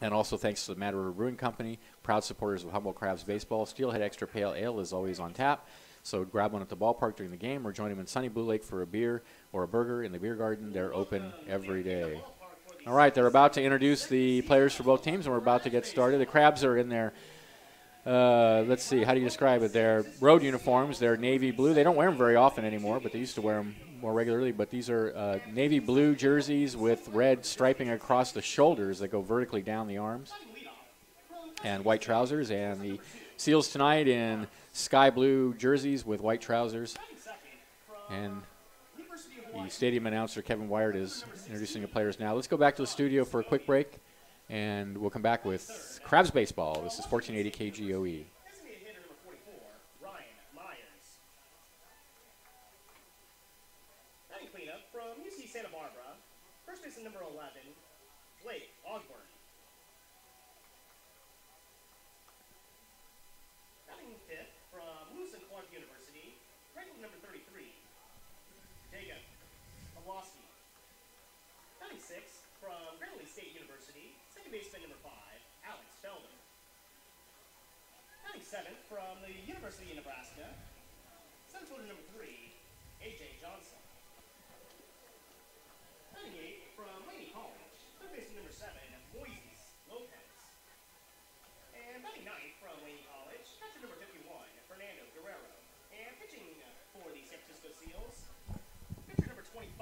And also thanks to the Mad River Brewing Company, proud supporters of Humboldt Crabs baseball. Steelhead Extra Pale Ale is always on tap, so grab one at the ballpark during the game or join them in sunny Blue Lake for a beer or a burger in the beer garden. They're open every day. All right, they're about to introduce the players for both teams, and we're about to get started. The Crabs are in their, let's see, how do you describe it? Their road uniforms. They're navy blue. They don't wear them very often anymore, but they used to wear them more regularly. But these are navy blue jerseys with red striping across the shoulders that go vertically down the arms, and white trousers. And the Seals tonight in sky blue jerseys with white trousers. And the stadium announcer, Kevin Wired, is introducing the players now. Let's go back to the studio for a quick break, and we'll come back with Crabs baseball. This is 1480 KGOE. Batting cleanup from UC Santa Barbara, first baseman number 11, Blake Ogburn. Batting fifth from Lewis and Clark University, right field number 33, Jacob Pawlowski. Batting sixth from Grantley State University, second baseman number 5, Alex Felder. Batting seventh from the University of Nebraska, center fielder number 3, A.J. Johnson. Batting eighth from Laney College, third baseman number 7, Moises Lopez. And batting ninth from Laney College, catcher number 51, Fernando Guerrero. And pitching for the San Francisco Seals, pitcher number 25,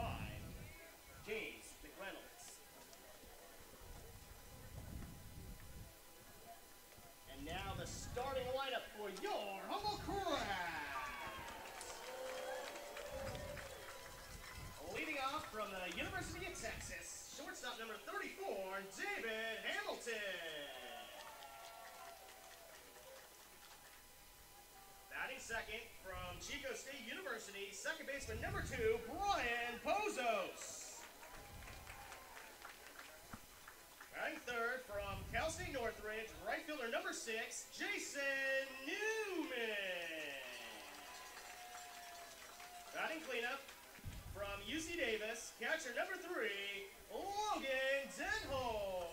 James McReynolds. And now the starting lineup for your Humboldt Crabs. Leading off from the University of Texas, shortstop number 34, David Hamilton. Batting second from Chico State University, second baseman number 2, Brian Pozos. Batting third from Cal State Northridge, right fielder number 6, Jason Newman. Batting cleanup from UC Davis, catcher number 3, Logan Denholm.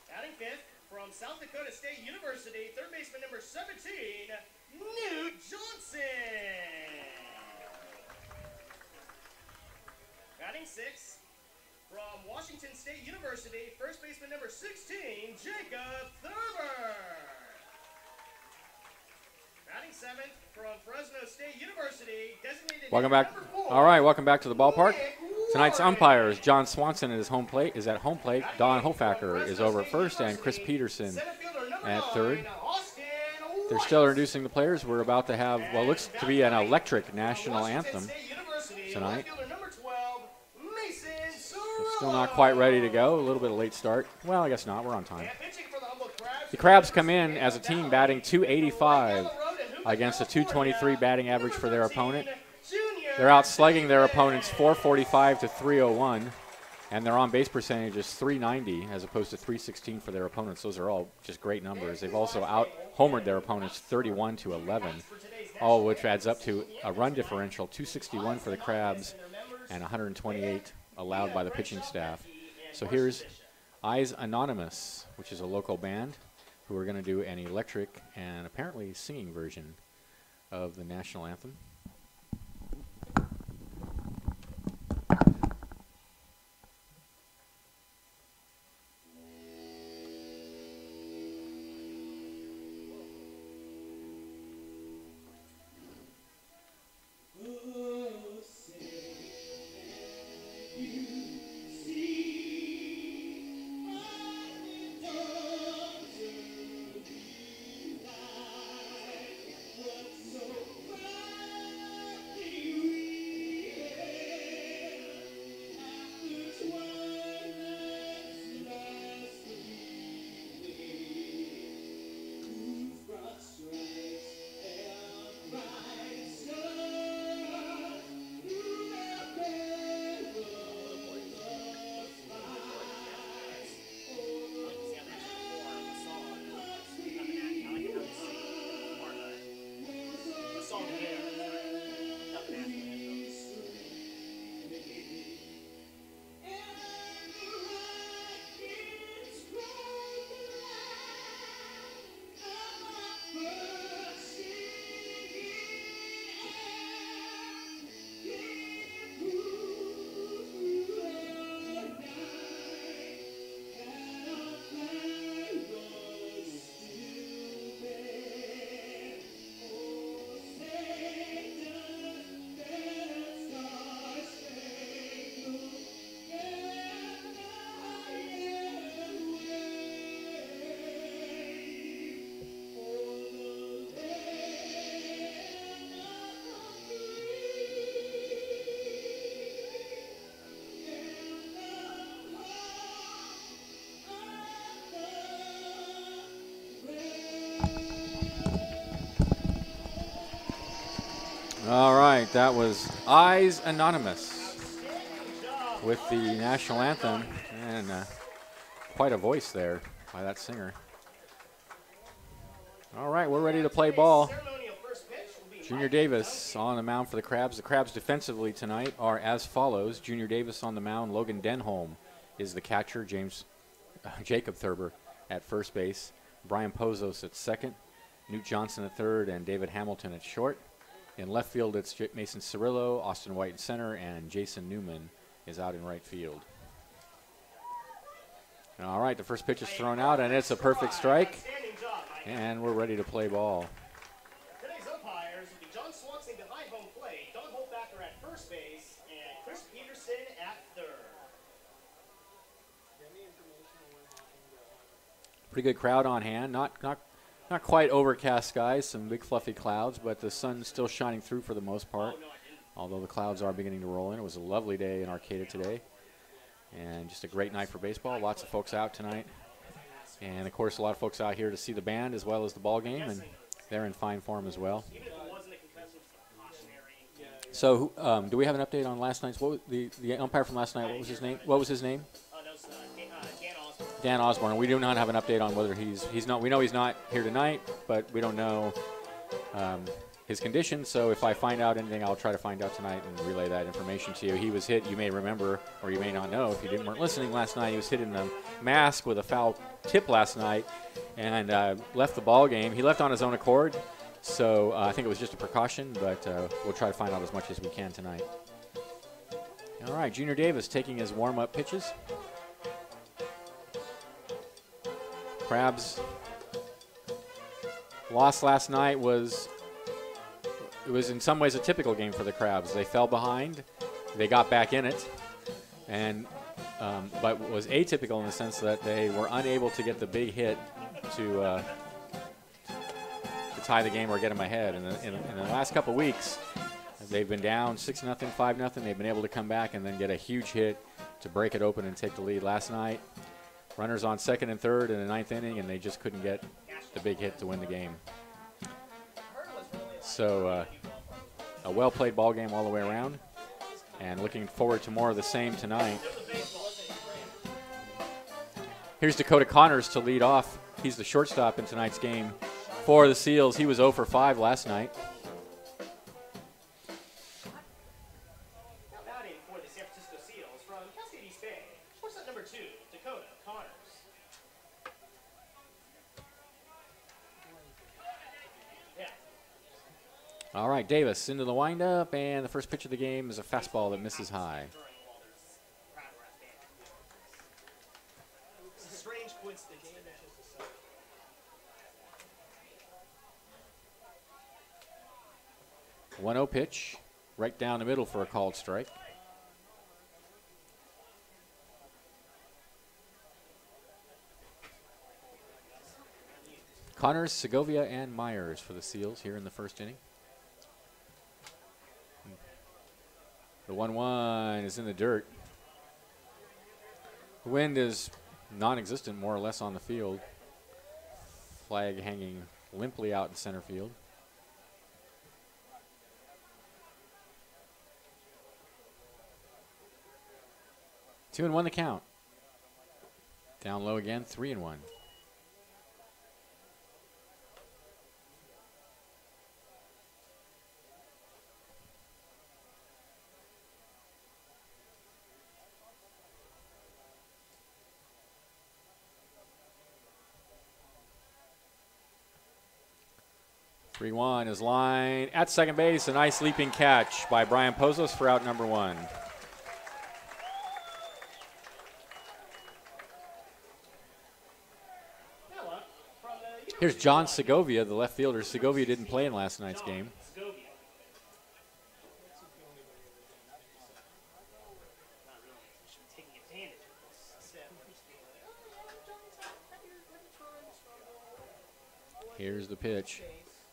Batting fifth from South Dakota State University, third baseman number 17, Newt Johnson. Batting sixth from Washington State University, first baseman number 16, Jacob Thurber. Batting seventh from Fresno State University, designated Welcome back. number 4. All right, welcome back to the ballpark. Tonight's umpires, John Swanson is at home plate. Don Hofacker is over at first, and Chris Peterson at third. They're still introducing the players. We're about to have, well, looks to be an electric national anthem tonight. Still not quite ready to go. A little bit of late start. Well, I guess not. We're on time. The Crabs come in as a team batting .285 against a .223 batting average for their opponent. They're out slugging their opponents .445 to .301, and their on-base percentage is .390 as opposed to .316 for their opponents. Those are all just great numbers. They've also out-homered their opponents 31 to 11, all of which adds up to a run differential, .261 for the Crabs and 128 allowed by the pitching staff. So here's Eyes Anonymous, which is a local band who are going to do an electric and apparently singing version of the national anthem. All right, that was Eyes Anonymous with the national anthem, and quite a voice there by that singer. All right, we're ready to play ball. Junior Davis on the mound for the Crabs. The Crabs defensively tonight are as follows. Junior Davis on the mound. Logan Denholm is the catcher. Jacob Thurber at first base. Brian Pozos at second. Newt Johnson at third, and David Hamilton at short. In left field, it's Mason Cirillo, Austin White in center, and Jason Newman is out in right field. All right, the first pitch is thrown out, and it's a perfect strike. And we're ready to play ball. Today's umpires will be John Swanson behind home plate, Don Holtbacker at first base, and Chris Peterson at third. Pretty good crowd on hand. Not quite overcast skies, some big fluffy clouds, but the sun's still shining through for the most part, although the clouds are beginning to roll in. It was a lovely day in Arcata today, and just a great night for baseball. Lots of folks out tonight, and of course a lot of folks out here to see the band as well as the ball game, and they're in fine form as well. So do we have an update on last night's, the umpire from last night, what was his name? Dan Osborne. We do not have an update on whether he's not. We know he's not here tonight, but we don't know his condition. So if I find out anything, I'll try to find out tonight and relay that information to you. He was hit. You may remember, or you may not know if you weren't listening last night. He was hit in the mask with a foul tip last night, and left the ball game. He left on his own accord, so I think it was just a precaution. But we'll try to find out as much as we can tonight. All right, Junior Davis taking his warm-up pitches. Crabs loss last night was in some ways a typical game for the Crabs. They fell behind, they got back in it, and but was atypical in the sense that they were unable to get the big hit to tie the game or get them ahead. And in the last couple of weeks, they've been down 6-0, 5-0. They've been able to come back and then get a huge hit to break it open and take the lead. Last night, runners on second and third in the ninth inning, and they just couldn't get the big hit to win the game. So a well-played ball game all the way around, and looking forward to more of the same tonight. Here's Dakota Connors to lead off. He's the shortstop in tonight's game for the Seals. He was 0 for 5 last night. All right, Davis into the windup, and the first pitch of the game is a fastball that misses high. Strange coincidence. 1-0 pitch, right down the middle for a called strike. Connors, Segovia, and Myers for the Seals here in the first inning. The 1-1 is in the dirt. The wind is non-existent, more or less, on the field. Flag hanging limply out in center field. Two and one the count. Down low again, 3-1. Three-one is line at second base. A nice leaping catch by Brian Pozos for out number one. Here's John Segovia, the left fielder. Segovia didn't play in last night's game. Here's the pitch.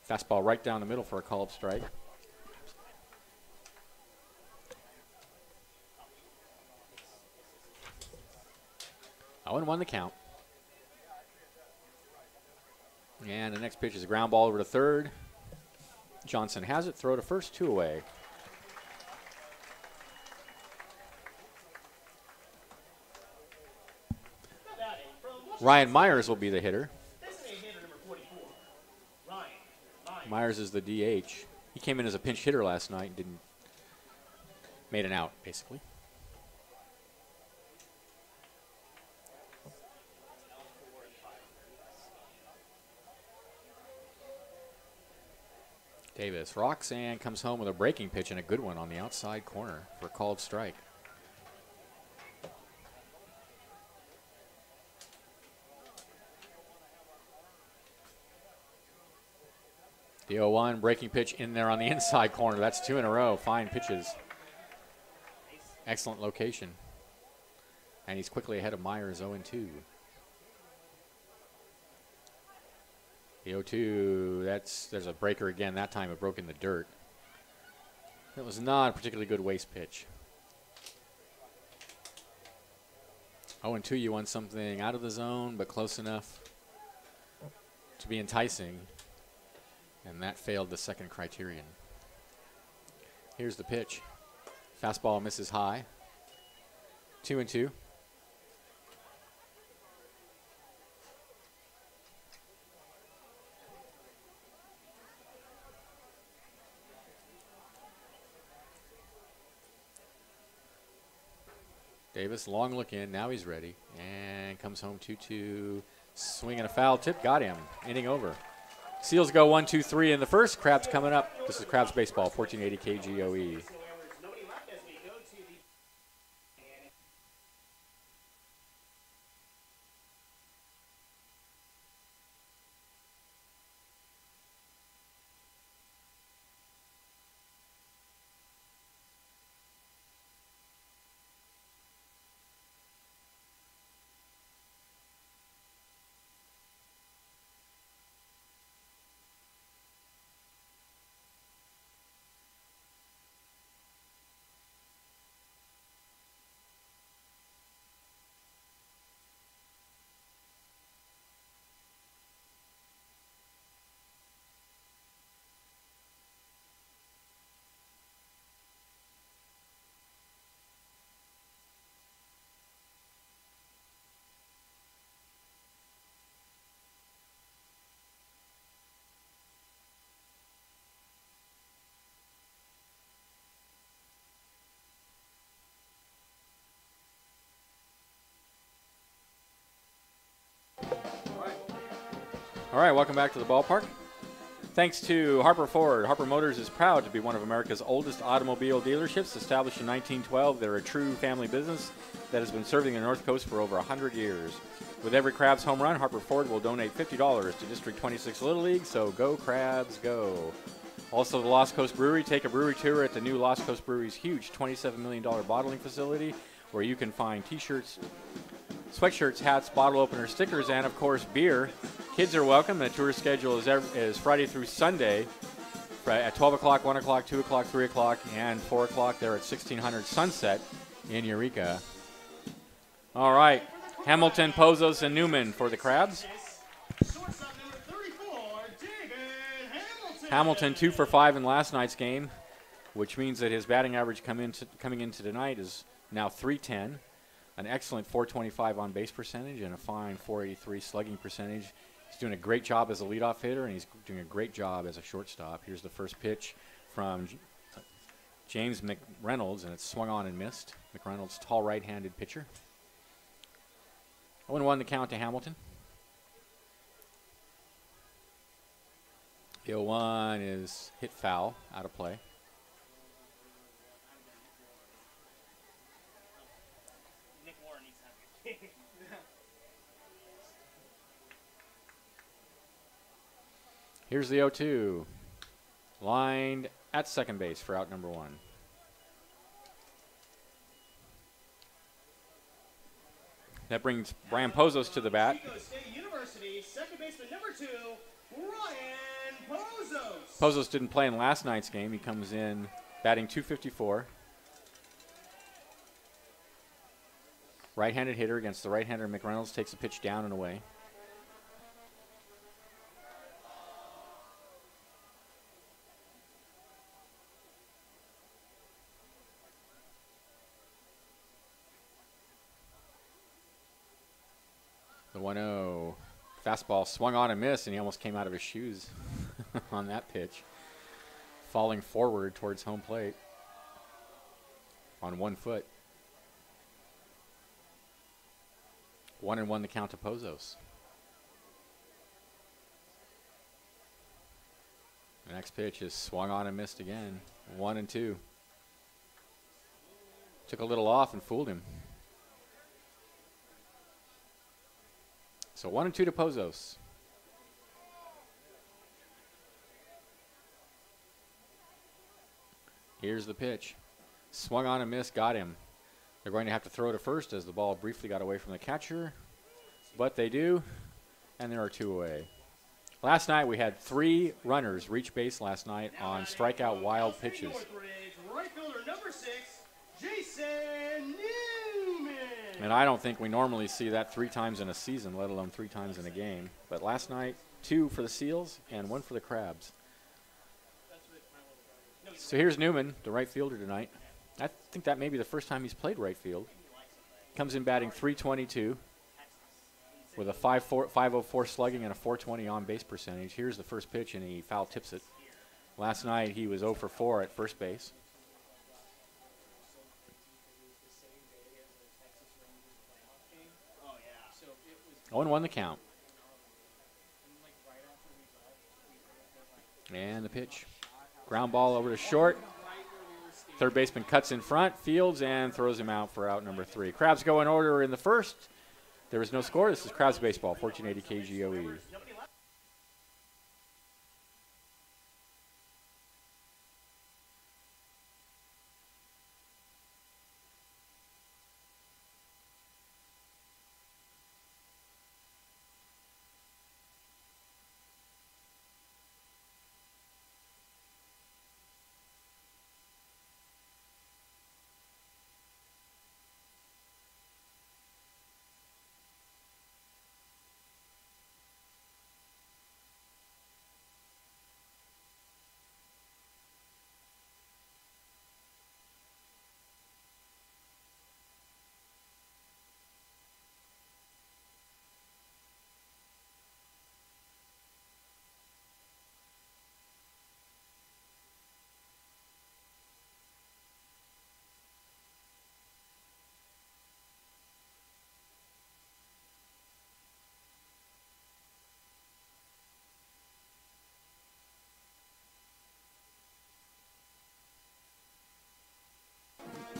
Fastball right down the middle for a called strike. Oh, and 1 the count. And the next pitch is a ground ball over to third. Johnson has it. Throw to first, 2 away. Ryan Myers will be the hitter. Myers is the DH. He came in as a pinch hitter last night and made an out, basically. Davis rocks and comes home with a breaking pitch and a good one on the outside corner for a called strike. The 0-1 breaking pitch in there on the inside corner. That's 2 in a row. Fine pitches. Excellent location. And he's quickly ahead of Myers, 0-2. The 0-2, there's a breaker again. That time it broke in the dirt. It was not a particularly good waste pitch. 0-2, you want something out of the zone, but close enough to be enticing. And that failed the second criterion. Here's the pitch. Fastball misses high. 2-2. Davis, long look in. Now he's ready. And comes home 2-2. Swing and a foul tip. Got him. Inning over. Seals go 1-2-3 in the first. Crabs coming up. This is Crabs Baseball, 1480 KGOE. All right, welcome back to the ballpark. Thanks to Harper Ford, Harper Motors is proud to be one of America's oldest automobile dealerships. Established in 1912, they're a true family business that has been serving the North Coast for over 100 years. With every Crabs home run, Harper Ford will donate $50 to District 26 Little League, so go Crabs, go. Also, the Lost Coast Brewery. Take a brewery tour at the new Lost Coast Brewery's huge $27 million bottling facility, where you can find T-shirts, sweatshirts, hats, bottle openers, stickers, and, of course, beer. Kids are welcome. The tour schedule is Friday through Sunday at 12 o'clock, 1 o'clock, 2 o'clock, 3 o'clock, and 4 o'clock there at 1600 Sunset in Eureka. All right. Hamilton, Pozos, and Newman for the Crabs. Hamilton 2 for 5 in last night's game, which means that his batting average coming into tonight is now .310. An excellent .425 on base percentage and a fine .483 slugging percentage. He's doing a great job as a leadoff hitter, and he's doing a great job as a shortstop. Here's the first pitch from James McReynolds, and it's swung on and missed. McReynolds, tall right-handed pitcher. 0-1 the count to Hamilton. The 0-1 is hit foul, out of play. Here's the 0-2. Lined at second base for out number 1. That brings Brian Pozos to the bat. Chico State University, second baseman number 2, Brian Pozos. Pozos didn't play in last night's game. He comes in batting .254. Right-handed hitter against the right-hander McReynolds. Takes a pitch down and away. The 1-0. Fastball swung on and missed, and he almost came out of his shoes on that pitch. Falling forward towards home plate on 1 foot. 1-1 the count to Pozos. The next pitch is swung on and missed again. 1-2. Took a little off and fooled him. So 1-2 to Pozos. Here's the pitch. Swung on and missed, got him. They're going to have to throw to first as the ball briefly got away from the catcher. But they do, and there are 2 away. Last night we had 3 runners reach base last night on strikeout wild pitches. Right fielder number 6, Jason Newman. And I don't think we normally see that 3 times in a season, let alone 3 times in a game. But last night, 2 for the Seals and 1 for the Crabs. So here's Newman, the right fielder tonight. I think that may be the first time he's played right field. Comes in batting .322 with a 504 slugging and a .420 on base percentage. Here's the first pitch, and he foul tips it. Last night he was 0 for 4 at first base. 0-1 the count. And the pitch. Ground ball over to short. Third baseman cuts in front, fields, and throws him out for out number 3. Crabs go in order in the first. There was no score. This is Crabs baseball, 1480 KGOE.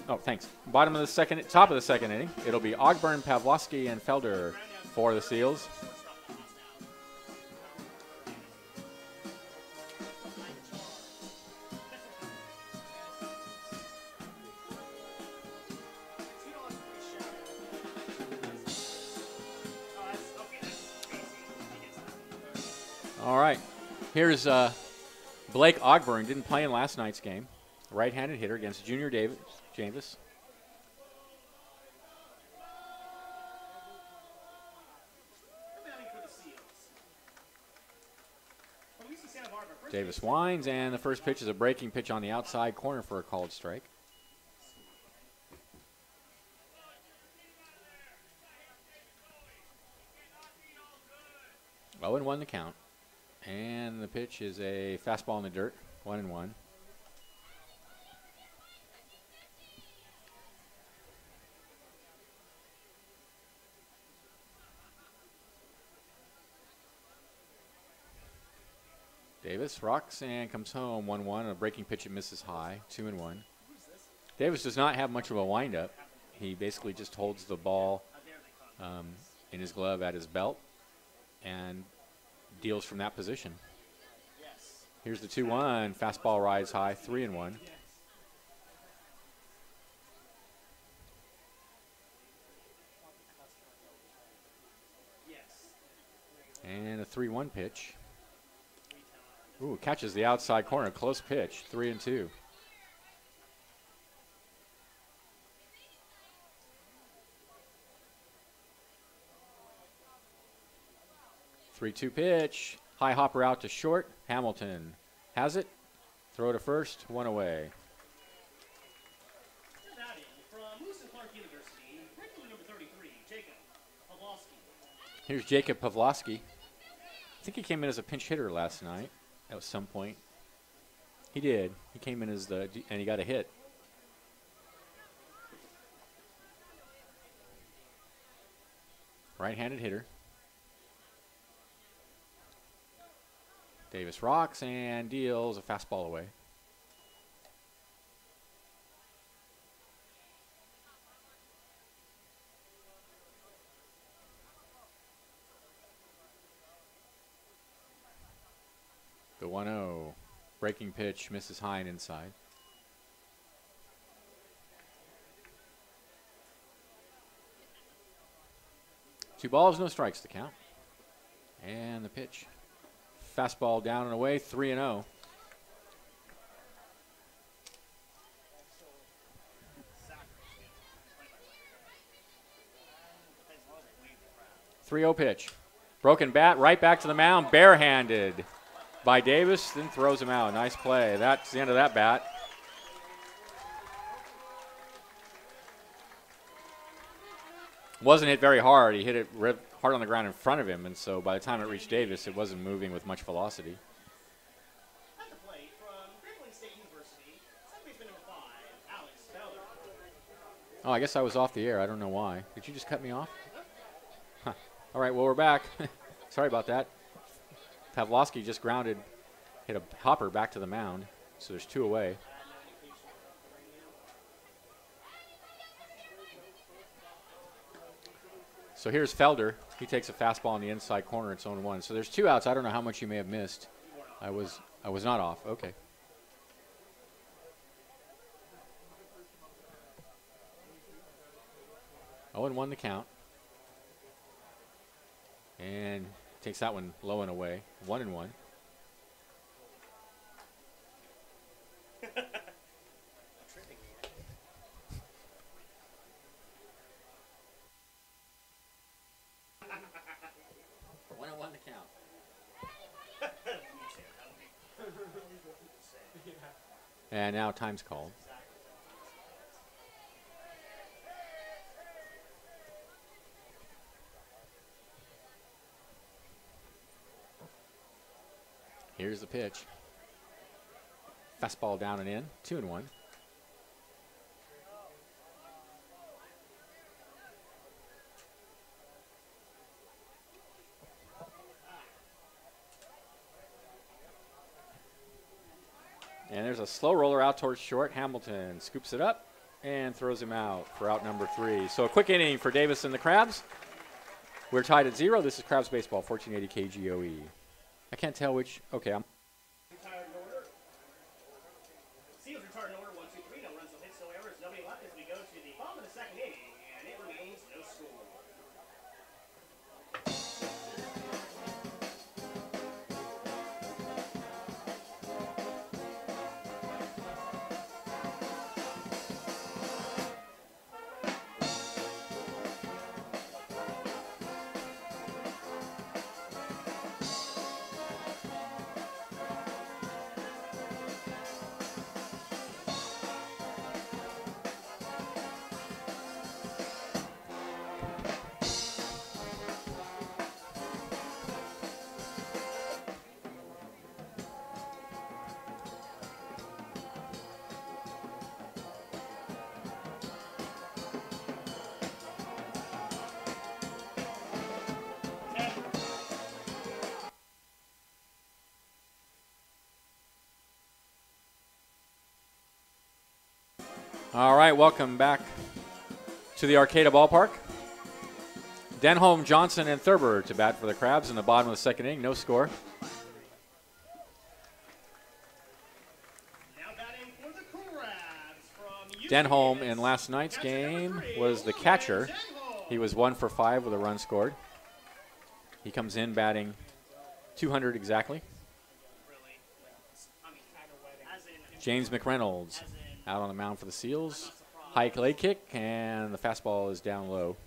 Oh, thanks. Top of the second inning. It'll be Ogburn, Pavlovsky, and Felder for the Seals. All right. Here's Blake Ogburn. Didn't play in last night's game. Right-handed hitter against Junior Davis. 'Davis winds, and the first pitch is a breaking pitch on the outside corner for a called strike. Oh, and 1 the count. And the pitch is a fastball in the dirt, 1-1. Davis rocks and comes home 1-1. A breaking pitch that misses high, 2-1. Davis does not have much of a windup. He basically just holds the ball in his glove at his belt and deals from that position. Here's the 2-1. Fastball rides high, 3-1. And a 3-1 pitch. Ooh, catches the outside corner. Close pitch. 3-2. Three-two pitch. High hopper out to short. Hamilton has it. Throw to first. 1 away. Here's Jacob Pavlovsky. I think he came in as a pinch hitter last night at some point. He did. He came in as and he got a hit. Right-handed hitter. Davis rocks and deals a fastball away. The 1-0. Breaking pitch misses high and inside. Two balls, no strikes to count. And the pitch. Fastball down and away, 3-0. .30 pitch. Broken bat, right back to the mound, barehanded by Davis, then throws him out. Nice play. That's the end of that bat. Wasn't hit very hard. He hit it hard on the ground in front of him, and so by the time it reached Davis, it wasn't moving with much velocity. At the plate from Grambling State University, second baseman number 5, Alex Feller. Oh, I guess I was off the air. I don't know why. Did you just cut me off? Huh. All right, well, we're back. Sorry about that. Pavlovsky just grounded, hit a hopper back to the mound, so there's 2 away. So here's Felder. He takes a fastball on the inside corner. It's 0-1. So there's 2 outs. I don't know how much you may have missed. I was not off. Okay. Oh, and 1 the count. And takes that one low and away. 1-1. And now time's called. Here's the pitch. Fastball down and in, 2-1. And there's a slow roller out towards short. Hamilton scoops it up and throws him out for out number 3. So a quick inning for Davis and the Crabs. We're tied at 0. This is Crabs Baseball, 1480 KGOE. I can't tell which. Okay, I'm. Retired in order. Seals retired in order. 1, 2, 3. No runs, no hits, no errors. Nobody left as we go to the bottom of the second inning, and it remains no score. All right, welcome back to the Arcata Ballpark. Denholm, Johnson, and Thurber to bat for the Crabs in the bottom of the second inning. No score. Now batting for the Crabs from Denholm in last night's game was the catcher. He was 1 for 5 with a run scored. He comes in batting 200 exactly. James McReynolds out on the mound for the Seals. High leg kick, and the fastball is down low.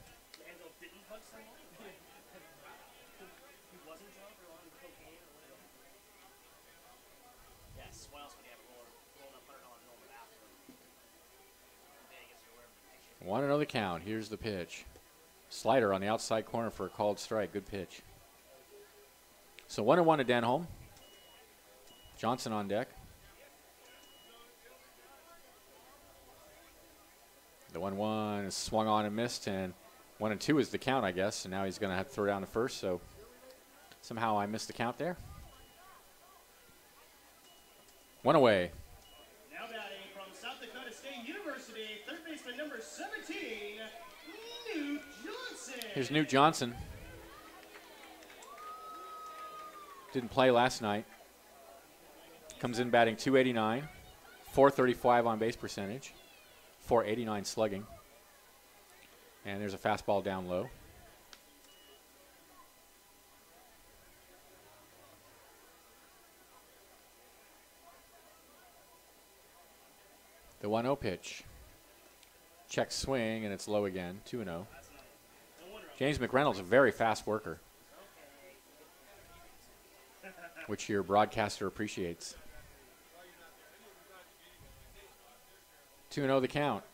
Want to know the count. Here's the pitch. Slider on the outside corner for a called strike. Good pitch. So 1-1 to Denholm. Johnson on deck. The 1-1 is swung on and missed, and 1-2 is the count, I guess. And now he's going to have to throw down the first. So somehow I missed the count there. One away. Now batting from South Dakota State University, third baseman number 17, Newt Johnson. Here's Newt Johnson. Didn't play last night. Comes in batting .289, .435 on base percentage, .489 slugging. And there's a fastball down low. The 1-0 pitch. Check swing, and it's low again, 2-0. James McReynolds, a very fast worker, which your broadcaster appreciates. 2-0 the count.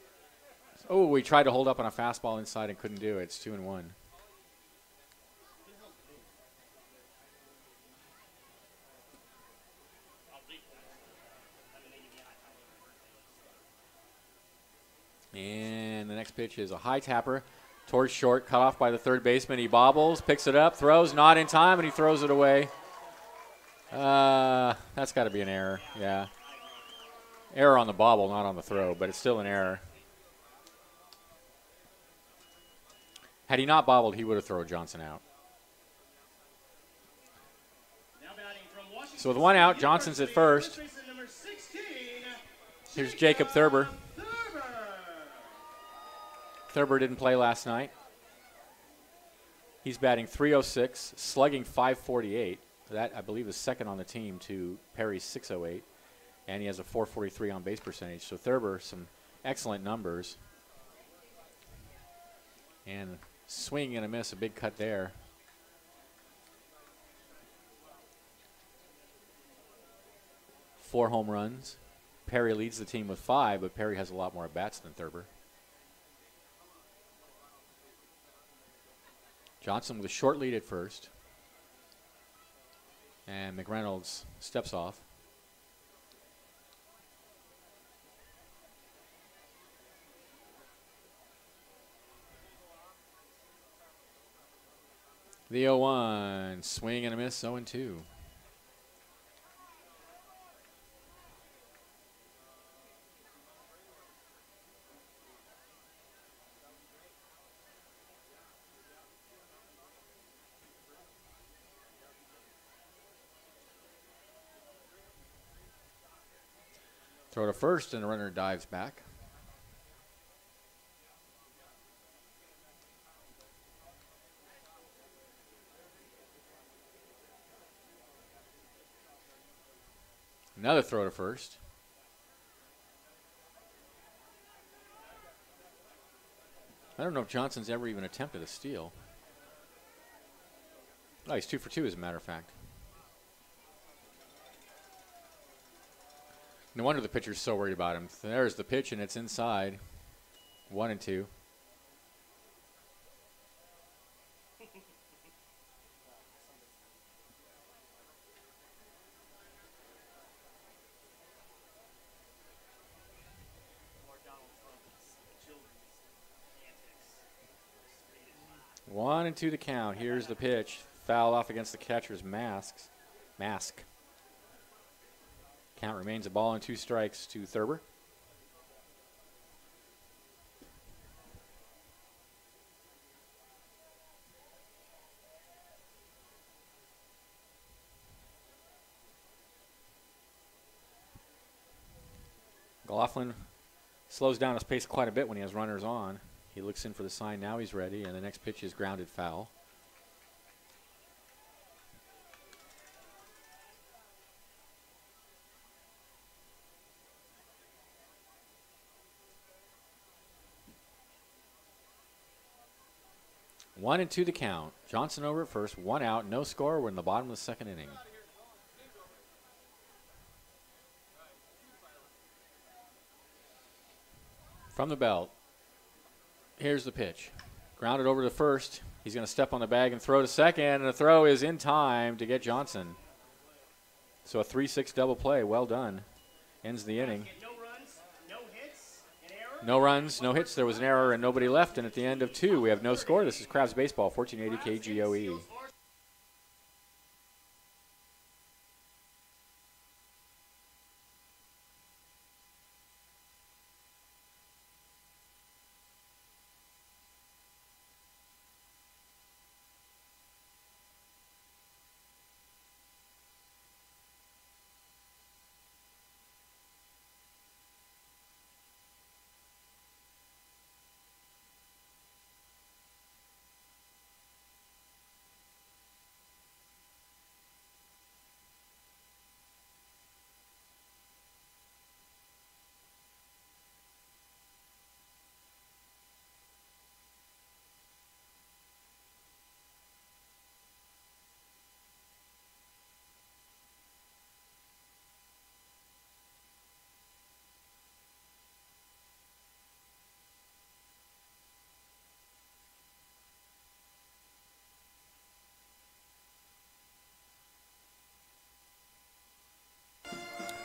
Oh, we tried to hold up on a fastball inside and couldn't do it. It's 2-1. And the next pitch is a high tapper towards short, cut off by the third baseman. He bobbles, picks it up, throws, not in time, and he throws it away. That's got to be an error, yeah. Error on the bobble, not on the throw, but it's still an error. Had he not bobbled, he would have thrown Johnson out. So with one out, Johnson's at first. Here's Jacob Thurber. Thurber didn't play last night. He's batting .306, slugging .548. That, I believe, is second on the team to Perry's .608. And he has a .443 on base percentage. So Thurber, some excellent numbers. And swing and a miss, a big cut there. Four home runs. Perry leads the team with 5, but Perry has a lot more at-bats than Thurber. Johnson with a short lead at first. And McReynolds steps off. The 0-1, swing and a miss, 0-2. Throw to first, and the runner dives back. Another throw to first. I don't know if Johnson's ever even attempted a steal. Oh, he's 2 for 2, as a matter of fact. No wonder the pitcher's so worried about him. There's the pitch, and it's inside. 1-2. One and two to count. Here's the pitch. Foul off against the catcher's mask. Count remains a ball and 2 strikes to Thurber. Laughlin slows down his pace quite a bit when he has runners on. He looks in for the sign. Now he's ready, and the next pitch is grounded foul. One and two to count. Johnson over at first, 1 out, no score. We're in the bottom of the 2nd inning. From the belt, here's the pitch. Grounded over to first. He's going to step on the bag and throw to second, and the throw is in time to get Johnson. So a 3-6 double play. Well done. Ends the inning. No runs, no hits. There was an error and nobody left. And at the end of 2, we have no score. This is Crabs Baseball, 1480 KGOE.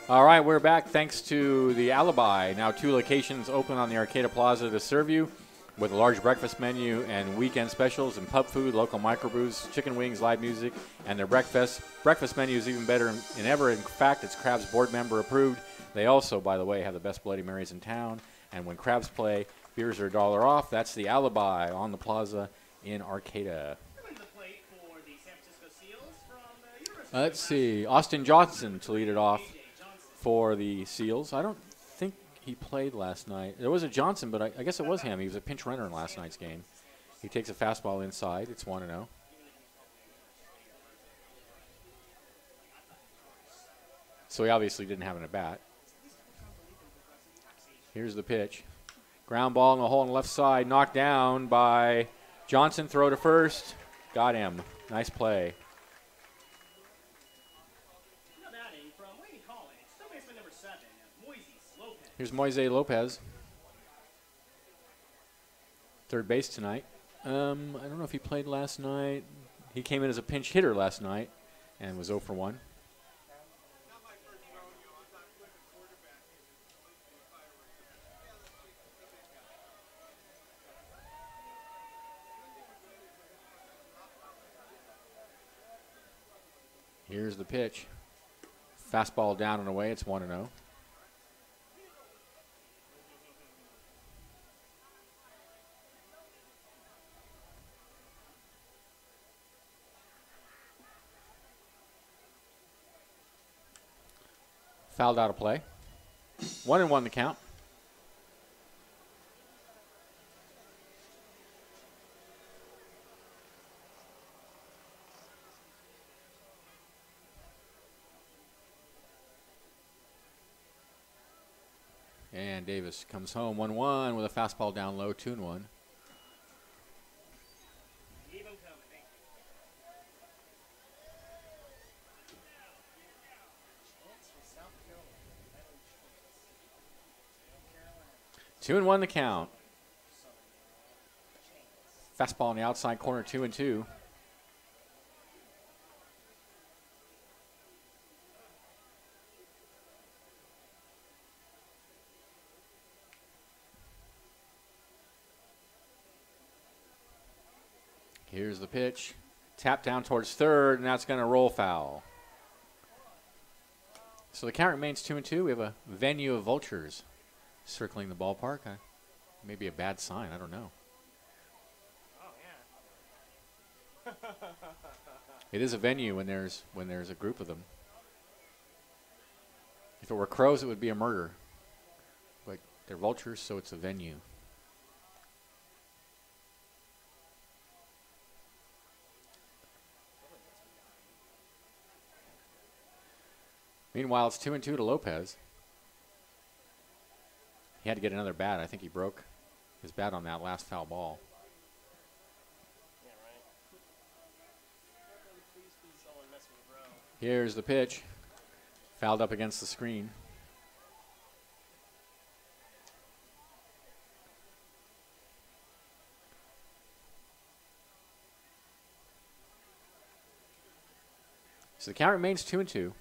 All right, we're back thanks to the Alibi. Now 2 locations open on the Arcata Plaza to serve you with a large breakfast menu and weekend specials and pub food, local microbrews, chicken wings, live music, and their breakfast. Breakfast menu is even better than ever. In fact, it's Crabs board member approved. They also, by the way, have the best Bloody Marys in town. And when Crabs play, beers are $1 off. That's the Alibi on the plaza in Arcata. Let's see. Austin Johnson to lead it off for the Seals. I don't think he played last night. There was a Johnson, but I guess it was him. He was a pinch runner in last night's game. He takes a fastball inside. It's 1-0. So he obviously didn't have an at-bat. Here's the pitch. Ground ball in the hole on the left side. Knocked down by Johnson. Throw to first. Got him. Nice play. Here's Moise Lopez. Third base tonight. I don't know if he played last night. He came in as a pinch hitter last night and was 0 for 1. Here's the pitch. Fastball down and away. It's 1-0. Fouled out of play. 1-1 the count. And Davis comes home 1-1 with a fastball down low, 2-1. Two and 1 the count. Fastball on the outside corner, 2-2. Here's the pitch. Tap down towards third, and that's going to roll foul. So the count remains 2-2. We have a venue of vultures circling the ballpark. Maybe a bad sign. I don't know. Oh, yeah. It is a venue when there's a group of them. If it were crows, it would be a murder. But they're vultures, so it's a venue. Meanwhile, it's 2-2 to Lopez. He had to get another bat. I think he broke his bat on that last foul ball. Yeah, right. Here's the pitch. Fouled up against the screen. So the count remains 2-2.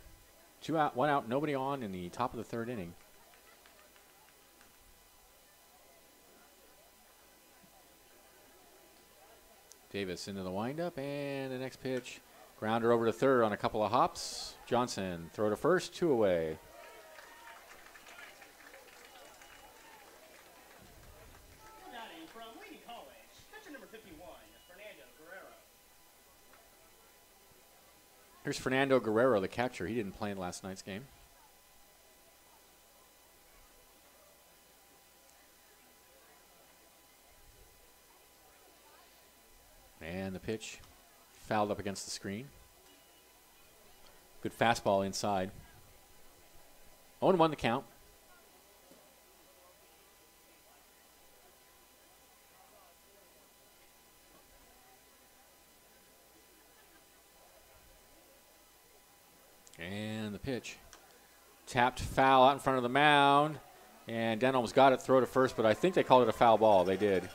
2 out, 1 out, nobody on in the top of the third inning. Davis into the windup, and the next pitch. Grounder over to third on a couple of hops. Johnson, throw to first, 2 away. From Lady College, catcher number 51, Fernando Guerrero. Here's Fernando Guerrero, the catcher. He didn't play in last night's game. And the pitch fouled up against the screen. Good fastball inside. 0-1 the count. And the pitch. Tapped foul out in front of the mound. And Denholm's got it, throw to first, but I think they called it a foul ball. They did.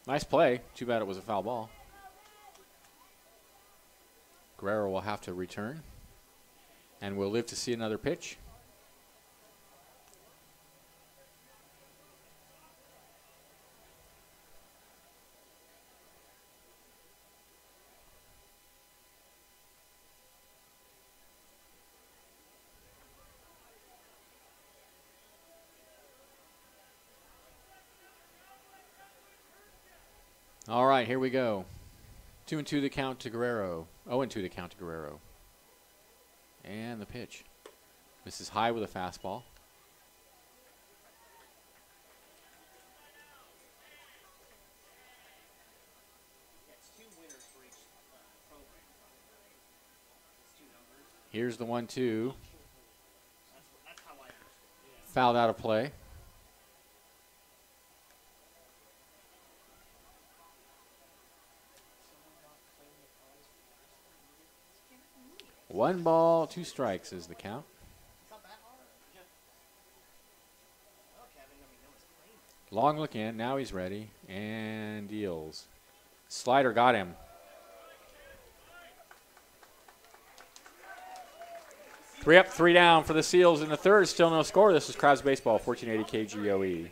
Nice play. Too bad it was a foul ball. Guerrero will have to return. And we'll live to see another pitch. All right, here we go. 2-2 the count to Guerrero. 0-2 the count to Guerrero. And the pitch. Misses high with a fastball. Here's the 1-2. Fouled out of play. One ball, 2 strikes is the count. Long look in. Now he's ready and deals. Slider got him. 3 up, 3 down for the Seals in the third. Still no score. This is Crabs Baseball, 1480 KGOE.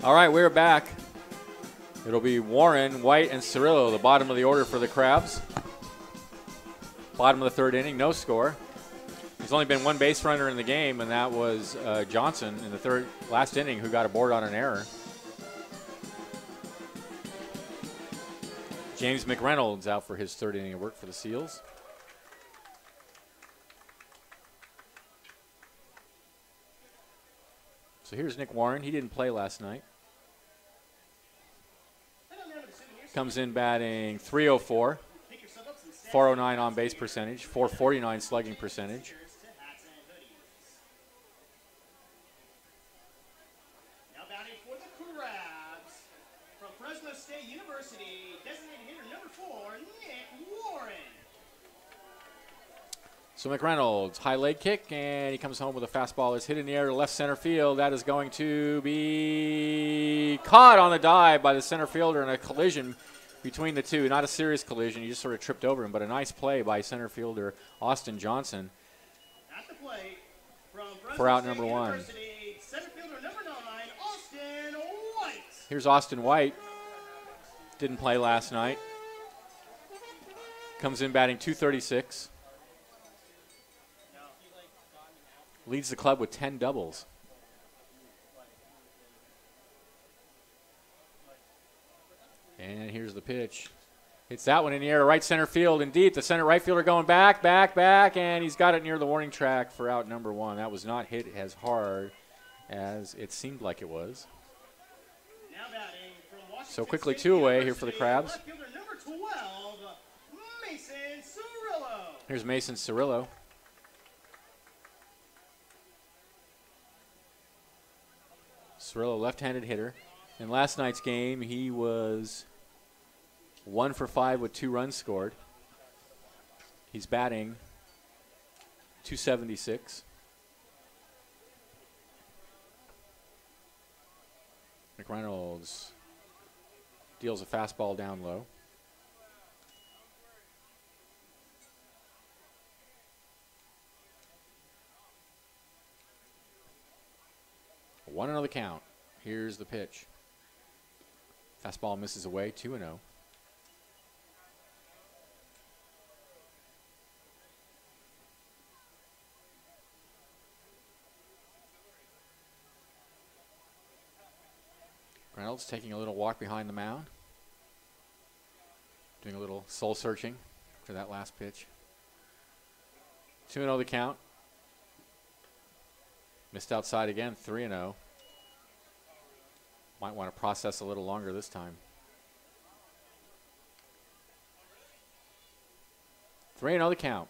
All right, we're back. It'll be Warren, White, and Cirillo, the bottom of the order for the Crabs. Bottom of the third inning, no score. There's only been 1 base runner in the game, and that was Johnson in the last inning, who got aboard on an error. James McReynolds out for his third inning of work for the Seals. So here's Nick Warren. He didn't play last night. Comes in batting .304, 409 on base percentage, .449 slugging percentage. Now batting for the Crabs from Fresno State University, designated hitter number 4, Nick Warren. So McReynolds, high leg kick, and he comes home with a fastball. It's hit in the air to left center field. That is going to be caught on the dive by the center fielder in a collision between the two. Not a serious collision. He just sort of tripped over him, but a nice play by center fielder Austin Johnson. plate from for out Fresno number State one. University, center fielder number 9, Austin White. Here's Austin White. Didn't play last night. Comes in batting .236. Leads the club with 10 doubles. And here's the pitch. Hits that one in the air, right center field. And deep, the center right fielder going back, and he's got it near the warning track for out number one. That was not hit as hard as it seemed like it was. Now batting from Washington So quickly State 2 away here for the University, Crabs. left fielder number 12, Mason Cirillo. Here's Mason Cirillo. Cirillo, left-handed hitter. In last night's game, he was 1 for 5 with 2 runs scored. He's batting .276. McReynolds deals a fastball down low. One another count. Here's the pitch. Fastball misses away, 2-0. Reynolds taking a little walk behind the mound. Doing a little soul searching for that last pitch. 2-0 the count. Missed outside again, 3-0. Might want to process a little longer this time. 3-0 the count.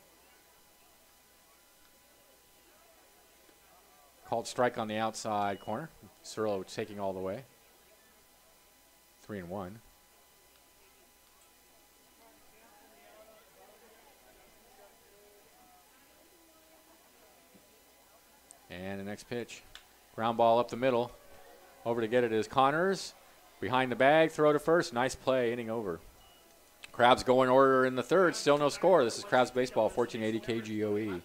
Called strike on the outside corner. Cirillo taking all the way. 3-1. And the next pitch. Ground ball up the middle. Over to get it is Connors. Behind the bag, throw to first. Nice play, inning over. Crabs go in order in the third. Still no score. This is Crabs Baseball, 1480 KGOE.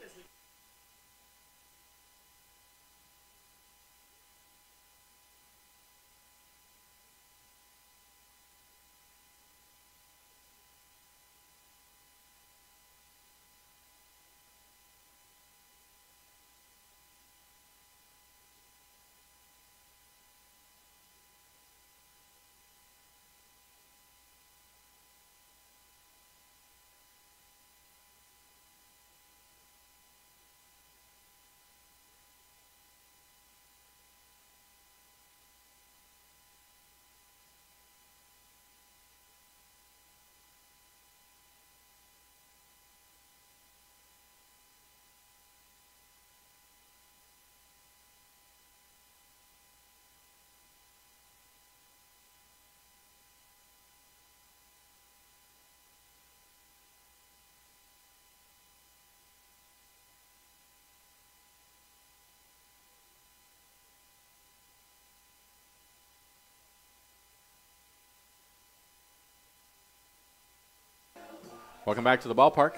Welcome back to the ballpark.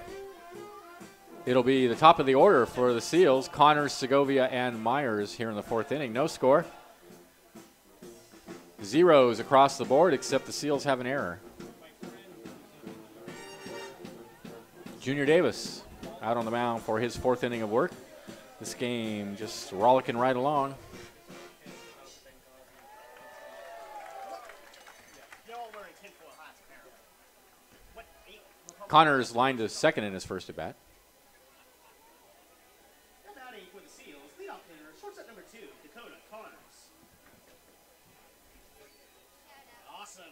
It'll be the top of the order for the Seals. Connors, Segovia, and Myers here in the fourth inning. No score. Zeros across the board, except the Seals have an error. Junior Davis out on the mound for his fourth inning of work. This game just rollicking right along. Connors lined to second in his first at bat. Batting for the Seals, leadoff hitter, shortstop number 2, Dakota Connors. Awesome.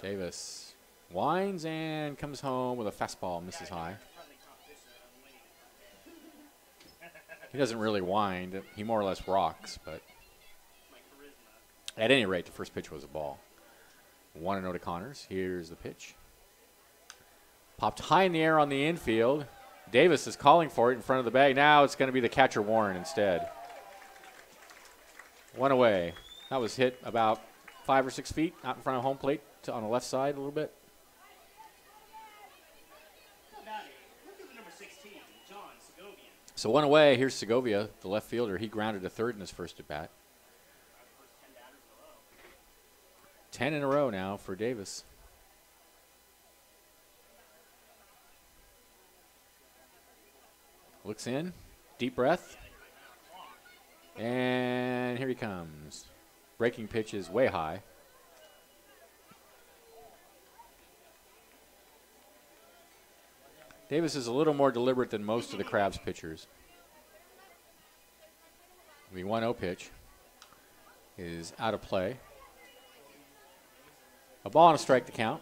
Davis winds and comes home with a fastball, misses high. He doesn't really wind. He more or less rocks, but at any rate, the first pitch was a ball. 1-0 to Connors. Here's the pitch. Popped high in the air on the infield. Davis is calling for it in front of the bag. Now it's going to be the catcher Warren instead. One away. That was hit about 5 or 6 feet out in front of home plate on the left side a little bit. So one away. Here's Segovia, the left fielder. He grounded to third in his first at bat. 10 in a row now for Davis. Looks in, deep breath, and here he comes. Breaking pitch is way high. Davis is a little more deliberate than most of the Crabs pitchers. The 1-0 pitch is out of play. A ball and a strike to count.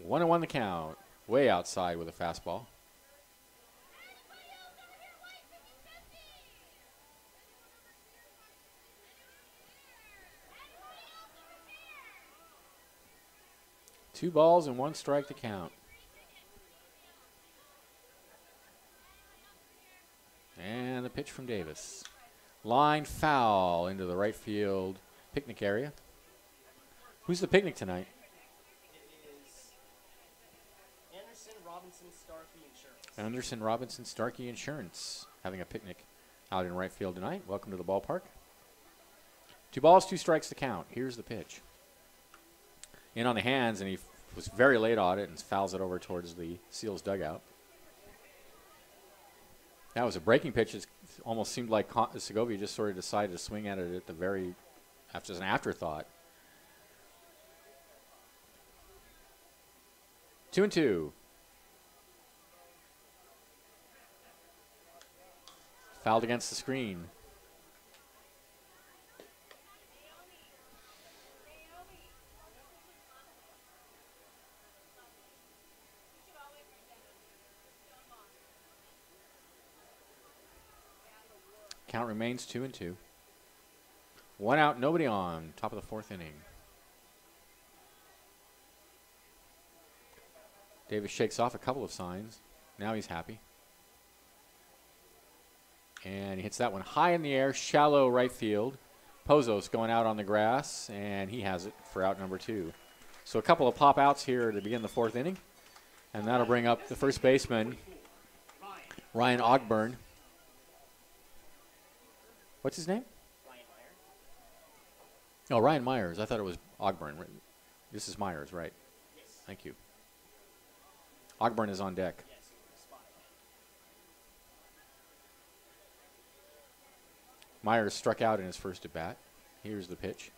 One and one the count. Way outside with a fastball. Two balls and one strike to count. And the pitch from Davis. Line foul into the right field picnic area. Who's the picnic tonight? Anderson Robinson Starkey Insurance having a picnic out in right field tonight. Welcome to the ballpark. 2 balls, 2 strikes to count. Here's the pitch. In on the hands, and he was very late on it and fouls it over towards the Seals dugout. That was a breaking pitch. It almost seemed like Segovia just sort of decided to swing at it at the very, after an afterthought. 2-2. Fouled against the screen. Count remains 2-2. 1 out, nobody on. Top of the 4th inning. Davis shakes off a couple of signs. Now he's happy. And he hits that one high in the air, shallow right field. Pozos going out on the grass, and he has it for out number 2. So a couple of pop outs here to begin the 4th inning. And that'll bring up the first baseman, Ryan Ogburn. What's his name? Ryan Myers. Oh, Ryan Myers. I thought it was Ogburn. This is Myers, right? Yes. Thank you. Ogburn is on deck. Yes, spot. Myers struck out in his first at bat. Here's the pitch.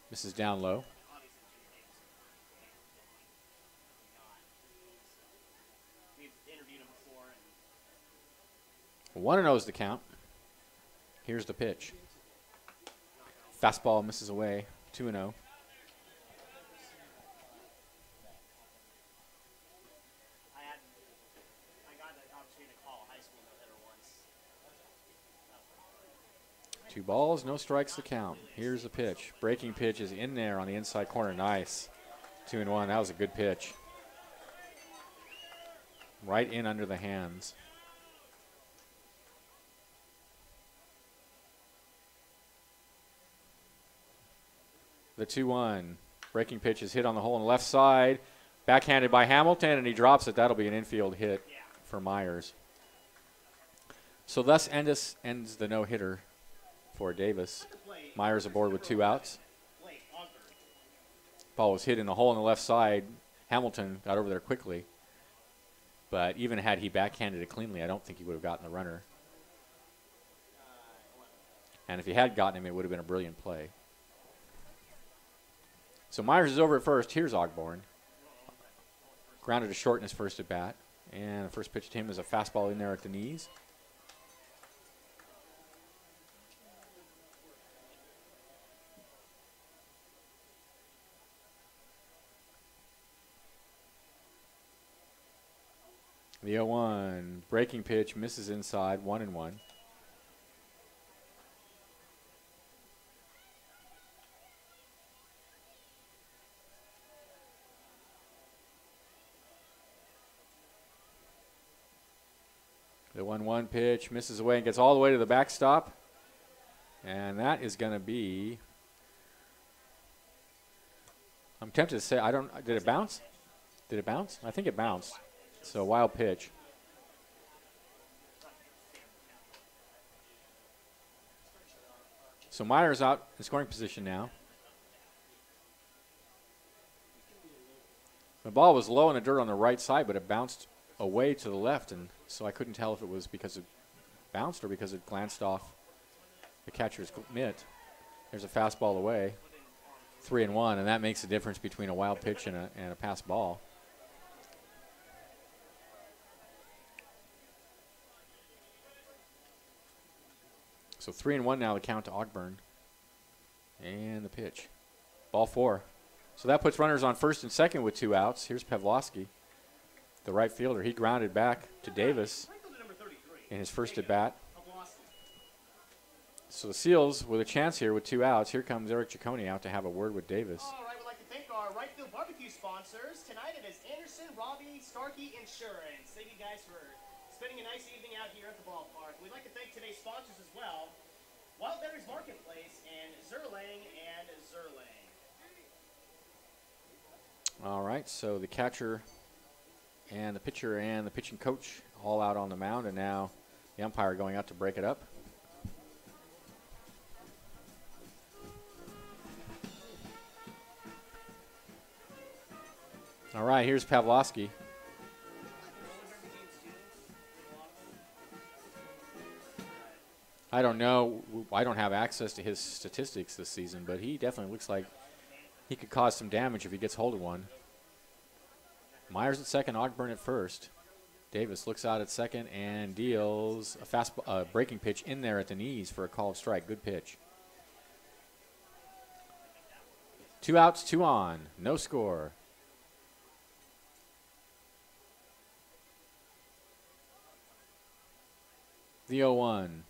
This is down low. We've interviewed him before. 1-0 is the count. Here's the pitch. Fastball misses away. 2-0. I got the opportunity to call a high school no-hitter once. 2 balls, no strikes to count. Here's the pitch. Breaking pitch is in there on the inside corner. Nice. 2-1. That was a good pitch. Right in under the hands. The 2-1. Breaking pitch is hit on the hole on the left side. Backhanded by Hamilton, and he drops it. That'll be an infield hit for Myers. So thus ends the no-hitter for Davis. Myers aboard with 2 outs. Ball was hit in the hole on the left side. Hamilton got over there quickly. But even had he backhanded it cleanly, I don't think he would have gotten the runner. And if he had gotten him, it would have been a brilliant play. So Myers is over at first. Here's Ogburn. Grounded to short in his first at bat. And the first pitch to him is a fastball in there at the knees. The 0-1. Breaking pitch misses inside. 1-1. The 1-1 pitch misses away and gets all the way to the backstop. And that is going to be, I'm tempted to say, did it bounce? Did it bounce? I think it bounced. So a wild pitch. So Meyer's out in scoring position now. The ball was low in the dirt on the right side, but it bounced away to the left, and so I couldn't tell if it was because it bounced or because it glanced off the catcher's mitt. There's a fastball away. 3-1, and that makes the difference between a wild pitch and a pass ball. So 3-1 now, the count to Ogburn. And the pitch. Ball 4. So that puts runners on first and second with 2 outs. Here's Pavlovsky, the right fielder. He grounded back to Davis in his first at bat. So the Seals with a chance here with 2 outs. Here comes Eric Ciccone out to have a word with Davis. All right, we'd like to thank our right field barbecue sponsors. Tonight it is Anderson, Robbie, Starkey Insurance. Thank you guys for spending a nice evening out here at the ballpark. We'd like to thank today's sponsors as well. Wild Berries Marketplace and Zerlang and Zerlang. All right, so the catcher and the pitcher and the pitching coach all out on the mound, and now the umpire going out to break it up. All right, here's Pavlovsky. I don't know. I don't have access to his statistics this season, but he definitely looks like he could cause some damage if he gets hold of one. Myers at second, Ogburn at first. Davis looks out at second and deals a fast breaking pitch in there at the knees for a call of strike. Good pitch. 2 outs, 2 on. No score. The 0-1.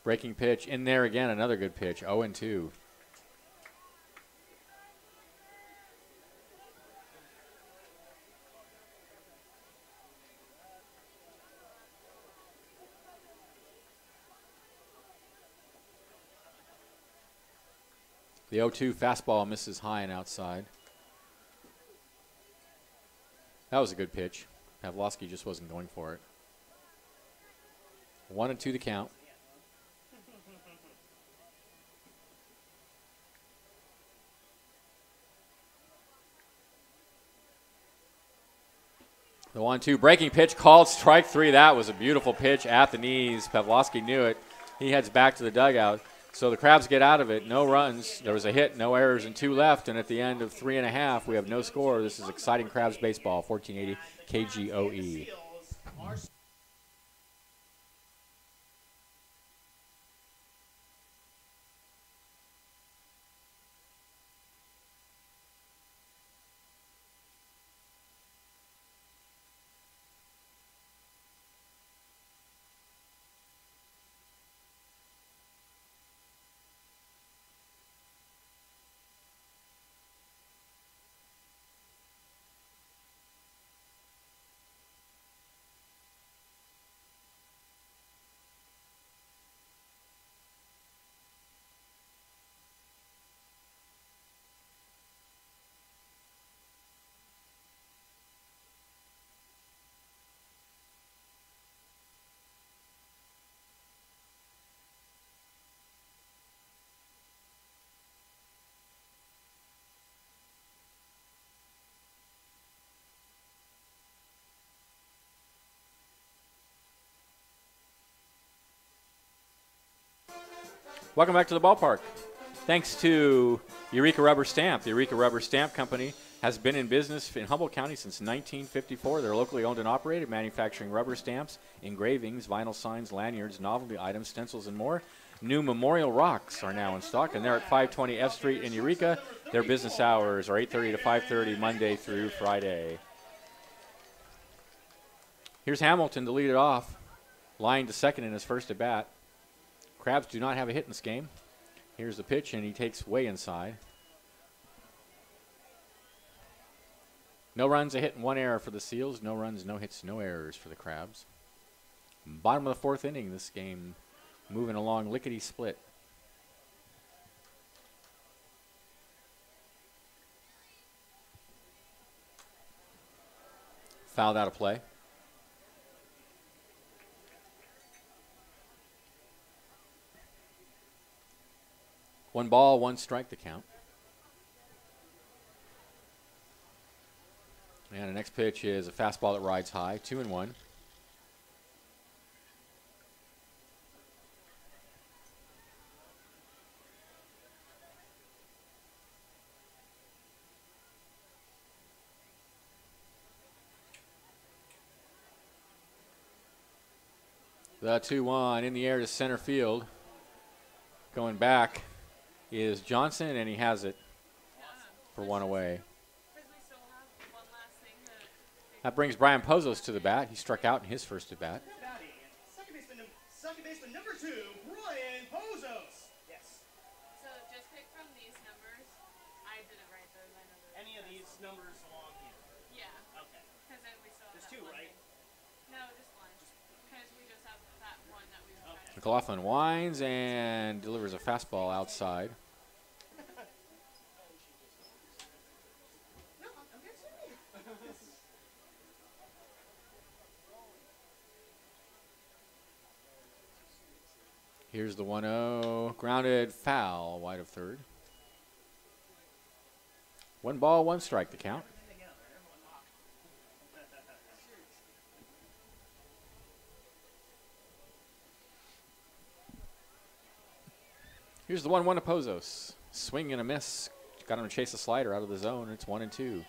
Breaking pitch in there again. Another good pitch. 0-2. The 0-2 fastball misses high and outside. That was a good pitch. Pavlovsky just wasn't going for it. 1-2 the count. The 1-2 breaking pitch called strike 3. That was a beautiful pitch at the knees. Pavlovsky knew it. He heads back to the dugout. So the Crabs get out of it. No runs. There was a hit, no errors, and 2 left. And at the end of 3.5, we have no score. This is exciting Crabs baseball. 1480 KGOE. Welcome back to the ballpark. Thanks to Eureka Rubber Stamp. The Eureka Rubber Stamp Company has been in business in Humboldt County since 1954. They're locally owned and operated, manufacturing rubber stamps, engravings, vinyl signs, lanyards, novelty items, stencils, and more. New memorial rocks are now in stock, and they're at 520 F Street in Eureka. Their business hours are 8:30 to 5:30 Monday through Friday. Here's Hamilton to lead it off, lying to second in his first at bat. Crabs do not have a hit in this game. Here's the pitch, and he takes way inside. No runs, a hit, and 1 error for the Seals. No runs, no hits, no errors for the Crabs. Bottom of the fourth inning, this game moving along lickety-split. Fouled out of play. One ball, one strike to count. And the next pitch is a fastball that rides high, 2-1. The 2-1 in the air to center field. Going back is Johnson, and he has it for one away. That brings Brian Pozos to the bat. He struck out in his first at bat. Second baseman number 2, Brian Pozos. Yes. So just pick from these numbers. I didn't write those. I know those. Any of these numbers along here? Yeah. Okay. Because then we still have There's that 2, one right? thing. No, just one. Because we just have that one that we were trying to. McLaughlin winds and delivers a fastball outside. No, I'm good. Here's the 1-0. Grounded foul, wide of third. One ball, one strike to count. Here's the 1-1 to Pozos. Swing and a miss. Got him to chase a slider out of the zone. It's 1-2.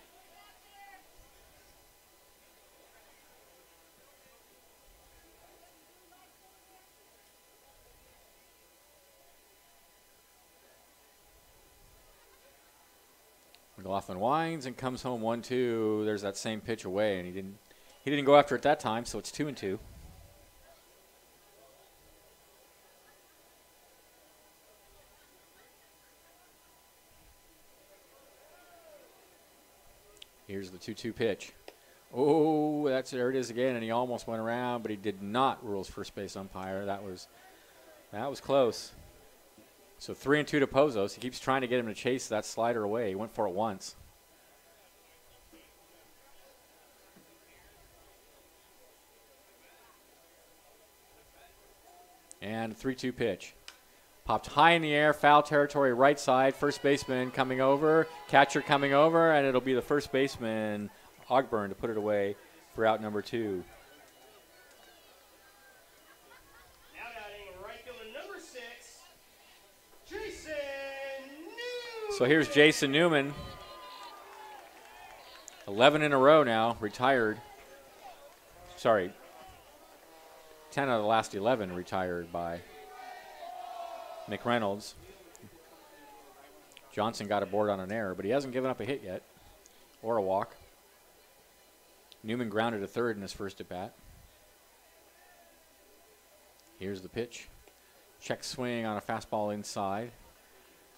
McLaughlin winds and comes home 1-2. There's that same pitch away, and he didn't go after it that time, so it's 2-2. Here's the 2-2 pitch. Oh, there it is again, and he almost went around, but he did not rule his first base umpire. That was close. So 3-2 to Pozos. He keeps trying to get him to chase that slider away. He went for it once. And 3-2 pitch. Popped high in the air, foul territory, right side. First baseman coming over, catcher coming over, and it'll be the first baseman, Ogburn, to put it away for out number 2. Now batting right fielder number 6, Jason Newman. So here's Jason Newman. 11 in a row now, retired. Sorry, 10 out of the last 11 retired by McReynolds. Johnson got aboard on an error, but he hasn't given up a hit yet or a walk. Newman grounded to third in his first at bat. Here's the pitch. Check swing on a fastball inside.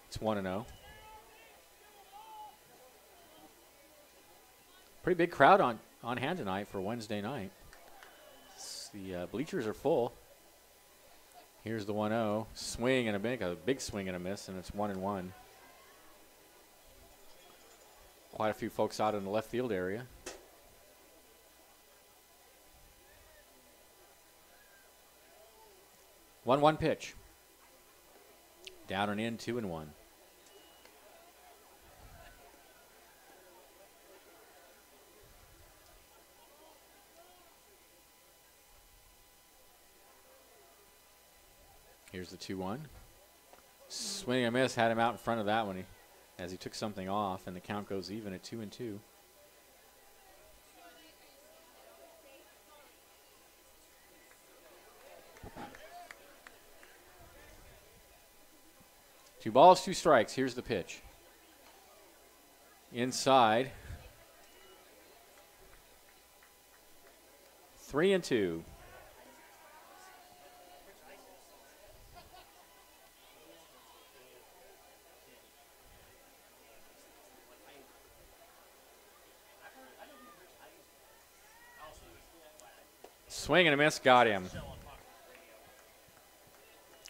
It's 1-0. Pretty big crowd on hand tonight for Wednesday night. The bleachers are full. Here's the 1-0. Swing and a big swing and a miss, and it's 1-1. Quite a few folks out in the left field area. One pitch. Down and in, 2-1. Here's the 2-1. Swing and a miss, had him out in front of that one as he took something off, and the count goes even at 2-2. Two balls, two strikes. Here's the pitch. Inside. 3-2. Swing and a miss, got him.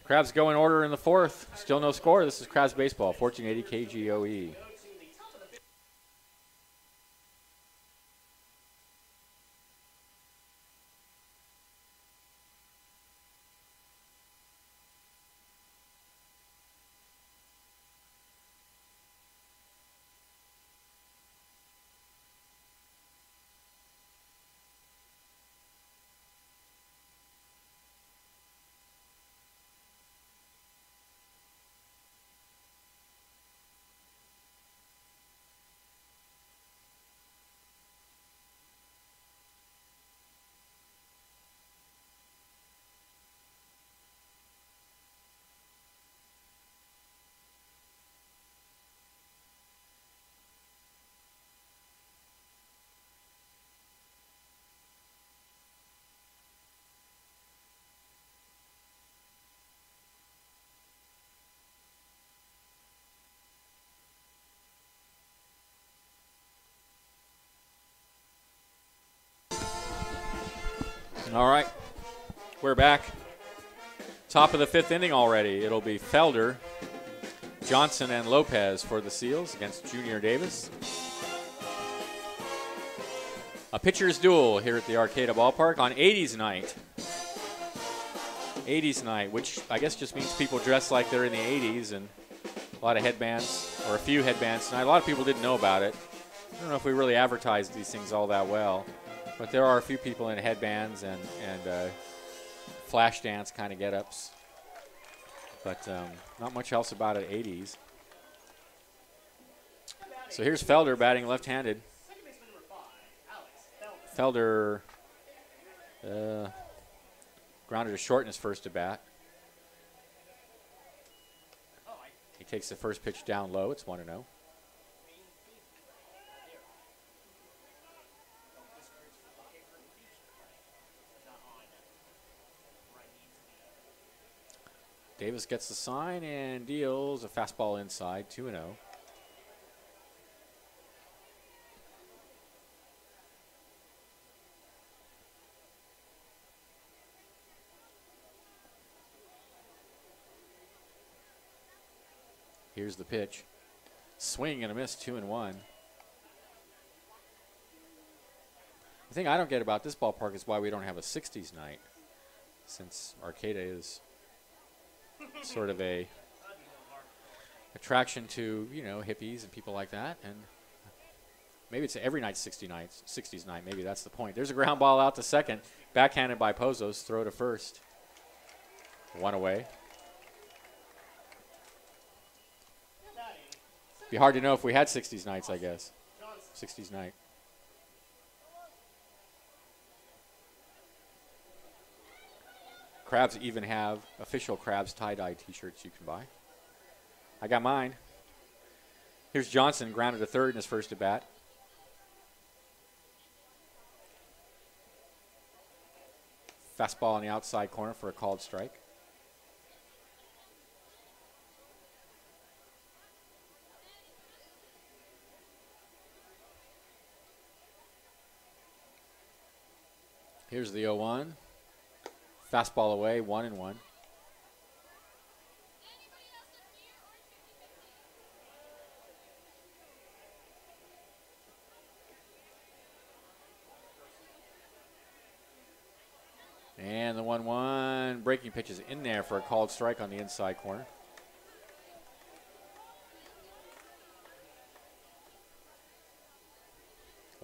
Crabs go in order in the fourth. Still no score. This is Crabs baseball, 1480 KGOE. All right, we're back. Top of the fifth inning already. It'll be Felder, Johnson, and Lopez for the Seals against Junior Davis. A pitcher's duel here at the Arcata Ballpark on 80s night. 80s night, which I guess just means people dress like they're in the 80s and a lot of headbands, or a few headbands tonight. A lot of people didn't know about it. I don't know if we really advertised these things all that well. But there are a few people in headbands and flash dance kind of get-ups. But not much else about it, 80s. So here's Felder batting left-handed. Felder grounded to short in his first at bat. He takes the first pitch down low. It's 1-0. Davis gets the sign and deals a fastball inside, 2-0. Here's the pitch. Swing and a miss, 2-1. The thing I don't get about this ballpark is why we don't have a 60s night, since Arcata is sort of a attraction to, you know, hippies and people like that. And maybe it's every night 60s night. Maybe that's the point. There's a ground ball out to second. Backhanded by Pozos. Throw to first. One away. Be hard to know if we had 60s nights, I guess. 60s night. Crabs even have official Crabs tie-dye t-shirts you can buy. I got mine. Here's Johnson, grounded to third in his first at bat. Fastball on the outside corner for a called strike. Here's the 0-1. Fastball away, 1-1. And the 1-1 breaking pitch is in there for a called strike on the inside corner.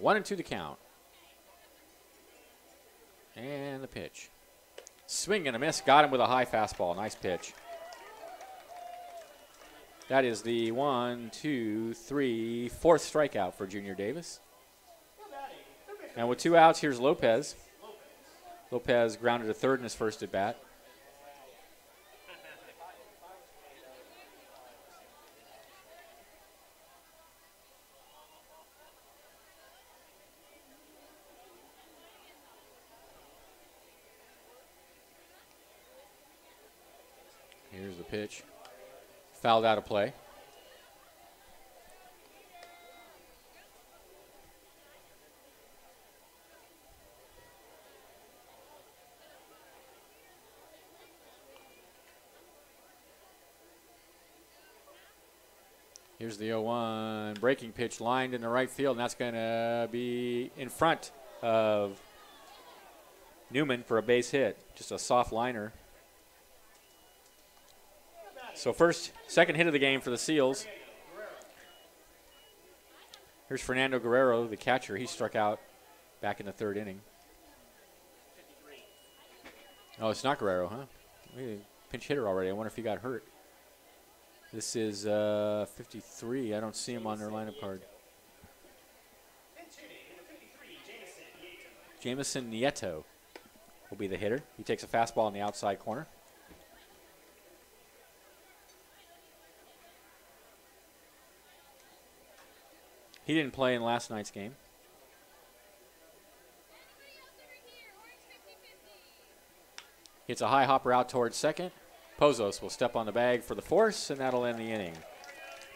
1-2 to count. And the pitch. Swing and a miss. Got him with a high fastball. Nice pitch. That is the 1, 2, 3, fourth strikeout for Junior Davis. And with 2 outs, here's Lopez. Lopez grounded to third in his first at bat. Here's the pitch. Fouled out of play. Here's the 0-1 breaking pitch lined in the right field, and that's going to be in front of Newman for a base hit. Just a soft liner. So second hit of the game for the Seals. Here's Fernando Guerrero, the catcher. He struck out back in the third inning. Oh, it's not Guerrero, huh? Maybe pinch hitter already. I wonder if he got hurt. This is 53. I don't see him on their lineup card. Jamison Nieto will be the hitter. He takes a fastball in the outside corner. He didn't play in last night's game. Hits a high hopper out towards second. Pozos will step on the bag for the force, and that'll end the inning.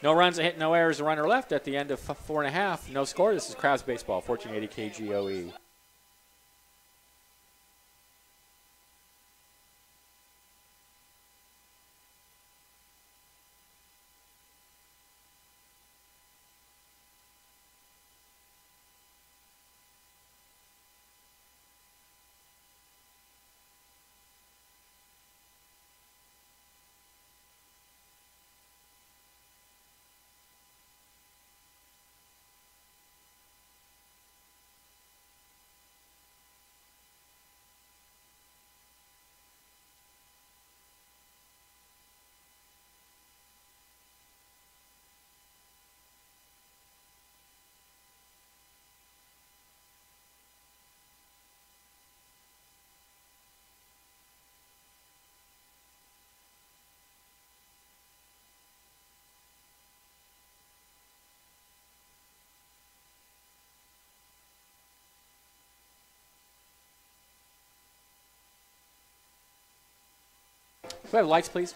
No runs, a hit, no errors, a runner left at the end of 4.5. No score. This is Crabs Baseball, 1480 KGOE. Can we have lights, please?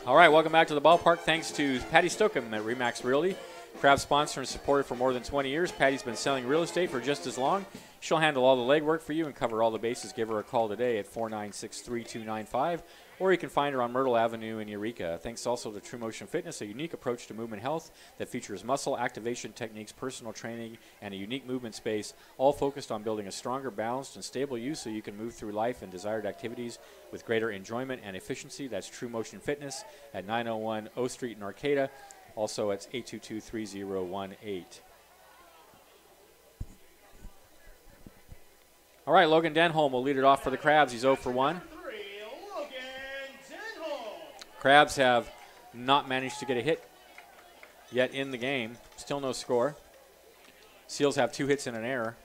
All right, welcome back to the ballpark. Thanks to Patty Stokeham at Remax Realty. Crab sponsor and supporter for more than 20 years. Patty's been selling real estate for just as long. She'll handle all the legwork for you and cover all the bases. Give her a call today at 496-3295, or you can find her on Myrtle Avenue in Eureka. Thanks also to True Motion Fitness, a unique approach to movement health that features muscle activation techniques, personal training, and a unique movement space, all focused on building a stronger, balanced, and stable you so you can move through life and desired activities with greater enjoyment and efficiency. That's True Motion Fitness at 901 O Street in Arcata. Also, it's 822-3018. All right, Logan Denholm will lead it off for the Crabs. He's 0 for 1. Crabs have not managed to get a hit yet in the game. Still no score. Seals have 2 hits and an error.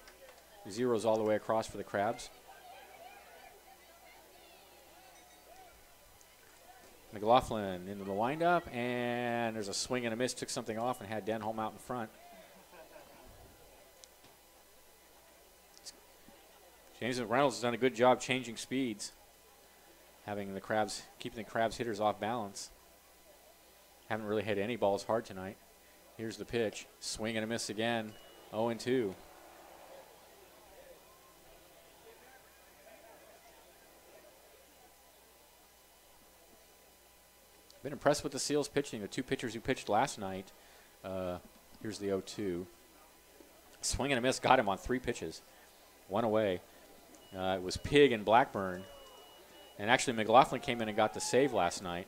Zeros all the way across for the Crabs. McLaughlin into the windup, and there's a swing and a miss. Took something off and had Denholm out in front. James Reynolds has done a good job changing speeds, keeping the Crabs hitters off balance. Haven't really hit any balls hard tonight. Here's the pitch. Swing and a miss again. 0-2. Been impressed with the Seals pitching. The 2 pitchers who pitched last night. Here's the 0-2. Swing and a miss. Got him on 3 pitches. 1 away. It was Pig and Blackburn. And actually McLaughlin came in and got the save last night.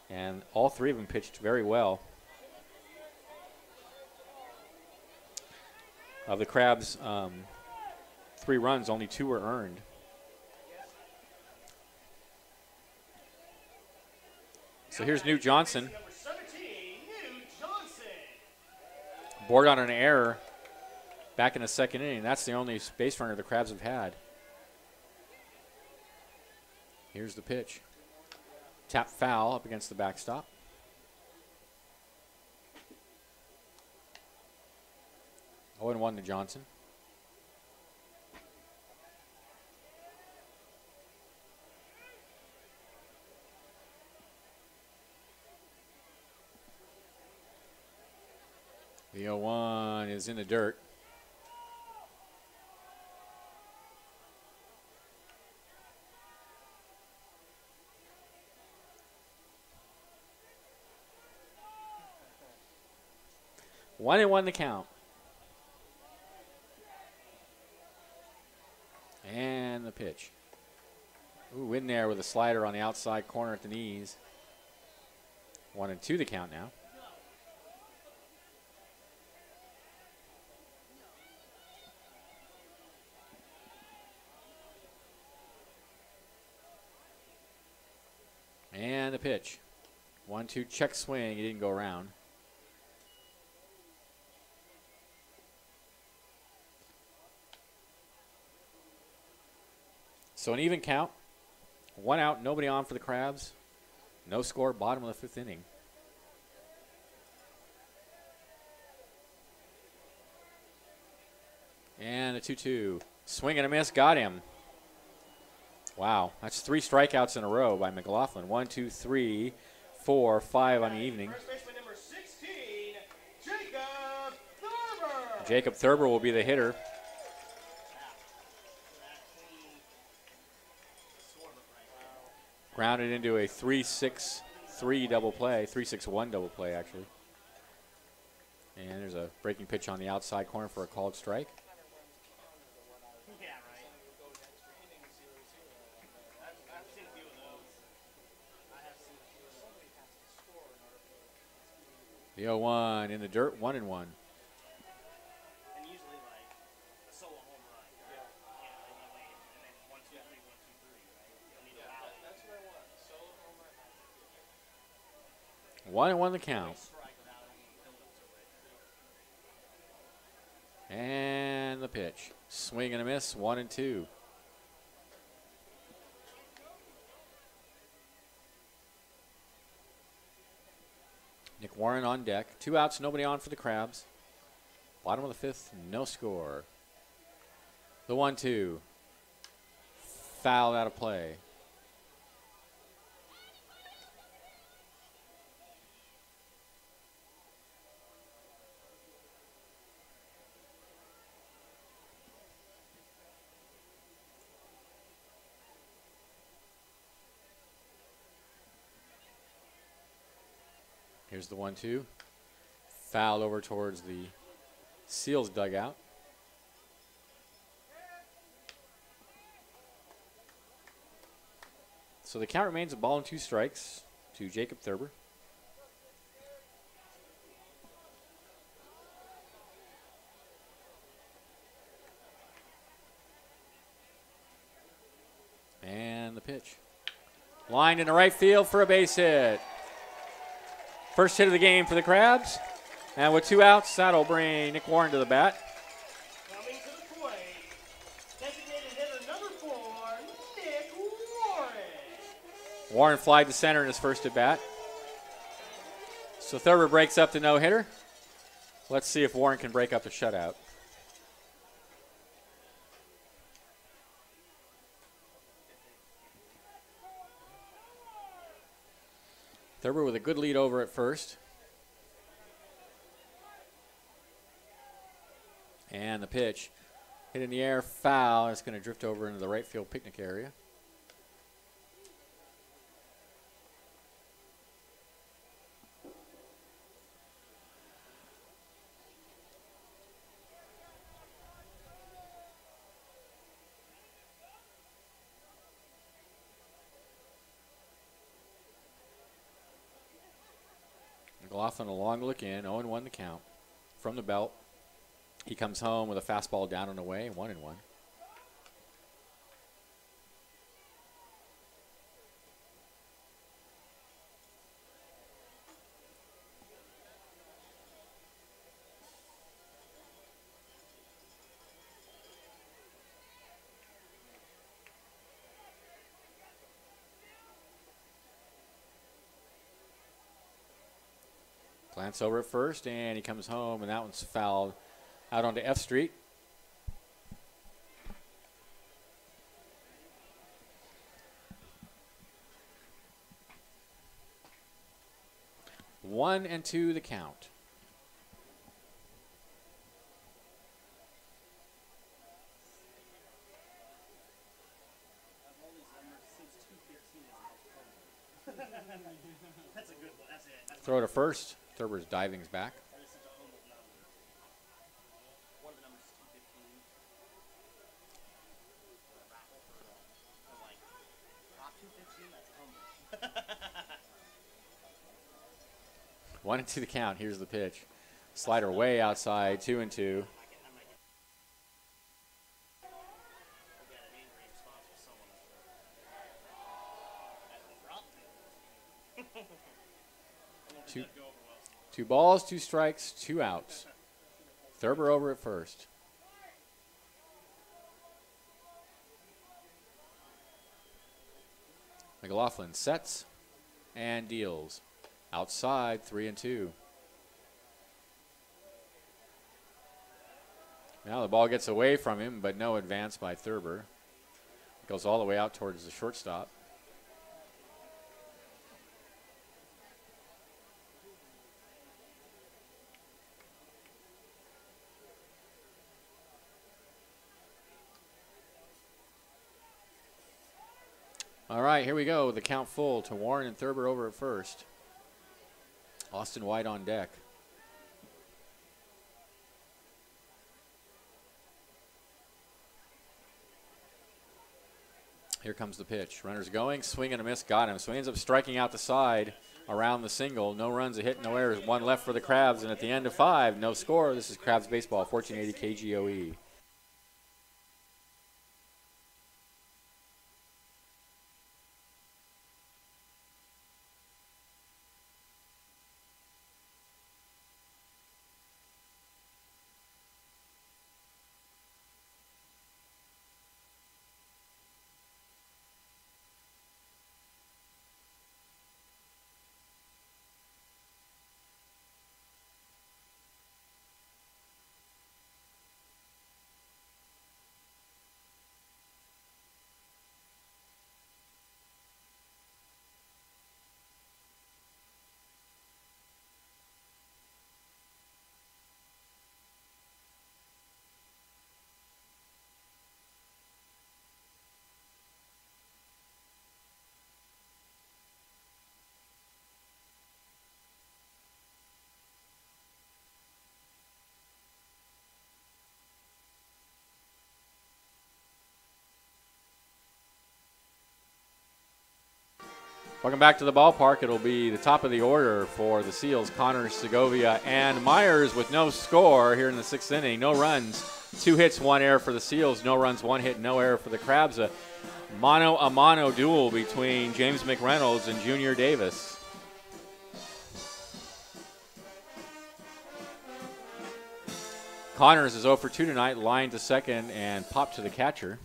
And all 3 of them pitched very well. Of the Crabs' 3 runs, only 2 were earned. So here's Newt Johnson. Bored on an error back in the second inning. That's the only base runner the Crabs have had. Here's the pitch. Tap foul up against the backstop. Oh, 0-1 to Johnson. The 0-1 is in the dirt. 1-1 the count. And the pitch. Ooh, in there with a slider on the outside corner at the knees. 1-2 the count now. And the pitch. 1-2 check swing. He didn't go around. So an even count. 1 out, nobody on for the Crabs. No score, bottom of the 5th inning. And a 2-2. Swing and a miss, got him. Wow, that's 3 strikeouts in a row by McLaughlin. 1, 2, 3, 4, 5 on the evening. First baseman number 16, Jacob Thurber. Jacob Thurber will be the hitter. Grounded into a 3-6-3 double play, 3-6-1 double play actually. And there's a breaking pitch on the outside corner for a called strike. Yeah, right. I've seen a few of those. I have seen a few of those. The 0-1 in the dirt, 1-1. And usually like a solo home run. Yeah. And then 1, 2, 3, 1, 2, 3, right? You don't need a out. That's what I want. Solo home run. 1-1 the count. Strike without any build-up to it. And the pitch. Swing and a miss, 1-2. Nick Warren on deck. 2 outs, nobody on for the Crabs. Bottom of the 5th, no score. The 1-2. Fouled out of play. Here's the 1-2. Fouled over towards the Seals dugout. So the count remains a ball and 2 strikes to Jacob Thurber. And the pitch. Lined into right field for a base hit. First hit of the game for the Crabs. And with 2 outs, that'll bring Nick Warren to the bat. Coming to the plate, designated hitter number 4, Nick Warren. Warren flied to center in his first at bat. So Thurber breaks up the no-hitter. Let's see if Warren can break up the shutout. Thurber with a good lead over at first. And the pitch. Hit in the air, foul. It's going to drift over into the right field picnic area. McLaughlin a long look in, 0-1 the count. From the belt, he comes home with a fastball down and away, 1-1. Glance over at first, and he comes home, and that one's fouled out onto F Street. One and 2 the count. That's a good one. That's it. That's Throw to first. Thurber's diving's back. that is such a humble number. 1-2 the count. Here's the pitch. Slider way outside, 2-2. Two balls, 2 strikes, 2 outs. Thurber over at first. McLaughlin sets and deals. Outside, 3-2. Now the ball gets away from him, but no advance by Thurber. It goes all the way out towards the shortstop. All right, here we go. The count full to Warren and Thurber over at first. Austin White on deck. Here comes the pitch. Runners going, swing and a miss, got him. So he ends up striking out the side around the single. No runs, a hit, no errors. 1 left for the Crabs, and at the end of 5, no score. This is Crabs Baseball, 1480 KGOE. Welcome back to the ballpark. It'll be the top of the order for the Seals. Connors, Segovia, and Myers with no score here in the 6th inning. No runs, 2 hits, 1 error for the Seals. No runs, 1 hit, no error for the Crabs. A mano-a-mano duel between James McReynolds and Junior Davis. Connors is 0 for 2 tonight, line to second and popped to the catcher.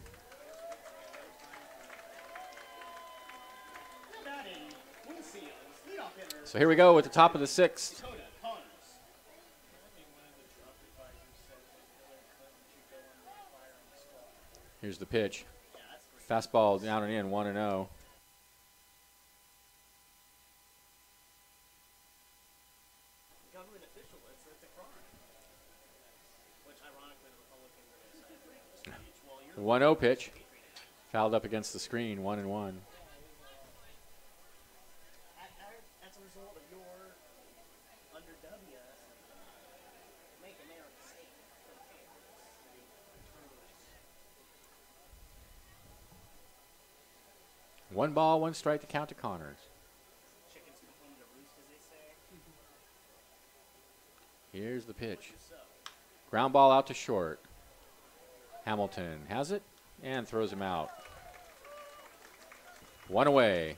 So here we go with the top of the 6th. Here's the pitch. Fastball down and in, 1-0. The 1-0 pitch. Fouled up against the screen, 1-1. One ball, 1 strike to count to Connors. Here's the pitch. Ground ball out to short. Hamilton has it and throws him out. 1 away.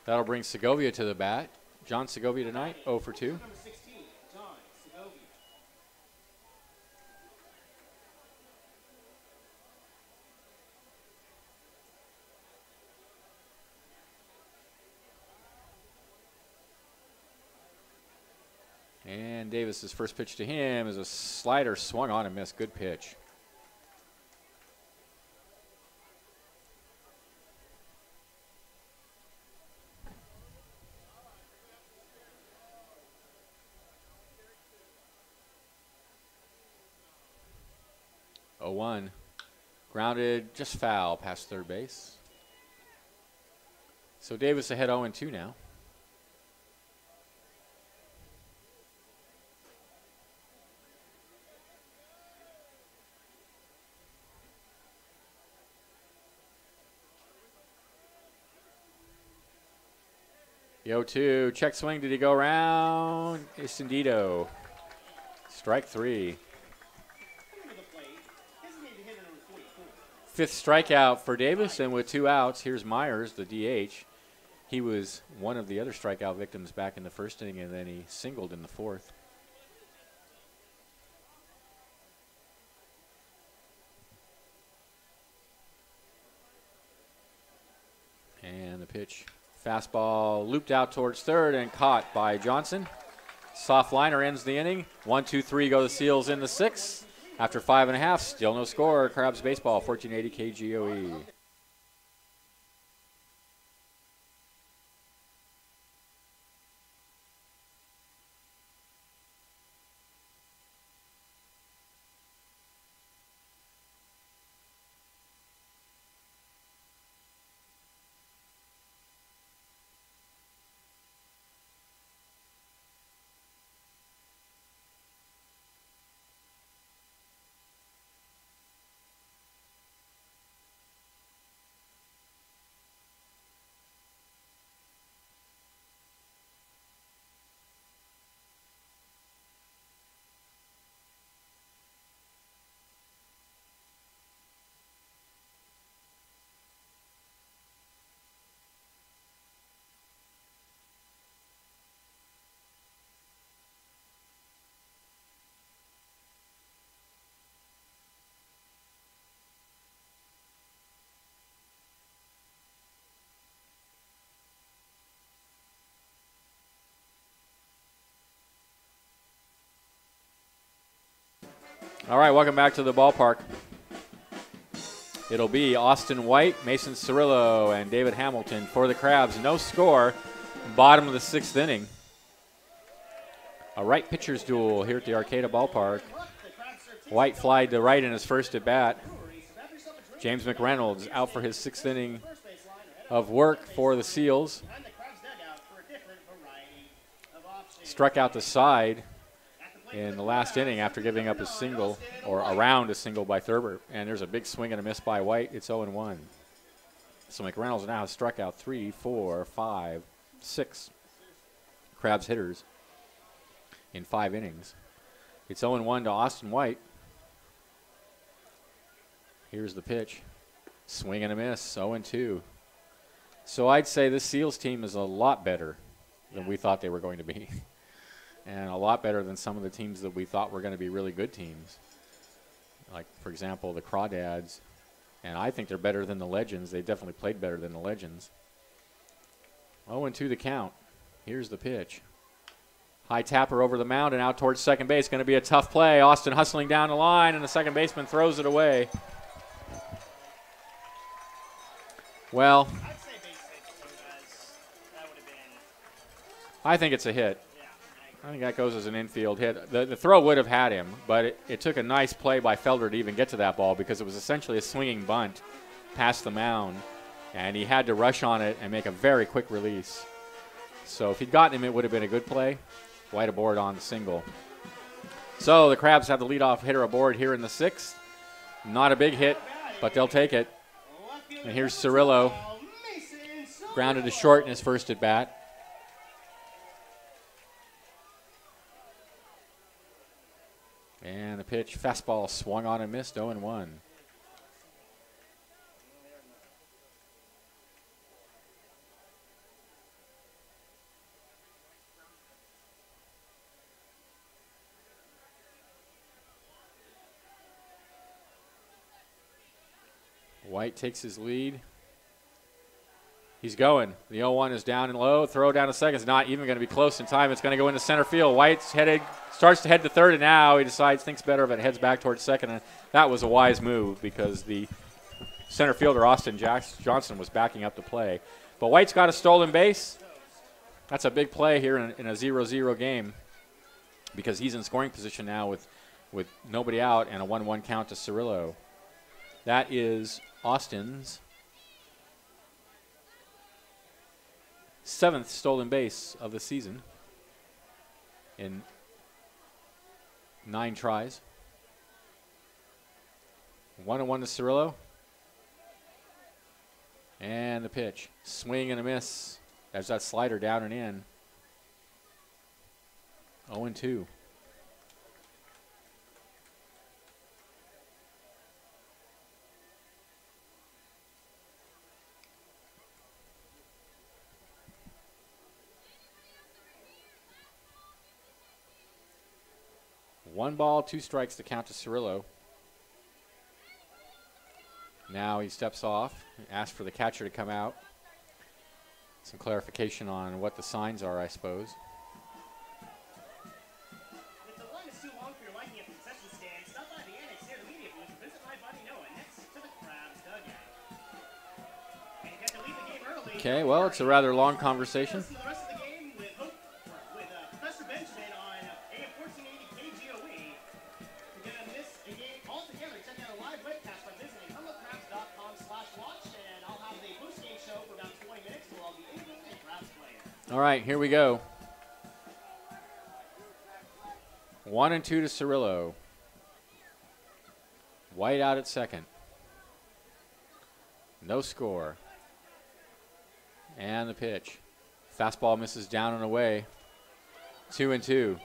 That'll bring Segovia to the bat. John Segovia tonight, 0 for 2. And Davis's first pitch to him is a slider swung on and missed. Good pitch. Oh, 1. Grounded, just foul past third base. So Davis ahead 0-2 now. The 0-2. Check swing. Did he go around? Escondido. Strike 3. Fifth strikeout for Davis, and with 2 outs, here's Myers, the DH. He was one of the other strikeout victims back in the first inning, and then he singled in the 4th. And the pitch. Fastball looped out towards third and caught by Johnson. Soft liner ends the inning. 1-2-3 go the Seals in the 6th. After 5.5, still no score. Crabs baseball, 1480 KGOE. All right, welcome back to the ballpark. It'll be Austin White, Mason Cirillo, and David Hamilton for the Crabs. No score, bottom of the 6th inning. A right pitcher's duel here at the Arcata ballpark. White flied to right in his first at bat. James McReynolds out for his 6th inning of work for the Seals. Struck out the side in the last inning after giving up a single, or around a single by Thurber. And there's a big swing and a miss by White. It's 0-1. So McReynolds now has struck out 3, 4, 5, 6 Crabs hitters in 5 innings. It's 0-1 to Austin White. Here's the pitch. Swing and a miss, 0-2. So I'd say this Seals team is a lot better than we thought they were going to be. And a lot better than some of the teams that we thought were going to be really good teams. Like, for example, the Crawdads. And I think they're better than the Legends. They definitely played better than the Legends. 0-2 the count. Here's the pitch. High tapper over the mound and out towards second base. Going to be a tough play. Austin hustling down the line, and the second baseman throws it away. Well, I think it's a hit. I think that goes as an infield hit. The throw would have had him, but it took a nice play by Felder to even get to that ball because it was essentially a swinging bunt past the mound, and he had to rush on it and make a very quick release. So if he'd gotten him, it would have been a good play. White aboard on the single. So the Crabs have the leadoff hitter aboard here in the 6th. Not a big hit, but they'll take it. And here's Cirillo, grounded to short in his first at bat. And the pitch, fastball swung on and missed, 0-1. White takes his lead. He's going. The 0-1 is down and low. Throw down to second. It's not even going to be close in time. It's going to go into center field. White's headed, starts to head to third, and now he decides, thinks better of it, heads back towards second. And that was a wise move because the center fielder, Austin Johnson, was backing up the play. But White's got a stolen base. That's a big play here in a 0-0 game because he's in scoring position now with nobody out and a 1-1 count to Cirillo. That is Austin's 7th stolen base of the season in 9 tries. 1-1 to Cirillo. And the pitch. Swing and a miss. There's that slider down and in. 0-2. One ball, 2 strikes to count to Cirillo. Now he steps off, asks for the catcher to come out. Some clarification on what the signs are, I suppose. If the line is too long for your liking at the concession stand, stop by the annex near the media booth and visit my buddy Noah next to the Crabs dugout. And you got to leave the game early. Okay, well, it's a rather long conversation. Listen to the rest of the game with Professor Benjamin on AM 1480 KGOE. If you're going to miss a game altogether, check out a live webcast by visiting humbolcrabs.com/watch, and I'll have the post-game show for about 20 minutes while I'll be Eagle and Crabs players. All right, here we go. 1-2 to Cirillo. White out at second. No score. And the pitch. Fastball misses down and away. 2-2.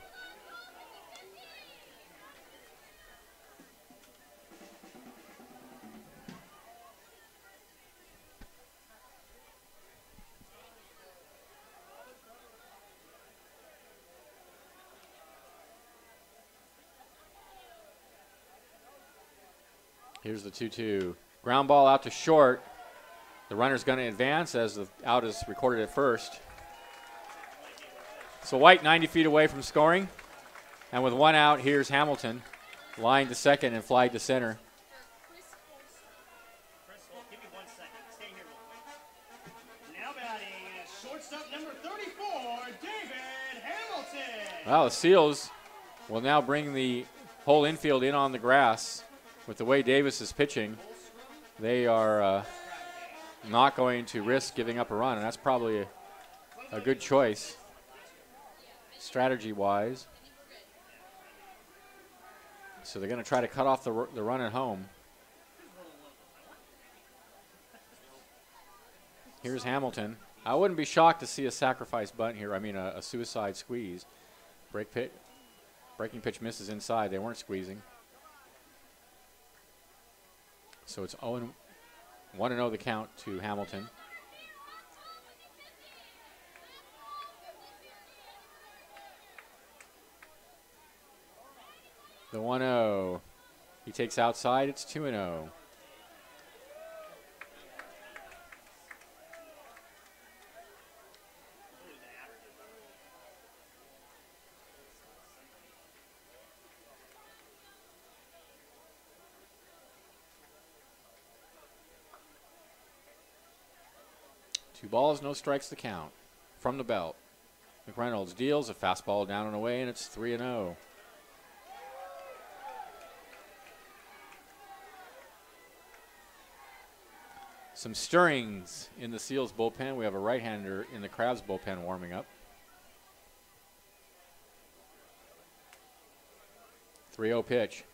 Here's the 2-2. Ground ball out to short. The runner's going to advance as the out is recorded at first. So White 90 feet away from scoring. And with 1 out, here's Hamilton. Line to second and fly to center. Chris, give me 1 second. Stay here real quick. Now batting, shortstop number 34, David Hamilton. Well, the Seals will now bring the whole infield in on the grass. With the way Davis is pitching, they are not going to risk giving up a run, and that's probably a good choice, strategy-wise. So they're going to try to cut off the run at home. Here's Hamilton. I wouldn't be shocked to see a sacrifice bunt here. I mean, a suicide squeeze. Breaking pitch misses inside. They weren't squeezing. So it's 1-0 the count to Hamilton. The 1-0. He takes outside. It's 2-0. Two balls, no strikes to count. From the belt, McReynolds deals a fastball down and away, and it's 3-0. Some stirrings in the Seals bullpen. We have a right-hander in the Crabs bullpen warming up. 3-0 pitch.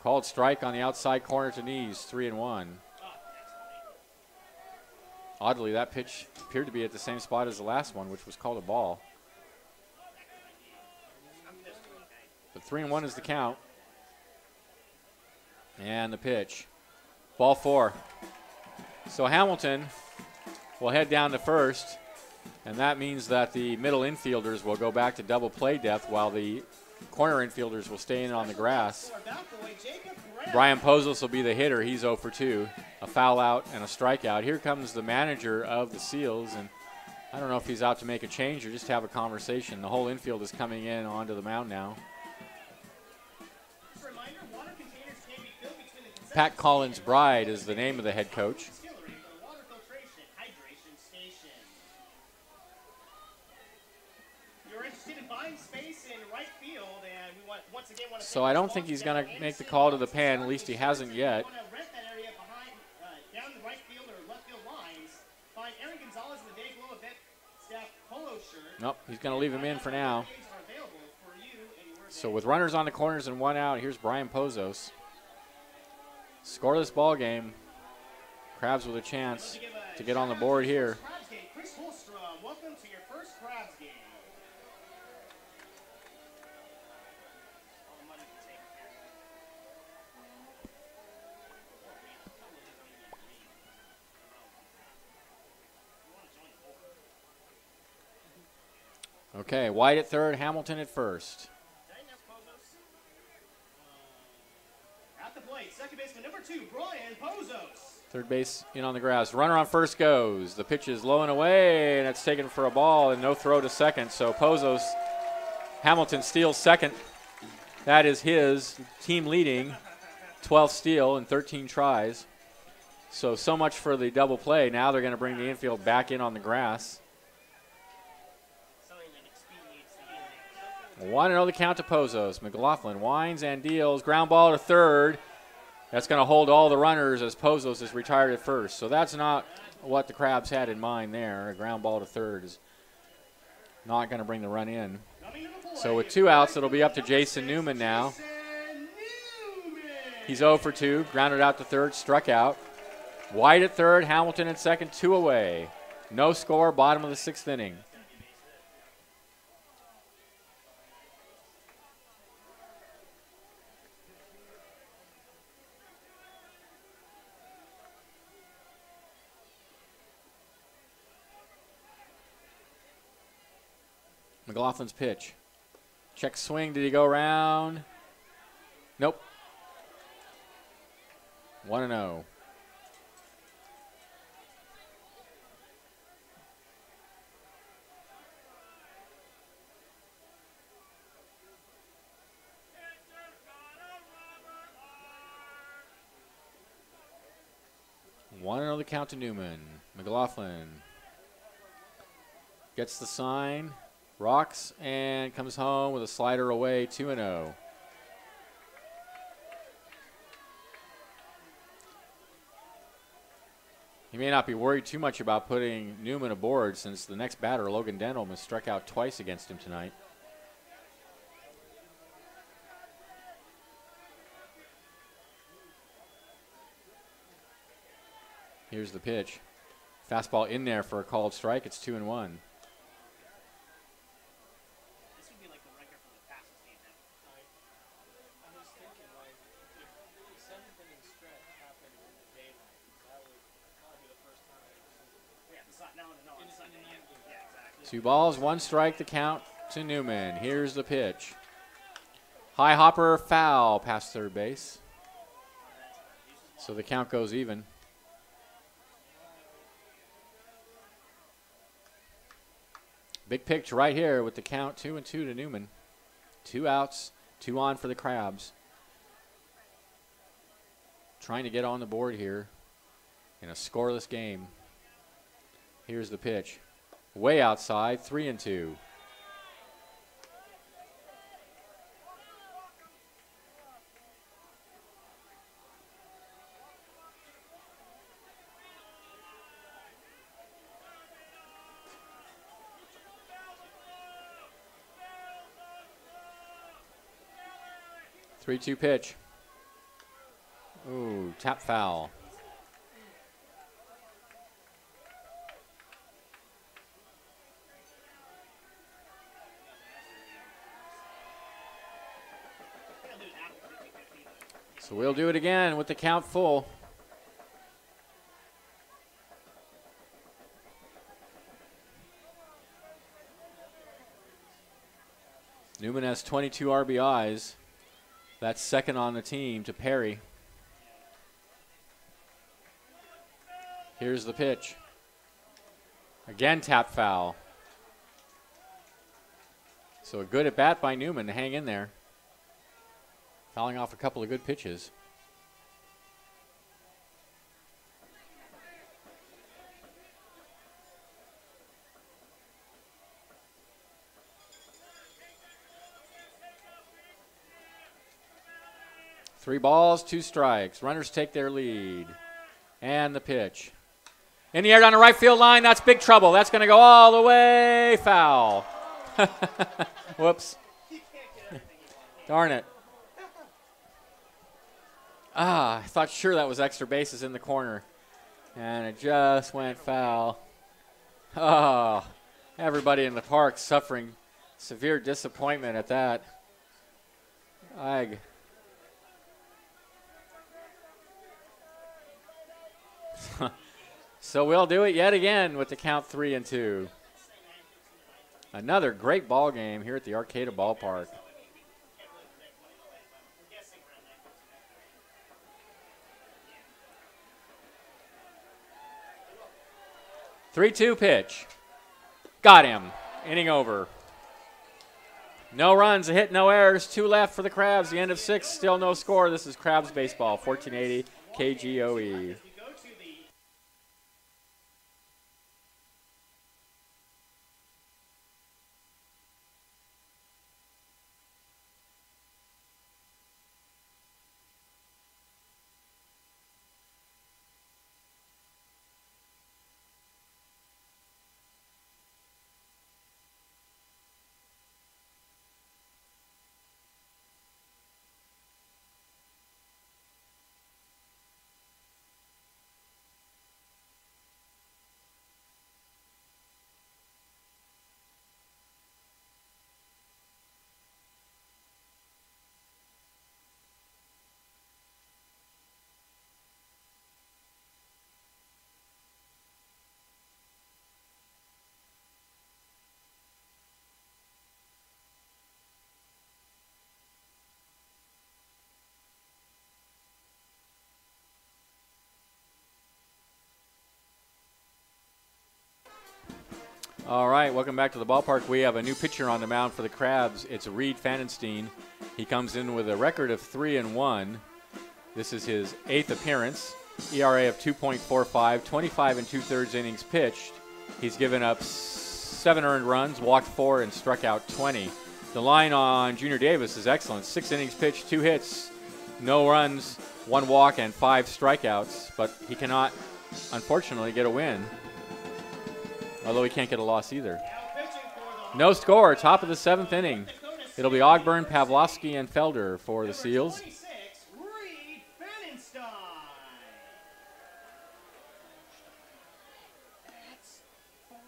Called strike on the outside corner to knees, 3-1. Oddly, that pitch appeared to be at the same spot as the last one, which was called a ball. But 3-1 is the count. And the pitch. Ball 4. So Hamilton will head down to first, and that means that the middle infielders will go back to double play depth while the corner infielders will stay in on the grass. Brian Pozos will be the hitter. He's 0 for 2. A foul out and a strikeout. Here comes the manager of the Seals, and I don't know if he's out to make a change or just have a conversation. The whole infield is coming in onto the mound now. Pat Collins Bride is the name of the head coach. So I don't think he's going to make the call to the pen. At least he hasn't yet. Nope, he's going to leave him in for now. So with runners on the corners and 1 out, here's Brian Pozos. Scoreless ball game. Crabs with a chance to get on the board here. Crabs game. All the money to take care of. Okay, White at third, Hamilton at first. At the plate, second baseman number 2, Brian Pozos. Third base in on the grass. Runner on first goes. The pitch is low and away, and it's taken for a ball and no throw to second. So Pozos, Hamilton steals second. That is his team leading 12th steal in 13 tries. So much for the double play. Now they're going to bring the infield back in on the grass. 1-0 the count to Pozos. McLaughlin winds and deals. Ground ball to third. That's going to hold all the runners as Pozos is retired at first. So that's not what the Crabs had in mind there. A ground ball to third is not going to bring the run in. So with 2 outs, it'll be up to Jason Newman now. He's 0 for 2. Grounded out to third. Struck out. White at third. Hamilton at second. 2 away. No score. Bottom of the 6th inning. McLaughlin's pitch. Check swing. Did he go around? Nope. 1-0. The count to Newman. McLaughlin gets the sign. Rocks and comes home with a slider away, 2-0. He may not be worried too much about putting Newman aboard since the next batter, Logan Denholm, has struck out twice against him tonight. Here's the pitch. Fastball in there for a called strike. It's 2-1. Two balls, 1 strike, the count to Newman. Here's the pitch. High hopper, foul past third base. So the count goes even. Big pitch right here with the count 2-2 to Newman. 2 outs, 2 on for the Crabs. Trying to get on the board here in a scoreless game. Here's the pitch. Way outside, 3-2. Three-two pitch. Ooh, tap foul. So we'll do it again with the count full. Newman has 22 RBIs. That's second on the team to Perry. Here's the pitch. Again, tap foul. So a good at bat by Newman to hang in there. Fouling off a couple of good pitches. Three balls, 2 strikes. Runners take their lead. And the pitch. In the air down the right field line. That's big trouble. That's going to go all the way. Foul. Whoops. Darn it. I thought sure that was extra bases in the corner. And it just went foul. Oh, Everybody in the park suffering severe disappointment at that. So we'll do it yet again with the count 3-2. Another great ball game here at the Arcata Ballpark. 3-2 pitch. Got him. Inning over. No runs, a hit, no errors. 2 left for the Crabs. The end of 6, still no score. This is Crabs baseball, 1480 KGOE. All right, welcome back to the ballpark. We have a new pitcher on the mound for the Crabs. It's Reed Fanenstein. He comes in with a record of 3-1. This is his 8th appearance. ERA of 2.45, 25 2/3 innings pitched. He's given up 7 earned runs, walked 4, and struck out 20. The line on Junior Davis is excellent. 6 innings pitched, 2 hits, no runs, 1 walk, and 5 strikeouts. But he cannot, unfortunately, get a win. Although he can't get a loss either. No score, top of the 7th inning. It'll be Ogburn, Pavlovsky, and Felder for the Seals. Reed Fanenstein. That's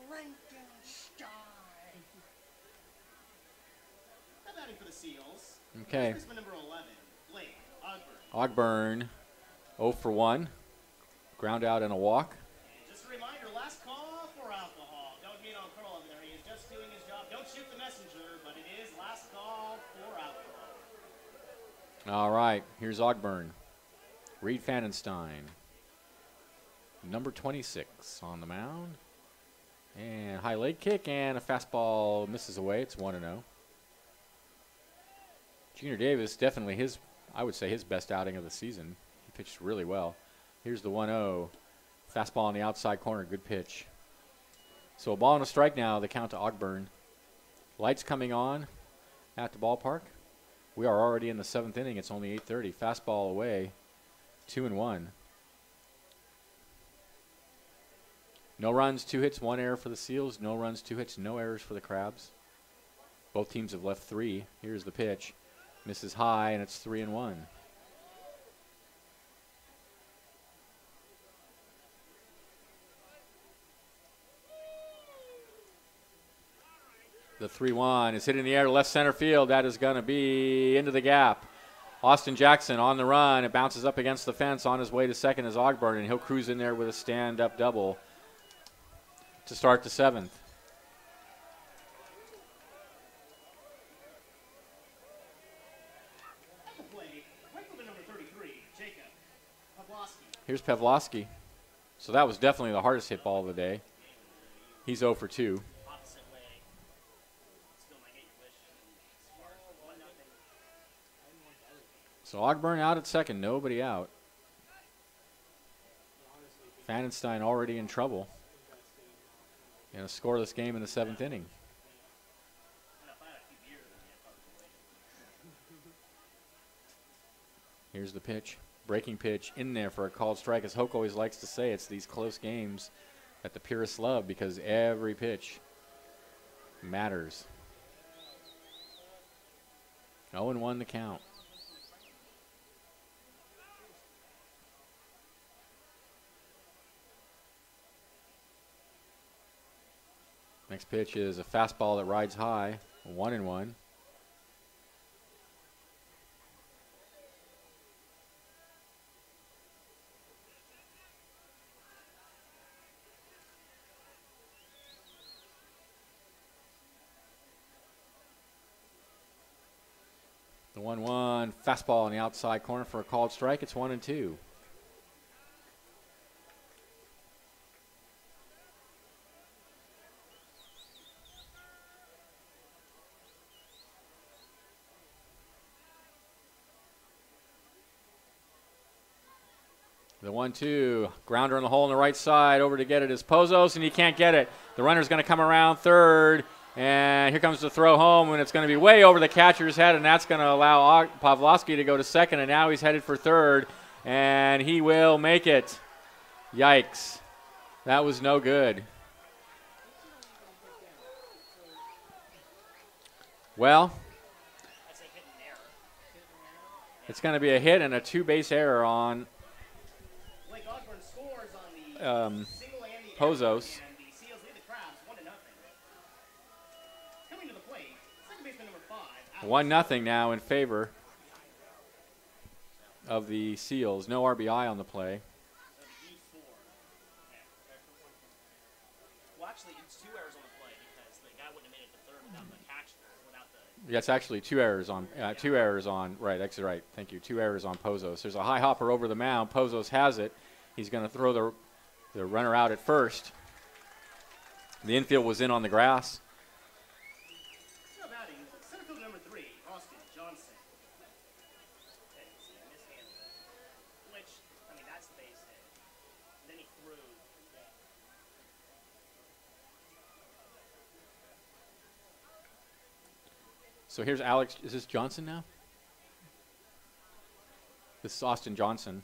Frankenstein. Now batting for the Seals. Okay. Baseman number 11, Blake Ogburn. Ogburn, 0 for 1. Ground out and a walk. Just a reminder, last call for alcohol. Don't hate on Carl over there. He is just doing his job. Don't shoot the messenger, but it is last call for alcohol. All right, here's Ogburn. Reed Fanenstein, number 26 on the mound. And high leg kick and a fastball misses away. It's 1-0. Junior Davis, definitely I would say his best outing of the season. He pitched really well. Here's the 1-0. Fastball on the outside corner, good pitch. So a ball and a strike now, the count to Ogburn. Lights coming on at the ballpark. We are already in the 7th inning. It's only 8:30. Fastball away, 2-1. No runs, 2 hits, 1 error for the Seals. No runs, 2 hits, no errors for the Crabs. Both teams have left 3. Here's the pitch. Misses high, and it's 3-1. The 3-1 is hit in the air to left center field. That is going to be into the gap. Austin Jackson on the run. It bounces up against the fence. On his way to second is Ogburn, and he'll cruise in there with a stand-up double to start the 7th. At the plate, Wickleman number 33, Jacob Pavlovsky. Here's Pavlovsky. So that was definitely the hardest hit ball of the day. He's 0 for 2. Opposite way. Still my hate wish. Spark. 1-0. So Ogburn out at second. Nobody out. Fanenstein already in trouble. In a scoreless game in the 7th inning. Here's the pitch. Breaking pitch in there for a called strike. As Hoke always likes to say, it's these close games that the purists love because every pitch matters. 0-1 the count. Next pitch is a fastball that rides high, 1-1. The 1-1 fastball on the outside corner for a called strike. It's 1-2. The 1-2 grounder in the hole on the right side. Over to get it is Pozos, and he can't get it. The runner's going to come around third. And here comes the throw home, and it's going to be way over the catcher's head, and that's going to allow Pavlovsky to go to second, and now he's headed for third, and he will make it. Yikes. That was no good. Well, it's going to be a hit and a two-base error on Pozos. 1-0 now in favor of the Seals. No RBI on the play. Well, actually, it's 2 errors on the play because the guy wouldn't have made it to third without the catch. That's actually 2 errors on. 2 errors on. Right, that's right. Thank you. 2 errors on Pozos. There's a high hopper over the mound. Pozos has it. He's going to throw the runner out at first. The infield was in on the grass. So here's Alex. Is this Johnson now? This is Austin Johnson.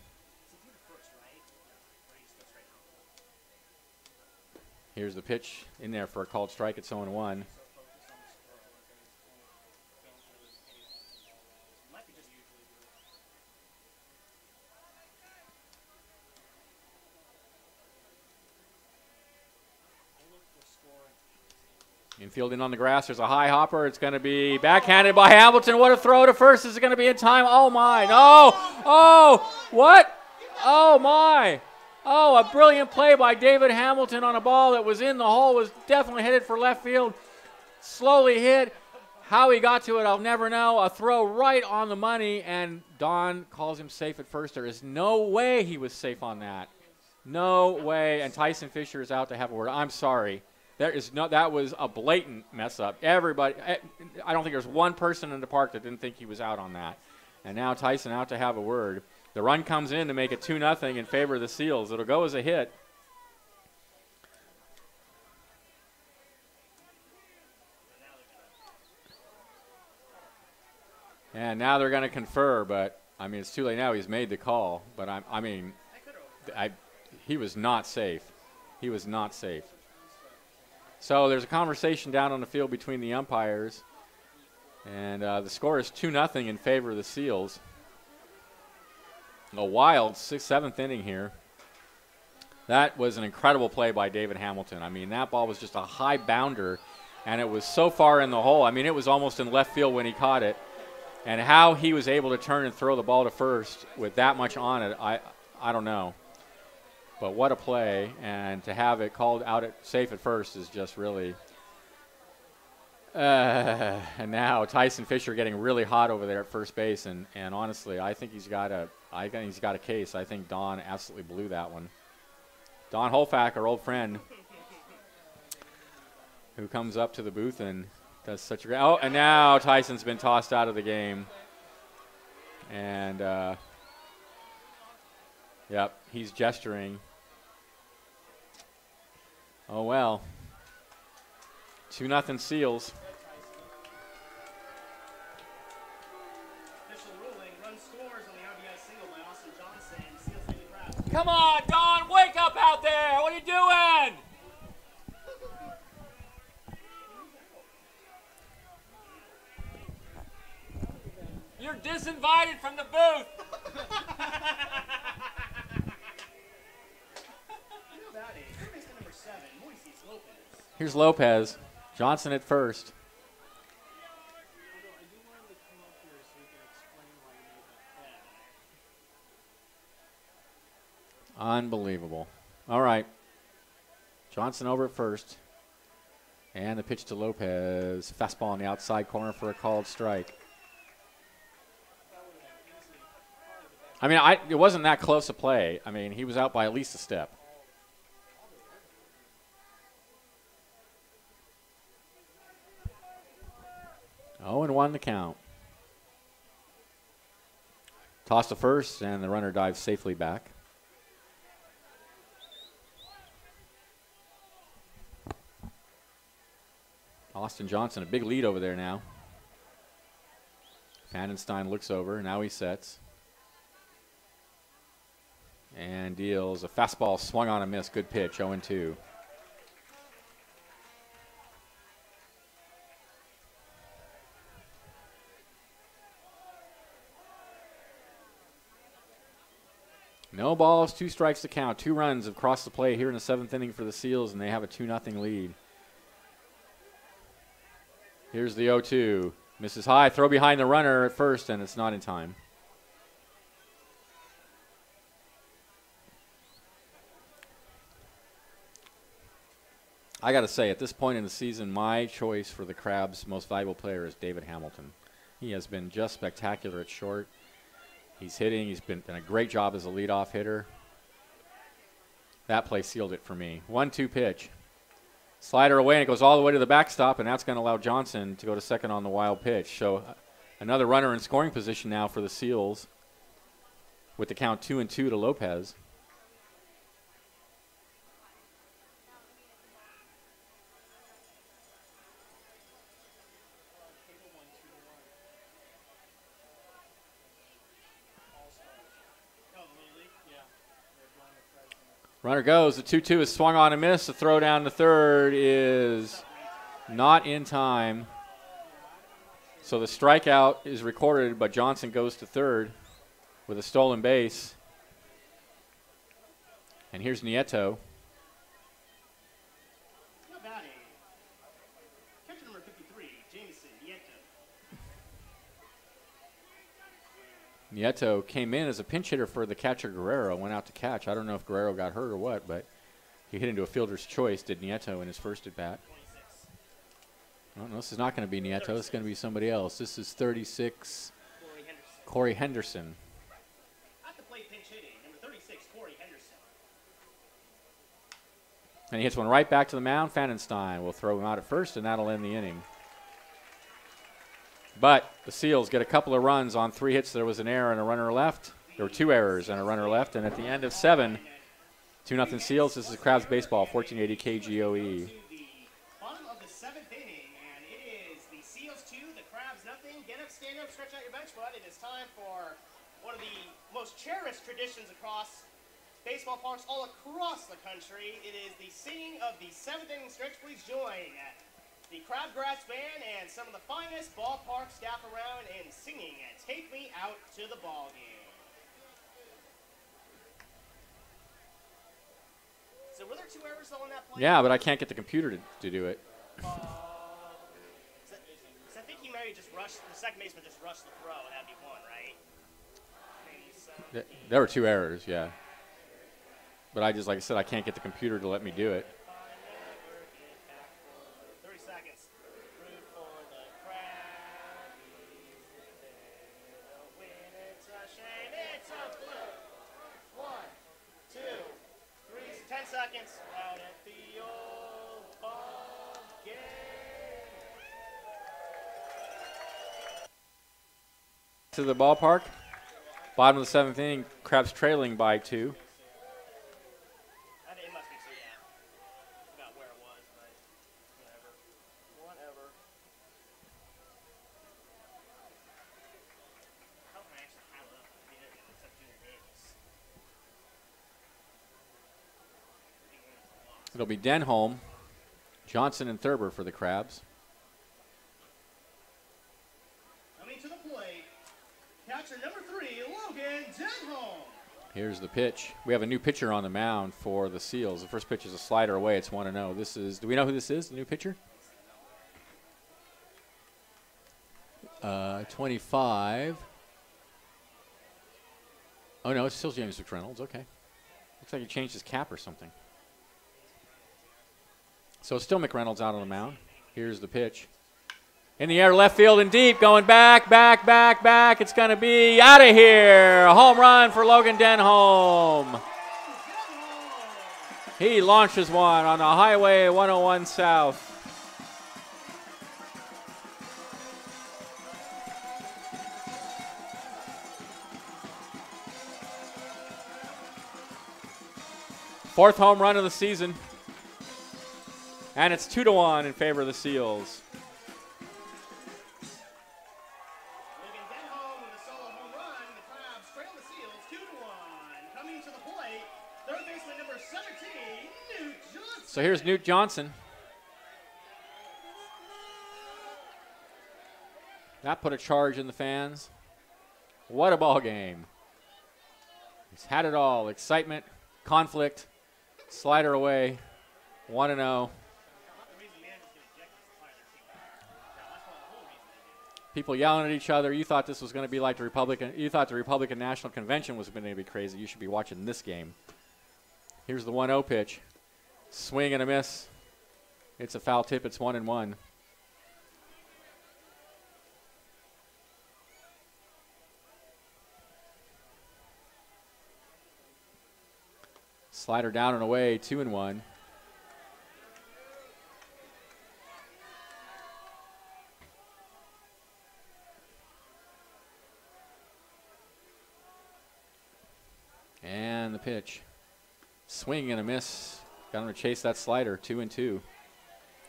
Here's the pitch in there for a called strike. It's 0-1. Infield in on the grass. There's a high hopper. It's going to be backhanded by Hamilton. What a throw to first. Is it going to be in time? Oh, my. No. Oh, what? Oh, my. Oh, a brilliant play by David Hamilton on a ball that was in the hole. Was definitely headed for left field. Slowly hit. How he got to it, I'll never know. A throw right on the money, and Don calls him safe at first. There is no way he was safe on that. No way. And Tyson Fisher is out to have a word. I'm sorry. That was a blatant mess up. Everybody, I don't think there's one person in the park that didn't think he was out on that. And now Tyson out to have a word. The run comes in to make it 2-0 in favor of the Seals. It'll go as a hit. And now they're going to confer, but I mean it's too late now. He's made the call, but he was not safe. He was not safe. So there's a conversation down on the field between the umpires, and the score is 2-0 in favor of the Seals. A wild 6th, 7th inning here. That was an incredible play by David Hamilton. I mean, that ball was just a high bounder, and it was so far in the hole. I mean, it was almost in left field when he caught it. And how he was able to turn and throw the ball to first with that much on it, I don't know. But what a play, and to have it called out safe at first is just really. And now Tyson Fisher getting really hot over there at first base, and honestly, I think he's got a case. I think Don absolutely blew that one. Don Holfack, our old friend, who comes up to the booth and does such a great. Oh, and now Tyson's been tossed out of the game, and yep, he's gesturing. Oh, well. 2-0 Seals. Official ruling, run scores on the RBI single by Austin Johnson. Seals lead the crowd. Come on, Don, wake up out there. What are you doing? You're disinvited from the booth. Here's Lopez. Johnson at first. I do want him to come up here so he can explain why he made that call. Unbelievable. All right. Johnson over at first. And the pitch to Lopez. Fastball on the outside corner for a called strike. I mean, it wasn't that close a play. I mean, he was out by at least a step. Oh, and 1 the count. Toss to first, and the runner dives safely back. Austin Johnson, a big lead over there now. Vandenstein looks over. Now he sets. And deals a fastball swung on a miss. Good pitch, 0-2. No balls, 2 strikes to count. 2 runs across the play here in the 7th inning for the Seals, and they have a 2-0 lead. Here's the 0-2. Misses high, throw behind the runner at first, and it's not in time. I got to say, at this point in the season, my choice for the Crabs' most valuable player is David Hamilton. He has been just spectacular at short. He's hitting. He's been done a great job as a leadoff hitter. That play sealed it for me. 1-2 pitch. Slider away, and it goes all the way to the backstop, and that's going to allow Johnson to go to second on the wild pitch. So another runner in scoring position now for the Seals with the count 2-2 to Lopez. Runner goes. The 2-2 is swung on and missed. The throw down to third is not in time. So the strikeout is recorded, but Johnson goes to third with a stolen base. And here's Nieto. Not bad. Catcher number 53, Jameson Nieto. Nieto came in as a pinch hitter for the catcher Guerrero, went out to catch. I don't know if Guerrero got hurt or what, but he hit into a fielder's choice, did Nieto in his first at bat. Oh, no, this is not going to be Nieto. This is going to be somebody else. This is 36, Corey Henderson. At the plate, pinch hitting, number 36, Corey Henderson. And he hits one right back to the mound. Vandenstein will throw him out at first, and that'll end the inning. But the Seals get a couple of runs on 3 hits. There was an error and a runner left. There were 2 errors and a runner left. And at the end of 7, 2-0 Seals. This is Crabs Baseball, 1480 KGOE. Bottom of the 7th inning, and it is the Seals 2, the Crabs nothing. Get up, stand up, stretch out your bench, bud. It is time for one of the most cherished traditions across baseball parks all across the country. It is the singing of the 7th inning stretch. Please join the Crabgrass Band and some of the finest ballpark staff around in singing "Take Me Out to the Ball Game." So were there 2 errors though on that play? Yeah, but I can't get the computer to do it. So I think he maybe just rushed, the second baseman just rushed the throw, and that'd be 1, right? Maybe There were 2 errors, yeah. But I just, like I said, I can't get the computer to let me do it. 30 seconds. Root for the Crabs. They'll win. It's a shame. It's a blue. 1, 2, 3. 10 seconds. Out at the old ball game. To the ballpark. Bottom of the 7th inning, Crabs trailing by 2. It must be 2, yeah. Forgot where it was, but whatever. How can I actually have it up? Except Junior Davis. It'll be Denholm, Johnson, and Thurber for the Crabs. Coming to the plate, catcher number 3, Logan Denholm. Here's the pitch. We have a new pitcher on the mound for the Seals. The first pitch is a slider away. It's 1-0. This is, do we know who this is, the new pitcher? 25. Oh, no, it's still James McReynolds. Okay. Looks like he changed his cap or something. So it's still McReynolds out on the mound. Here's the pitch. In the air, left field and deep, going back, back, back, back. It's going to be out of here. A home run for Logan Denholm. He launches one on the Highway 101 South. Fourth home run of the season. And it's 2-1 in favor of the Seals. Logan Denholm with a solo home run. The Crabs trail the Seals 2-1. Coming to the plate, third baseman number 17, Newt Johnson. So here's Newt Johnson. That put a charge in the fans. What a ball game. He's had it all. Excitement, conflict, slider away, 1-0. People yelling at each other. You thought this was going to be like the Republican. You thought the Republican National Convention was going to be crazy. You should be watching this game. Here's the 1-0 pitch. Swing and a miss. It's a foul tip. It's 1-1. Slider down and away. 2-1. And the pitch. Swing and a miss. Got him to chase that slider. 2-2.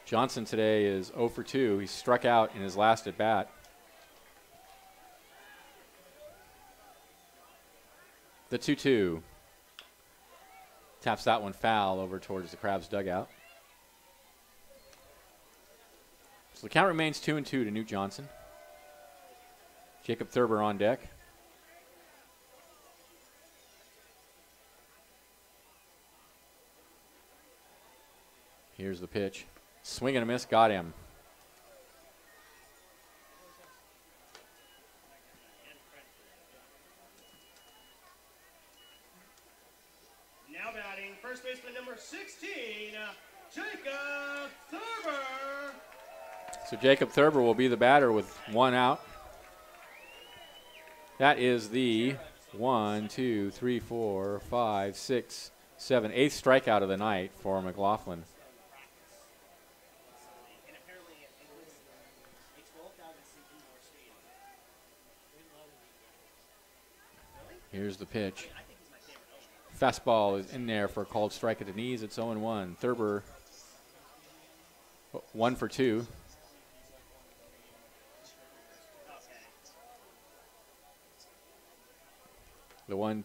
Johnson today is 0 for 2. He struck out in his last at bat. The 2-2. Taps that one foul over towards the Crabs dugout. So the count remains 2-2 to Newt Johnson. Jacob Thurber on deck. Here's the pitch. Swing and a miss, got him. Now batting, first baseman number 16, Jacob Thurber. So Jacob Thurber will be the batter with one out. That is the 1, 2, 3, 4, 5, 6, 7, 8th strikeout of the night for McLaughlin. Here's the pitch. Fastball is in there for a called strike at the knees. It's 0-1. Thurber 1 for 2. The one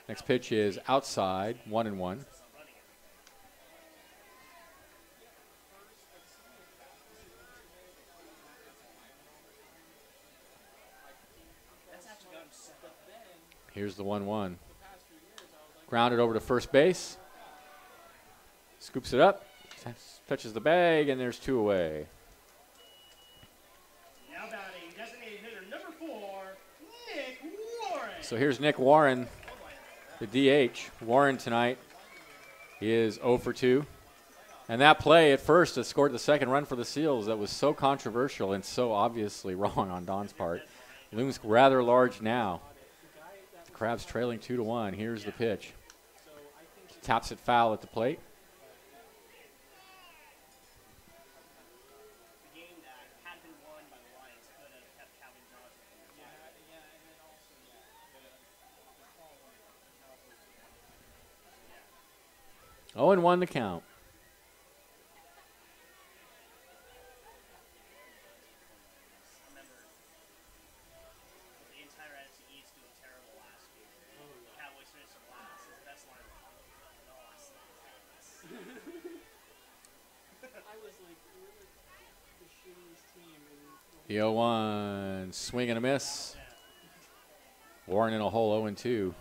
next pitch is outside, 1-1. Here's the 1-1. Grounded over to first base. Scoops it up, touches the bag, and there's 2 away. Now batting, designated hitter number 4, Nick Warren. So here's Nick Warren, the DH. Warren tonight is 0 for 2. And that play at first that scored the second run for the Seals that was so controversial and so obviously wrong on Don's part looms rather large now. The Crabs trailing 2-1. Here's the pitch. Taps it foul at the plate. The game that had been won by the Lions could have kept Calvin Johnson. 0-1 the count. The entire NFC East doing terrible last year. The Cowboys finished last. It's the best line. The 0-1 swing and a miss. Warren in a hole 0-2.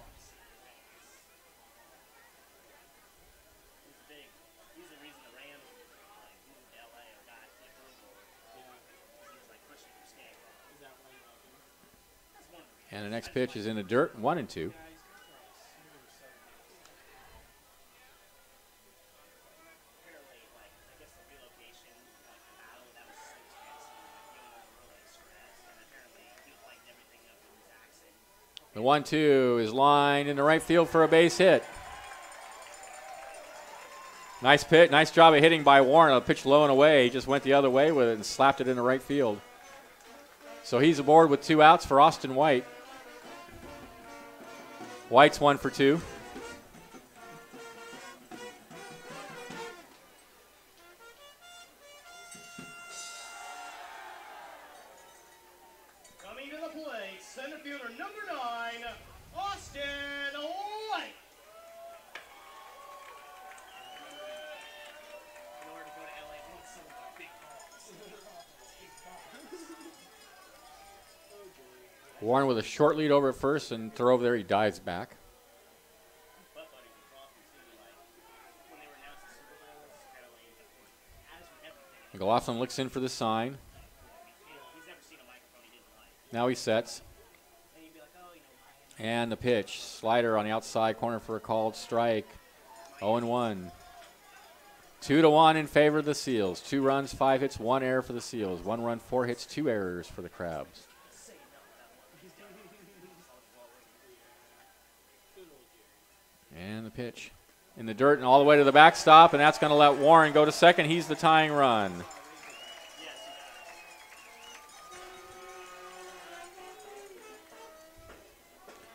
And the next pitch is in the dirt, 1-2. The 1-2 is lined into right field for a base hit. Nice pitch, nice job of hitting by Warren. A pitch low and away. He just went the other way with it and slapped it into right field. So he's aboard with 2 outs for Austin White. White's 1 for 2. Coming to the plate, center fielder number 9, Austin White. In order to go to LA, we need some of our big balls. Warren with a short lead over at first and throw over there. He dives back. McLaughlin looks in for the sign. Now he sets. And the pitch. Slider on the outside corner for a called strike. 0-1. 2-1 in favor of the Seals. 2 runs, 5 hits, 1 error for the Seals. 1 run, 4 hits, 2 errors for the Crabs. And the pitch. In the dirt and all the way to the backstop, and that's going to let Warren go to second. He's the tying run.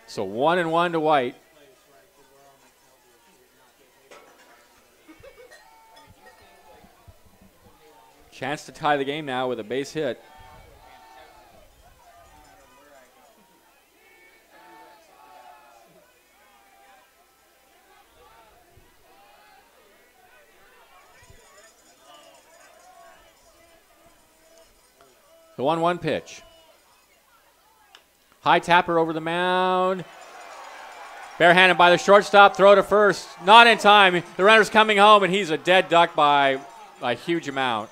So 1-1 to White. Chance to tie the game now with a base hit. The 1-1 pitch. High tapper over the mound. Barehanded by the shortstop. Throw to first. Not in time. The runner's coming home, and he's a dead duck by a huge amount.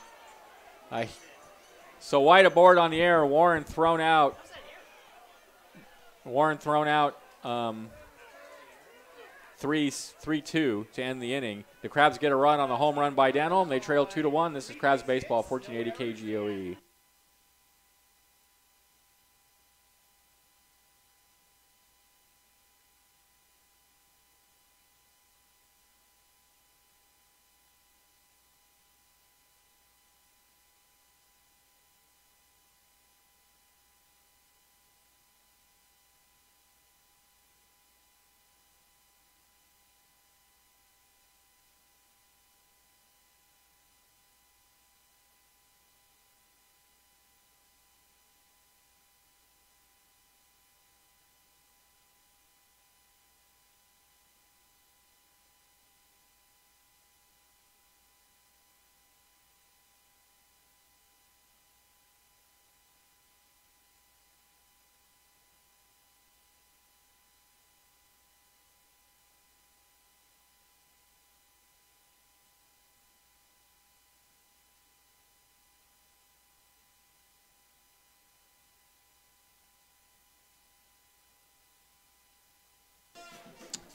So White aboard on the air. Warren thrown out. Warren thrown out 3-2 to end the inning. The Crabs get a run on the home run by Denholm. They trail 2-1. This is Crabs Baseball, 1480 KGOE.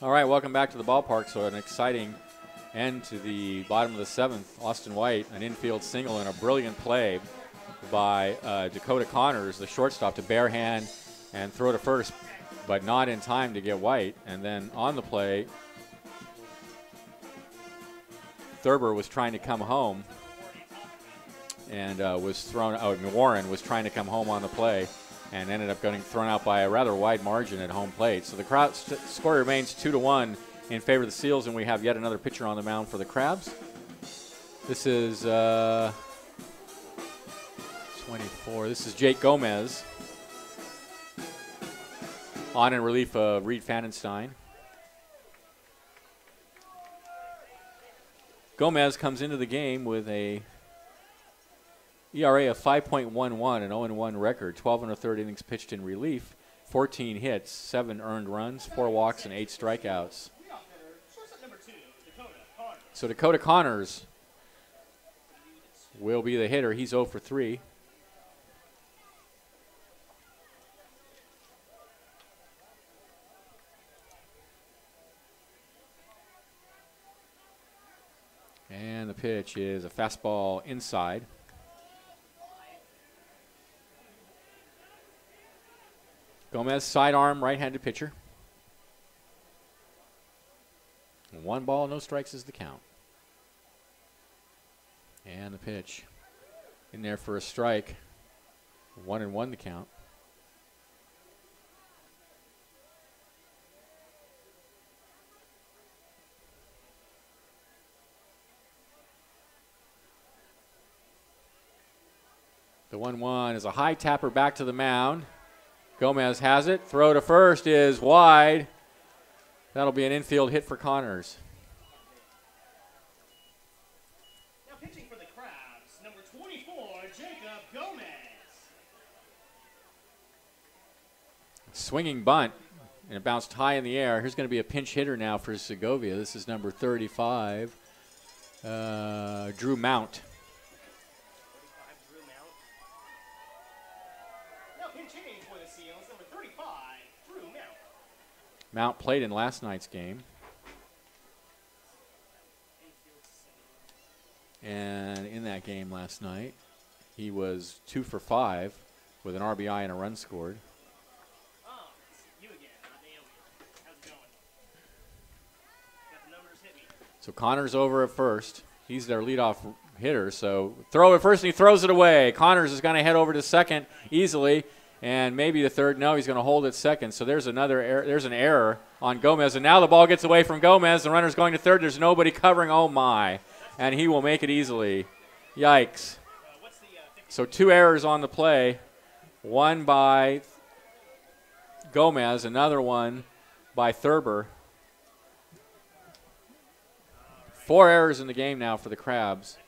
All right, welcome back to the ballpark. So an exciting end to the bottom of the 7th. Austin White, an infield single and a brilliant play by Dakota Connors, the shortstop, to barehand and throw to first, but not in time to get White. And then on the play, Thurber was trying to come home and was thrown out. Warren was trying to come home on the play and ended up getting thrown out by a rather wide margin at home plate. So the score remains 2-1 in favor of the Seals, and we have yet another pitcher on the mound for the Crabs. This is 24. This is Jake Gomez on in relief of Reed Fandenstein. Gomez comes into the game with a ERA of 5.11, an 0-1 record, 12 1/3 innings pitched in relief, 14 hits, 7 earned runs, 4 walks, and 8 strikeouts. So Dakota Connors will be the hitter. He's 0 for 3. And the pitch is a fastball inside. Gomez, sidearm, right-handed pitcher. 1 ball, no strikes is the count. And the pitch in there for a strike. 1-1 the count. The 1-1 is a high tapper back to the mound. Gomez has it. Throw to first is wide. That'll be an infield hit for Connors. Now pitching for the Crabs, number 24, Jacob Gomez. Swinging bunt, and it bounced high in the air. Here's going to be a pinch hitter now for Segovia. This is number 35, Drew Mount. Mount played in last night's game. And in that game last night, he was 2 for 5 with an RBI and a run scored. Oh, you again, not Naomi. How's it going? Got the numbers hit me. So Connors over at first. He's their leadoff hitter, so throw at first and he throws it away. Connors is going to head over to second easily. And maybe the third. No, he's going to hold it second. So there's another error. There's an error on Gomez. And now the ball gets away from Gomez. The runner's going to third. There's nobody covering. Oh, my. And he will make it easily. Yikes. So 2 errors on the play. One by Gomez. Another one by Thurber. 4 errors in the game now for the Crabs.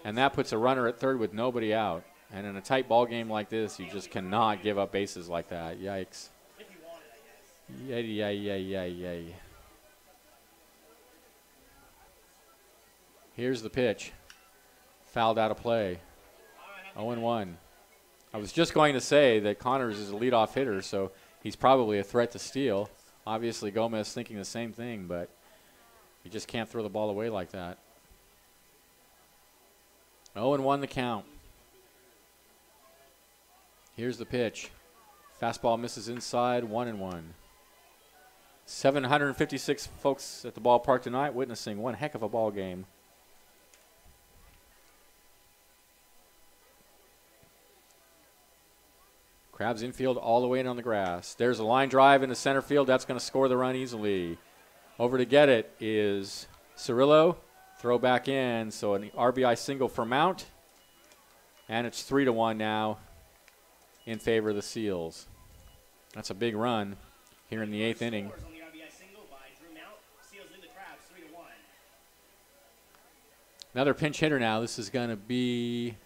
And that puts a runner at third with nobody out. And in a tight ball game like this, you just cannot give up bases like that. Yikes. Yay. Here's the pitch. Fouled out of play. 0-1. I was just going to say that Connors is a leadoff hitter, so he's probably a threat to steal. Obviously, Gomez thinking the same thing, but you just can't throw the ball away like that. 0-1 the count. Here's the pitch. Fastball misses inside, 1-1. 756 folks at the ballpark tonight witnessing one heck of a ball game. Crabs infield all the way in on the grass. There's a line drive into center field. That's going to score the run easily. Over to get it is Cirillo. Throw back in, so an RBI single for Mount. And it's 3-1 now in favor of the Seals. That's a big run here in the 8th inning. Another pinch hitter now. This is going to be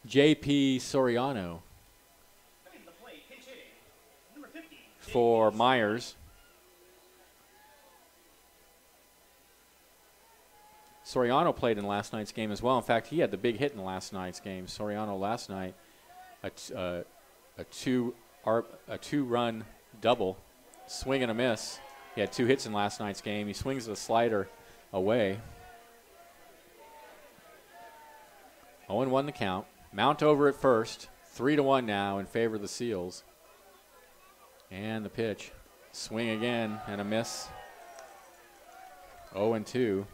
J.P. Soriano for Myers. Soriano played in last night's game as well. In fact, he had the big hit in last night's game. Soriano last night, a two-run double, swing and a miss. He had 2 hits in last night's game. He swings the slider away. 0-1 the count. Mount over at first. 3-1 now in favor of the Seals. And the pitch. Swing again and a miss. 0-2.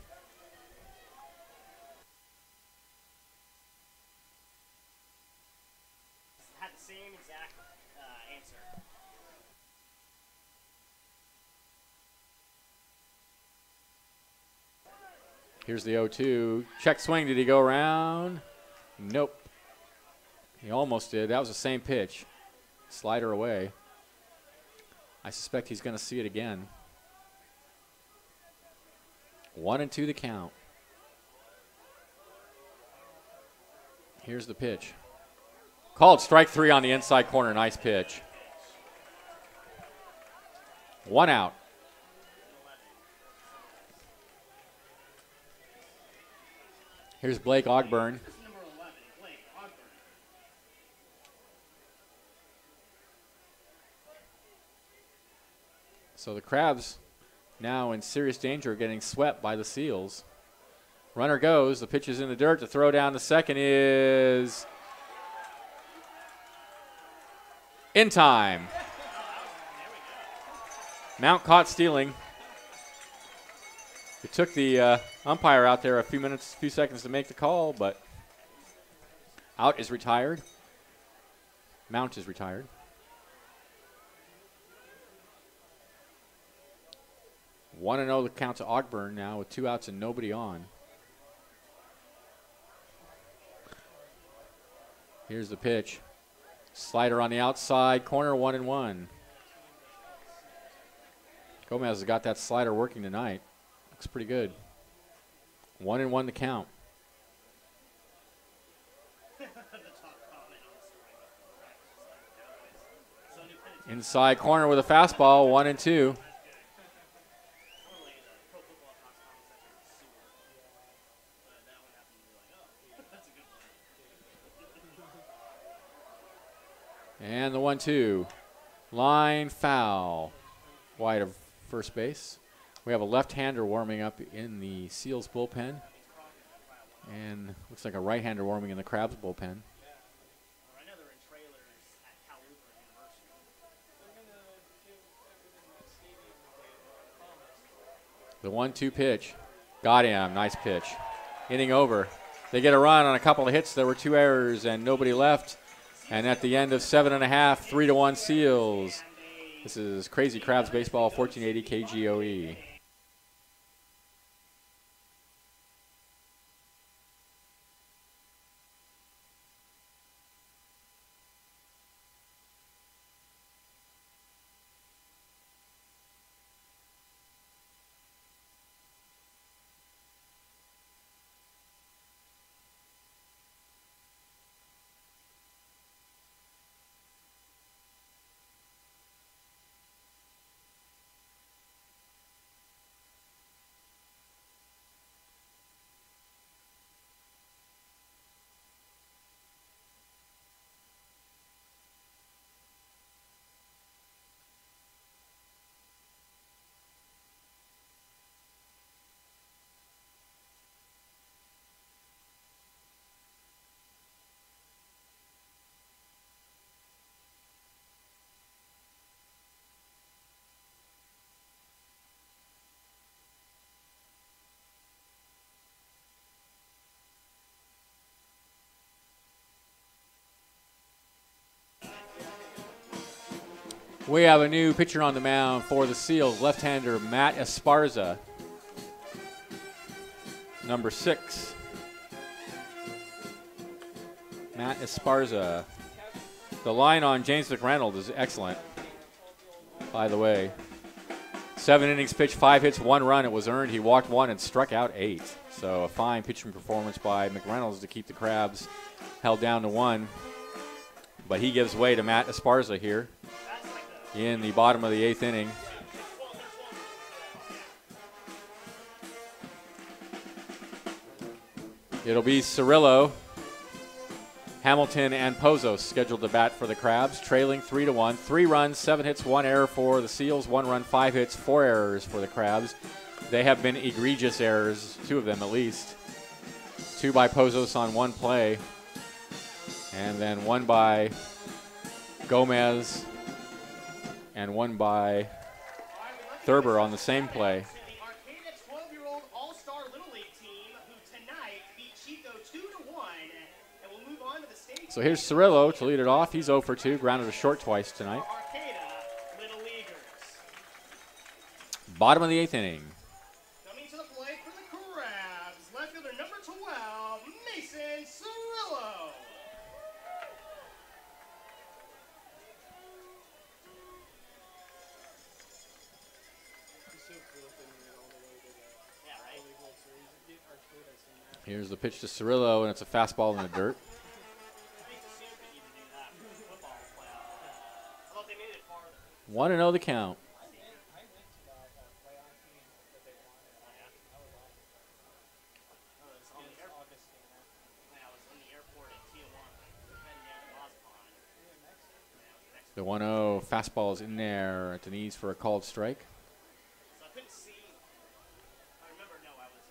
Here's the 0-2. Check swing. Did he go around? Nope. He almost did. That was the same pitch. Slider away. I suspect he's going to see it again. 1-2 the count. Here's the pitch. Called strike 3 on the inside corner. Nice pitch. 1 out. Here's Blake Ogburn. So the Crabs now in serious danger of getting swept by the Seals. Runner goes. The pitch is in the dirt. The throw down to second is in time. Mount caught stealing. It took the umpire out there a few seconds to make the call, but out is retired. Mount is retired. One and 0 the count to Ogburn now with 2 outs and nobody on. Here's the pitch. Slider on the outside corner, 1-1. Gomez has got that slider working tonight. Looks pretty good. 1-1 the count. Inside corner with a fastball, 1-2. And the 1-2. Line foul. Wide of first base. We have a left-hander warming up in the Seals bullpen. And looks like a right-hander warming in the Crabs bullpen. The 1-2 pitch. Got him. Nice pitch. Inning over. They get a run on a couple of hits. There were 2 errors and nobody left. And at the end of 7.5, 3-1 Seals. This is Crazy Crabs Baseball, 1480 KGOE. We have a new pitcher on the mound for the Seals, left-hander Matt Esparza, number 6. Matt Esparza. The line on James McReynolds is excellent, by the way. 7 innings pitched, 5 hits, 1 run. It was earned. He walked 1 and struck out 8. So a fine pitching performance by McReynolds to keep the Crabs held down to 1. But he gives way to Matt Esparza here in the bottom of the 8th inning. It'll be Cirillo, Hamilton, and Pozos scheduled to bat for the Crabs, trailing 3-1. 3 runs, 7 hits, 1 error for the Seals. 1 run, 5 hits, 4 errors for the Crabs. They have been egregious errors, 2 of them at least. 2 by Pozos on 1 play, and then 1 by Gomez, and 1 by Thurber on the same play. So here's Cirillo to lead it off. He's 0 for 2, grounded a short twice tonight. Bottom of the 8th inning. Coming to the plate for the Crabs, left fielder number 12, Mason Cirillo. Here's the pitch to Cirillo, and it's a fastball in the dirt. 1-0 the count. The 1-0 fastball is in there at the knees for a called strike. So I couldn't see. I remember, no, I was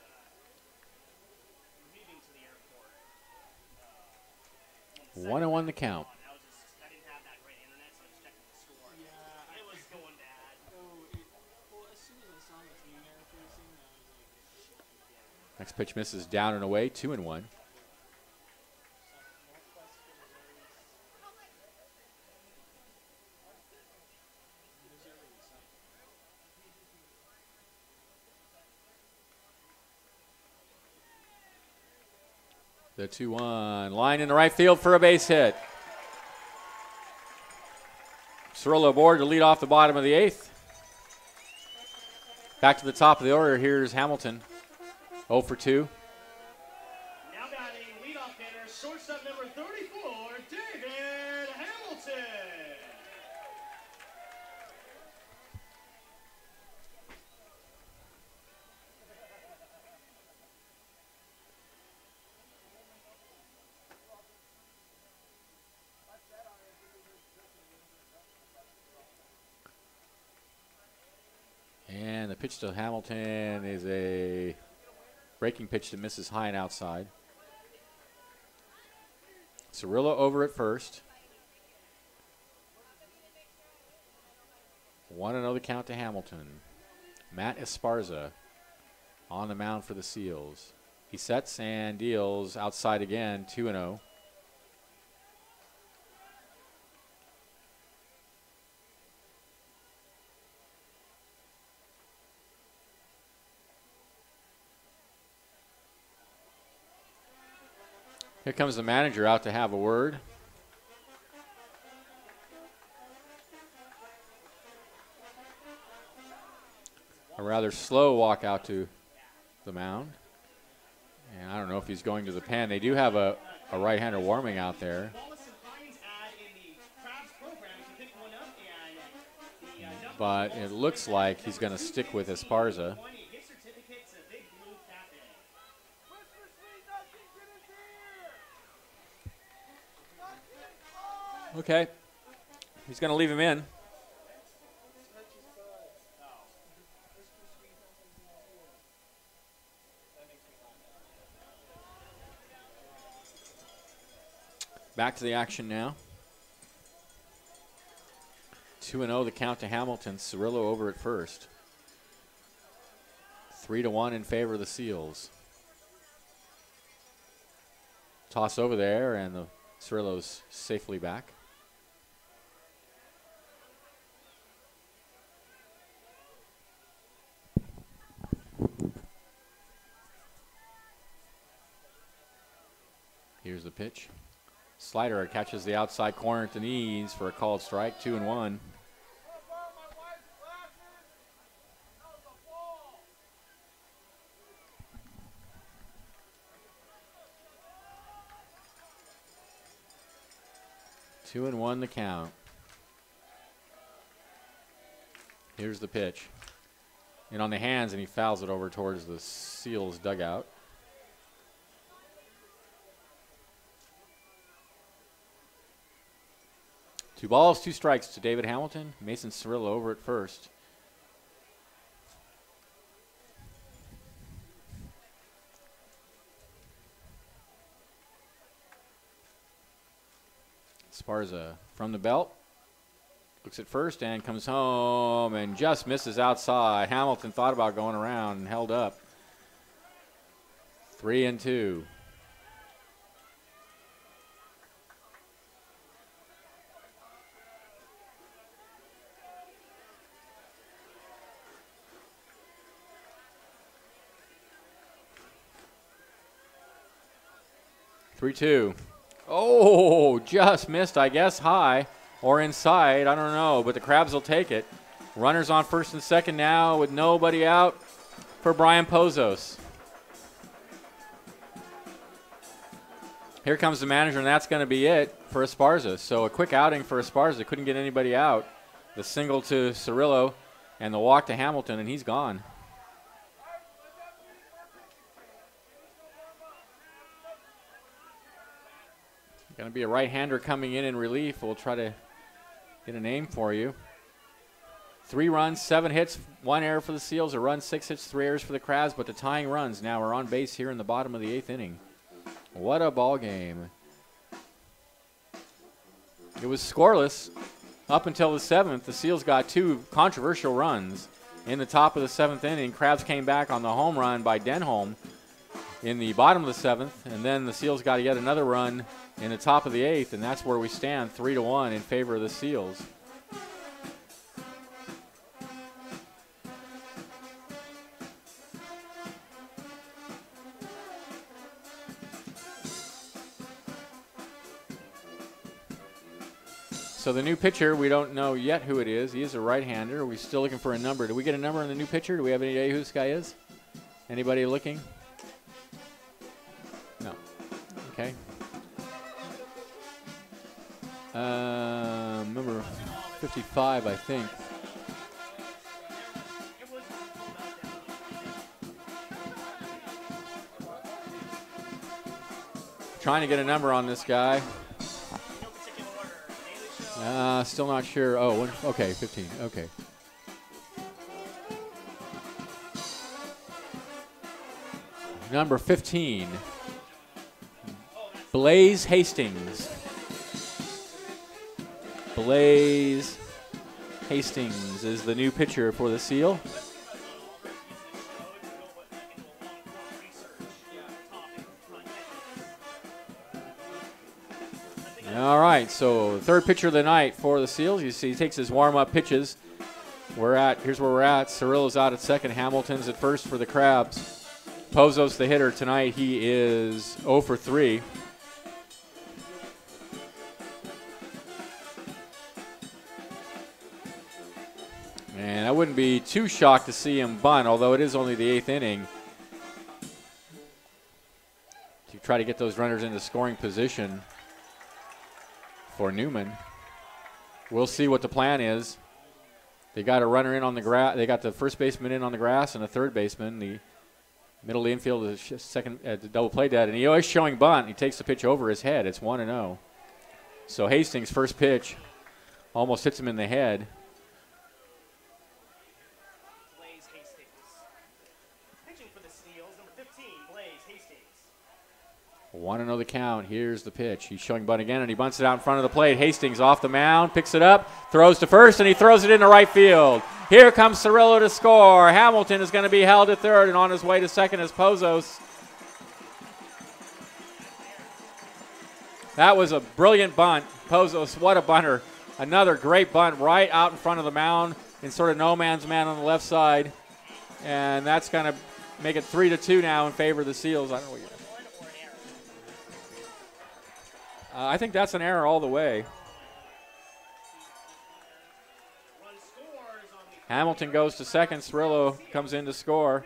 1-1 the count. I didn't have that great internet, so I was checking the score. Yeah, it was going bad. Well, as soon as I saw the team error facing, I was like, Next pitch misses down and away, 2-1. The 2-1. Line in the right field for a base hit. Cirillo aboard to lead off the bottom of the 8th. Back to the top of the order. Here's Hamilton. 0 for 2. Now batting leadoff hitter, shortstop number 34, David Hamilton. And the pitch to Hamilton is a breaking pitch that misses high and outside. Cirillo over at first. 1-0 the count to Hamilton. Matt Esparza on the mound for the Seals. He sets and deals outside again, 2-0. Here comes the manager out to have a word. A rather slow walk out to the mound. And I don't know if he's going to the pen. They do have a right-hander warming out there. But it looks like he's going to stick with Esparza. Okay. He's going to leave him in. Back to the action now. 2-0 the count to Hamilton. Cirillo over at first. 3-1 in favor of the Seals. Toss over there, and the Cirillo's safely back. Here's the pitch. Slider catches the outside corner at the knees for a called strike, 2-1. Two and one the count. Here's the pitch. And on the hands, and he fouls it over towards the Seals dugout. Two balls, two strikes to David Hamilton. Mason Cirillo over at first. Esparza from the belt. Looks at first and comes home and just misses outside. Hamilton thought about going around and held up. 3-2. Oh, just missed, I guess, high or inside. I don't know, but the Crabs will take it. Runners on first and second now with nobody out for Brian Pozos. Here comes the manager, and that's going to be it for Esparza. So a quick outing for Esparza. Couldn't get anybody out. The single to Cirillo and the walk to Hamilton, and he's gone. Going to be a right-hander coming in relief. We'll try to get a name for you. 3 runs, 7 hits, 1 error for the Seals. A run, 6 hits, 3 errors for the Crabs. But the tying runs now are on base here in the bottom of the 8th inning. What a ball game. It was scoreless up until the 7th. The Seals got 2 controversial runs in the top of the 7th inning. Crabs came back on the home run by Denholm in the bottom of the 7th, and then the Seals got yet another run in the top of the 8th, and that's where we stand 3-1 in favor of the Seals. So the new pitcher, we don't know yet who it is. He is a right-hander. We're still looking for a number. Do we get a number on the new pitcher? Do we have any idea who this guy is? Anybody looking? No. Okay. Number 55, I think. Trying to get a number on this guy. Still not sure. Oh, okay, 15. Okay. Number 15. Blaze Hastings. Blaze Hastings is the new pitcher for the Seal. All right, so third pitcher of the night for the Seals. You see he takes his warm-up pitches. Here's where we're at. Cirillo's out at second. Hamilton's at first for the Crabs. Pozos the hitter tonight. He is 0 for 3. And I wouldn't be too shocked to see him bunt, although it is only the 8th inning, to try to get those runners into scoring position for Newman. We'll see what the plan is. They got a runner in on the grass. They got the first baseman in on the grass and a third baseman. The middle of the infield is second at the double play dead, and he is showing bunt. He takes the pitch over his head. It's 1-0. So Hastings' first pitch almost hits him in the head. Blaze Hastings. Pitching for the Seals, number 15, Blaze Hastings. 1-0 the count. Here's the pitch. He's showing bunt again, and he bunts it out in front of the plate. Hastings off the mound, picks it up, throws to first, and he throws it into right field. Here comes Cirillo to score. Hamilton is going to be held at third, and on his way to second is Pozos. That was a brilliant bunt. Pozos, what a bunter. Another great bunt right out in front of the mound in sort of no man's man on the left side. And that's going to make it 3-2 now in favor of the Seals. I don't know what I think that's an error all the way. Hamilton goes to second. Cirillo comes in to score. And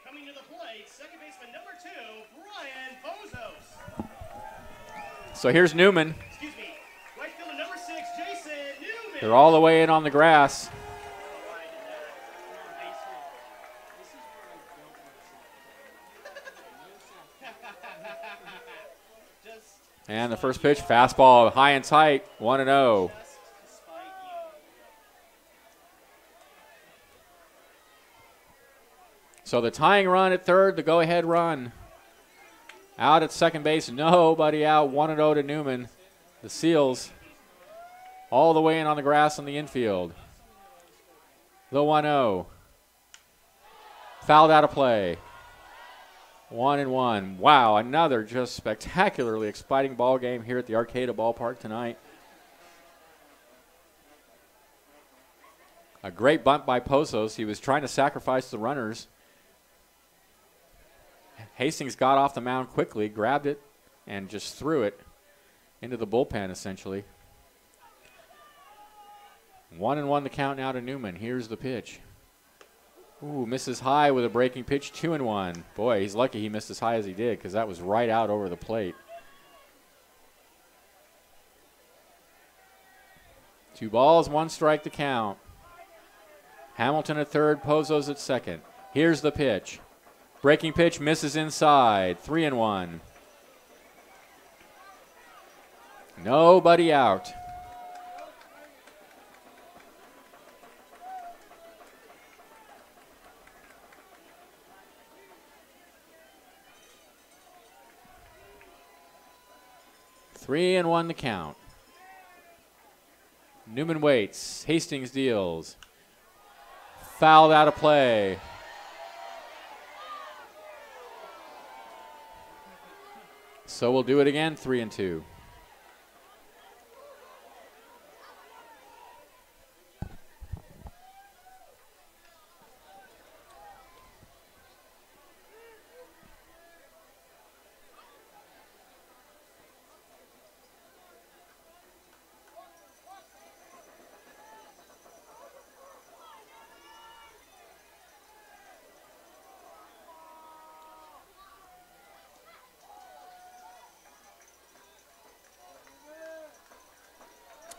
coming to the plate, second baseman number 2, Brian Pozos. So here's Newman. Excuse me, right fielder number 6, Jason Newman. They're all the way in on the grass. And the first pitch, fastball high and tight, 1-0. So the tying run at third, the go-ahead run. Out at second base, nobody out, 1-0 to Newman. The Seals all the way in on the grass in the infield. The 1-0. Fouled out of play. 1-1. Wow, another just spectacularly exciting ball game here at the Arcata Ballpark tonight. A great bunt by Pozos. He was trying to sacrifice the runners. Hastings got off the mound quickly, grabbed it, and just threw it into the bullpen, essentially. 1-1 the count now to Newman. Here's the pitch. Ooh, misses high with a breaking pitch, 2-1. Boy, he's lucky he missed as high as he did because that was right out over the plate. 2 balls, 1 strike to count. Hamilton at third, Pozos at second. Here's the pitch. Breaking pitch misses inside, 3-1. Nobody out. Three and 1 to count. Newman waits. Hastings deals. Fouled out of play. So we'll do it again, 3-2.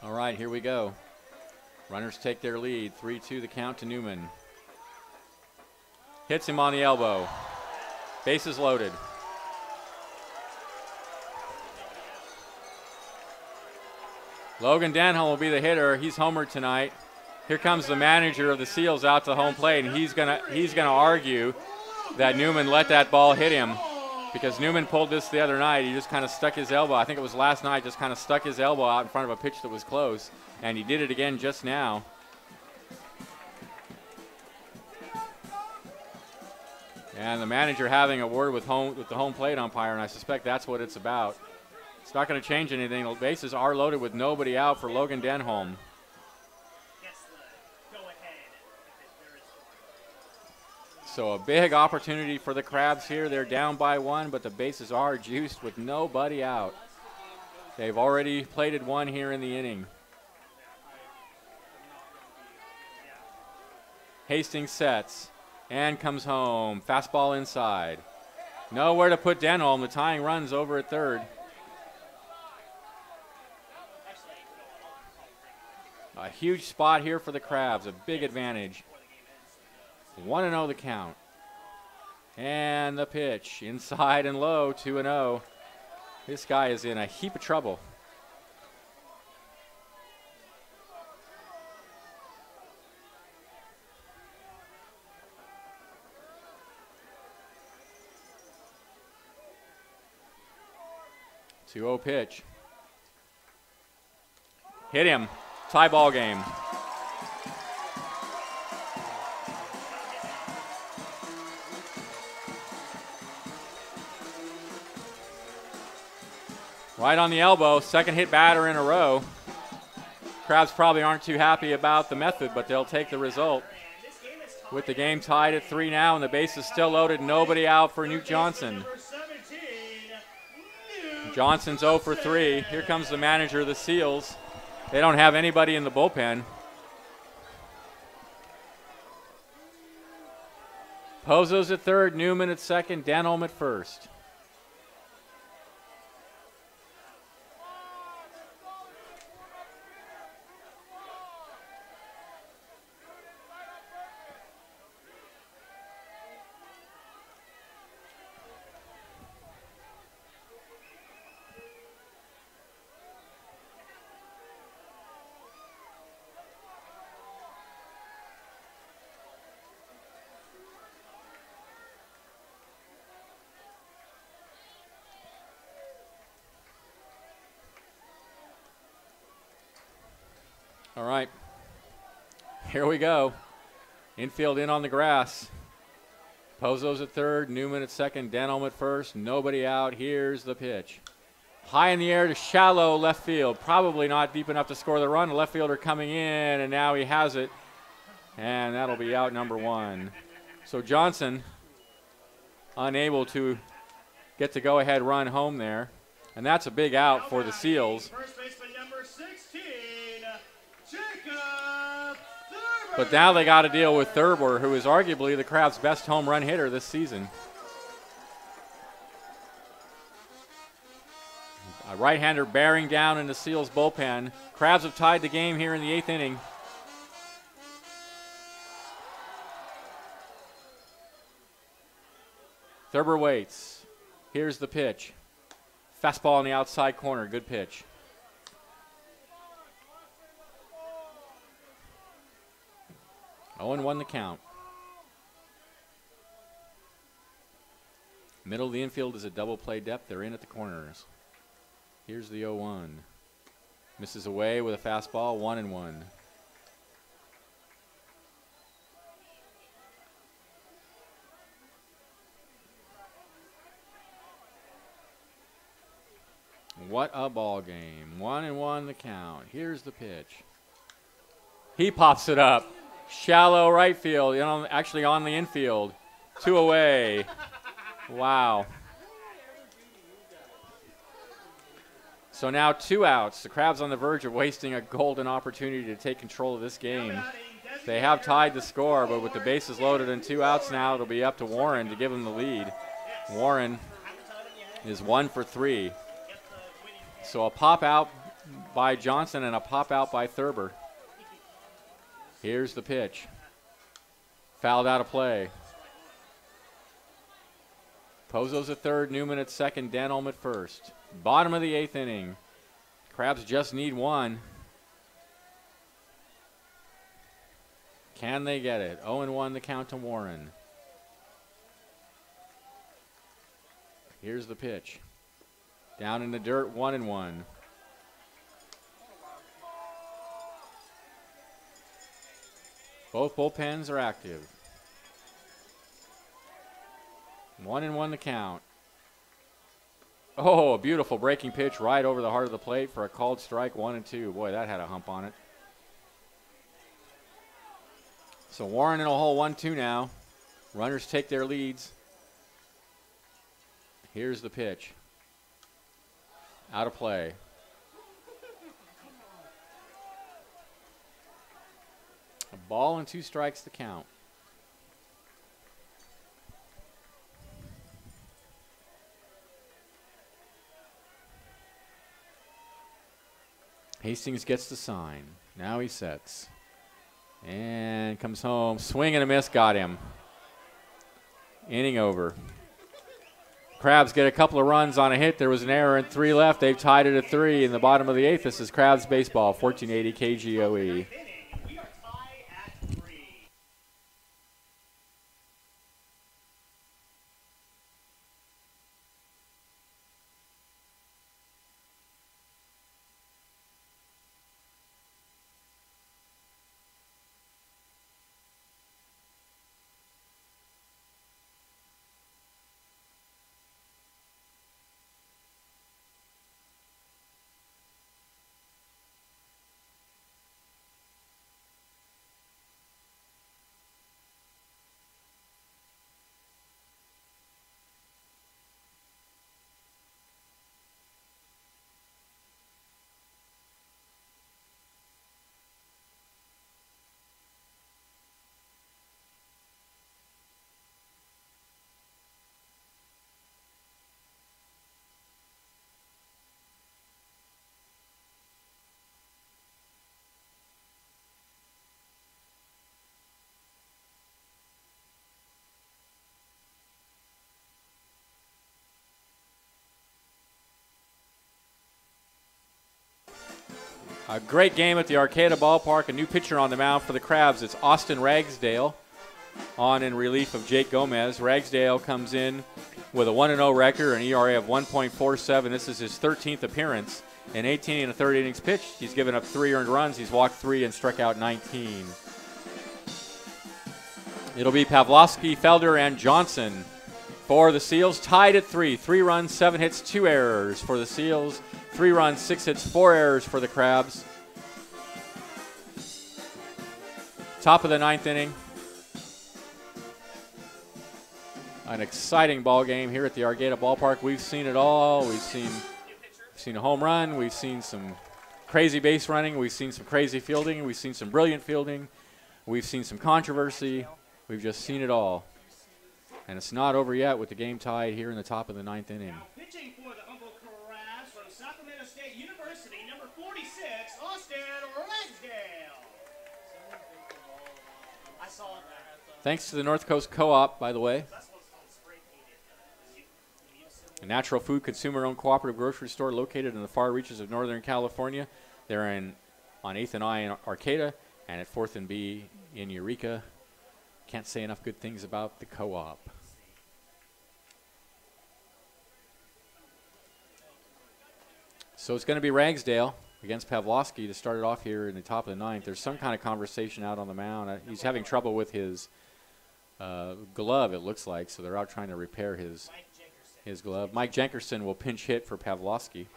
All right, here we go. Runners take their lead. 3-2 the count to Newman. Hits him on the elbow. Bases loaded. Logan Denholm will be the hitter. He's homered tonight. Here comes the manager of the Seals out to home plate, and he's gonna argue that Newman let that ball hit him, because Newman pulled this the other night. He just kind of stuck his elbow. I think it was last night, just kind of stuck his elbow out in front of a pitch that was close, and he did it again just now. And the manager having a word with the home plate umpire, and I suspect that's what it's about. It's not going to change anything. The bases are loaded with nobody out for Logan Denholm. So a big opportunity for the Crabs here. They're down by 1, but the bases are juiced with nobody out. They've already plated 1 here in the inning. Hastings sets and comes home. Fastball inside. Nowhere to put Denholm. The tying run's over at third. A huge spot here for the Crabs. A big advantage. 1-0 the count. And the pitch. Inside and low, 2-0. This guy is in a heap of trouble. Two-0 pitch. Hit him. Tie ball game. Right on the elbow, second hit batter in a row. Crabs probably aren't too happy about the method, but they'll take the result. With the game tied at 3 now and the bases still loaded, nobody out for Newt Johnson. Johnson's 0 for 3. Here comes the manager of the Seals. They don't have anybody in the bullpen. Pozo's at third, Newman at second, Denholm at first. All right, here we go. Infield in on the grass. Pozo's at third, Newman at second, Denholm at first, nobody out. Here's the pitch. High in the air to shallow left field. Probably not deep enough to score the run. The left fielder coming in, and now he has it. And that'll be out number 1. So Johnson unable to get the go-ahead run home there. And that's a big out for the Seals. First baseman number 16, But now they got to deal with Thurber, who is arguably the Crabs' best home run hitter this season. A right-hander bearing down in the Seals bullpen. Crabs have tied the game here in the 8th inning. Thurber waits. Here's the pitch. Fastball on the outside corner. Good pitch. Oh, and 1 the count. Middle of the infield is a double play depth. They're in at the corners. Here's the 0-1. Misses away with a fastball, 1-1. What a ball game. 1-1 the count. Here's the pitch. He pops it up. Shallow right field, actually on the infield. 2 away. Wow. So now 2 outs. The Crabs on the verge of wasting a golden opportunity to take control of this game. They have tied the score, but with the bases loaded and 2 outs now, it'll be up to Warren to give him the lead. Warren is 1 for 3. So a pop out by Johnson and a pop out by Thurber. Here's the pitch. Fouled out of play. Pozo's at third, Newman at second, Denholm at first. Bottom of the 8th inning. Crabs just need 1. Can they get it? 0-1 the count to Warren. Here's the pitch. Down in the dirt, 1-1. Both bullpens are active. 1-1 the count. Oh, a beautiful breaking pitch right over the heart of the plate for a called strike, 1-2. Boy, that had a hump on it. So Warren in a hole, 1-2 now. Runners take their leads. Here's the pitch. Out of play. A ball and 2 strikes to count. Hastings gets the sign. Now he sets. And comes home. Swing and a miss. Got him. Inning over. Crabs get a couple of runs on a hit. There was an error and 3 left. They've tied it at 3 in the bottom of the 8th. This is Crabs baseball, 1480 KGOE. We are tied at 3. A great game at the Arcata Ballpark. A new pitcher on the mound for the Crabs. It's Austin Ragsdale on in relief of Jake Gomez. Ragsdale comes in with a 1-0 record, an ERA of 1.47. This is his 13th appearance. In 18 1/3 innings pitched, he's given up 3 earned runs. He's walked 3 and struck out 19. It'll be Pavlovsky, Felder, and Johnson for the Seals. Tied at 3. 3 runs, 7 hits, 2 errors for the Seals. 3 runs, 6 hits, 4 errors for the Crabs. Top of the 9th inning. An exciting ball game here at the Arcata Ballpark. We've seen it all. We've seen a home run. We've seen some crazy base running. We've seen some crazy fielding. We've seen some brilliant fielding. We've seen some controversy. We've just seen it all. And it's not over yet with the game tied here in the top of the 9th inning. Now pitching for the Humboldt Crabs from Sacramento State University, number 46, Austin Ragsdale. I saw that. Thanks to the North Coast Co-op, by the way. That's what's called spray painted. A natural food consumer-owned cooperative grocery store located in the far reaches of Northern California. They're on 8th and I in Arcata and at 4th and B in Eureka. Can't say enough good things about the Co-op. So it's going to be Ragsdale against Pavlovsky to start it off here in the top of the ninth. There's some kind of conversation out on the mound. He's having trouble with his glove, it looks like, so they're out trying to repair his glove. Mike Jenkerson will pinch hit for Pavlovsky.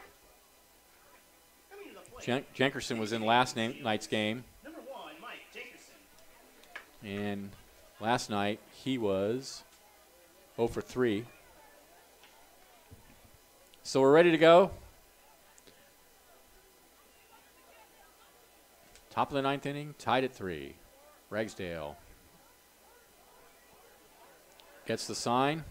Jenkerson was in last night's game. Number 1, Mike Jenkerson. And last night he was 0 for 3. So we're ready to go. Top of the ninth inning, tied at 3. Ragsdale gets the sign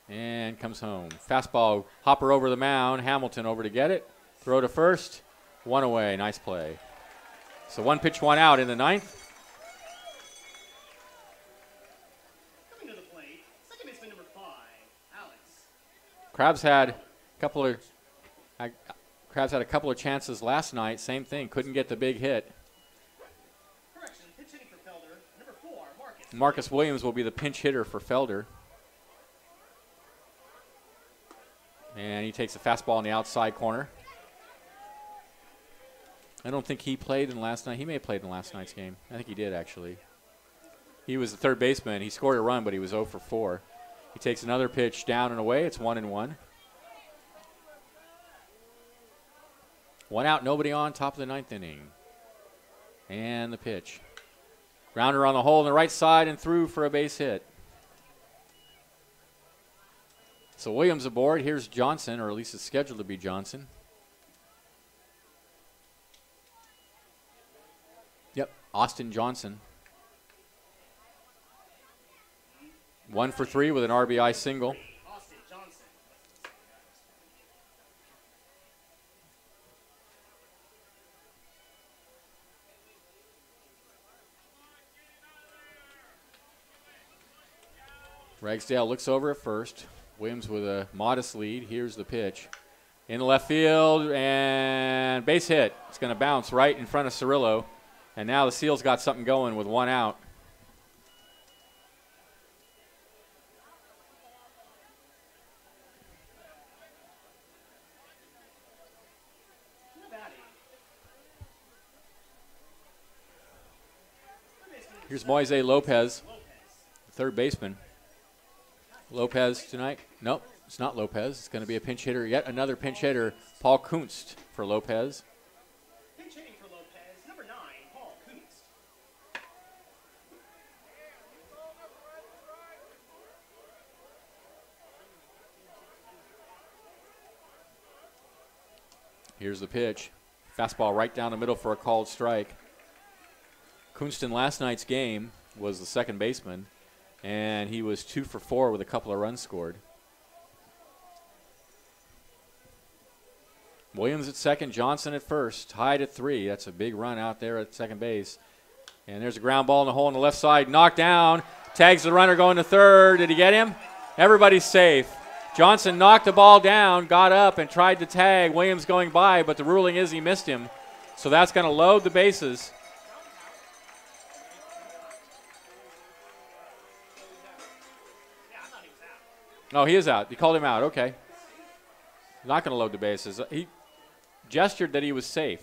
and comes home. Fastball, Hopper over the mound, Hamilton over to get it. Throw to first, 1 away, nice play. So 1 pitch, 1 out in the ninth. Coming to the plate, second baseman number 5, Alex. Krabs had a couple of chances last night, same thing, couldn't get the big hit. Correction, pitch hitting for Felder, number 4, Marcus. Marcus Williams will be the pinch hitter for Felder. And he takes a fastball in the outside corner. I don't think he played in last night. He may have played in last night's game. I think he did, actually. He was the third baseman. He scored a run, but he was 0 for 4. He takes another pitch down and away. It's 1-1. 1 out, nobody on, top of the ninth inning. And the pitch. Grounder on the hole on the right side and through for a base hit. So Williams aboard. Here's Johnson, or at least it's scheduled to be Johnson. Yep, Austin Johnson. 1 for 3 with an RBI single. Austin Johnson. Ragsdale looks over at first. Williams with a modest lead. Here's the pitch. In the left field, and base hit. It's going to bounce right in front of Cirillo. And now the Seals got something going with 1 out. Here's Moise Lopez, third baseman. Lopez tonight? Nope, it's not Lopez. It's going to be a pinch hitter. Yet another pinch hitter, Paul Kunst for Lopez. Pinch hitting for Lopez, number 9, Paul Kunst. Here's the pitch. Fastball right down the middle for a called strike. Kunst in last night's game was the second baseman, and he was 2 for 4 with a couple of runs scored. Williams at second, Johnson at first, tied at 3. That's a big run out there at second base. And there's a ground ball in the hole on the left side, knocked down, tags the runner going to third. Did he get him? Everybody's safe. Johnson knocked the ball down, got up, and tried to tag. Williams going by, but the ruling is he missed him. So that's going to load the bases. No, he is out. You called him out. Okay. Not going to load the bases. He gestured that he was safe.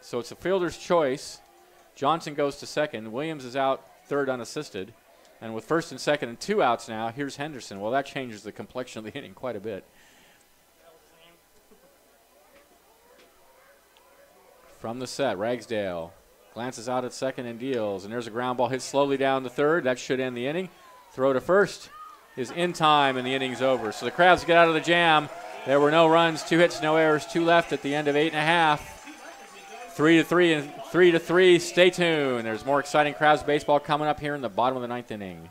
So it's a fielder's choice. Johnson goes to second. Williams is out third unassisted. And with first and second and 2 outs now, here's Henderson. Well, that changes the complexion of the inning quite a bit. From the set, Ragsdale glances out at second and deals. And there's a ground ball hit slowly down to third. That should end the inning. Throw to first is in time, and the inning's over. So the Crabs get out of the jam. There were no runs, 2 hits, no errors, 2 left at the end of 8.5. 3-3 and 3-3. Stay tuned. There's more exciting Crabs baseball coming up here in the bottom of the 9th inning.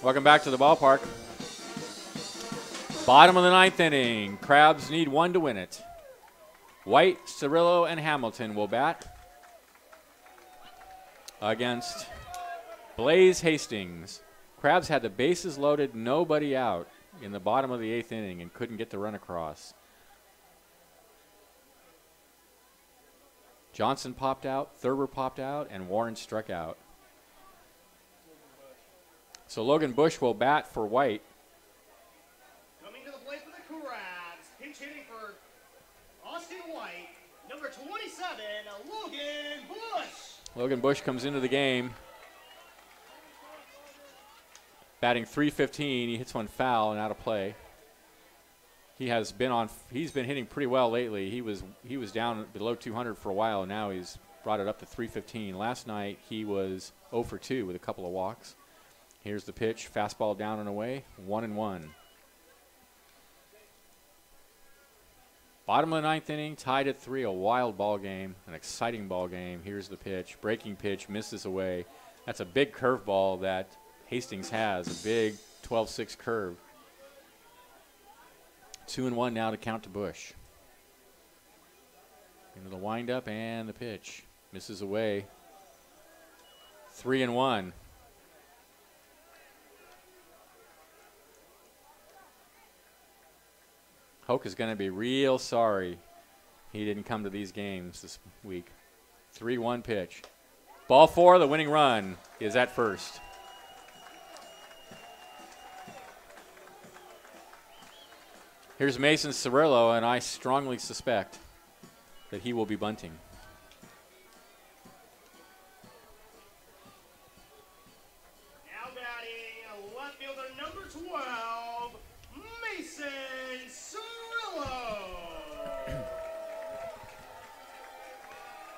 Welcome back to the ballpark. Bottom of the 9th inning. Crabs need 1 to win it. White, Cirillo, and Hamilton will bat against Blaze Hastings. Crabs had the bases loaded, nobody out in the bottom of the 8th inning and couldn't get the run across. Johnson popped out, Thurber popped out, and Warren struck out. So Logan Bush will bat for White. Coming to the plate for the Crabs, pinch hitting for Austin White, number 27, Logan Bush. Logan Bush comes into the game batting .315. He hits one foul and out of play. He's been hitting pretty well lately. He was down below 200 for a while, and now he's brought it up to .315. Last night he was 0 for 2 with a couple of walks. Here's the pitch, fastball down and away, 1-1. Bottom of the 9th inning, tied at 3, a wild ball game, an exciting ball game. Here's the pitch, breaking pitch, misses away. That's a big curveball that Hastings has, a big 12-6 curve. 2-1 now to count to Bush. Into the windup and the pitch. Misses away. 3-1. Hoke is going to be real sorry he didn't come to these games this week. 3-1 pitch. Ball 4, the winning run is at first. Here's Mason Cirillo, and I strongly suspect that he will be bunting. Now batting, left fielder number 12, Mason Cirillo.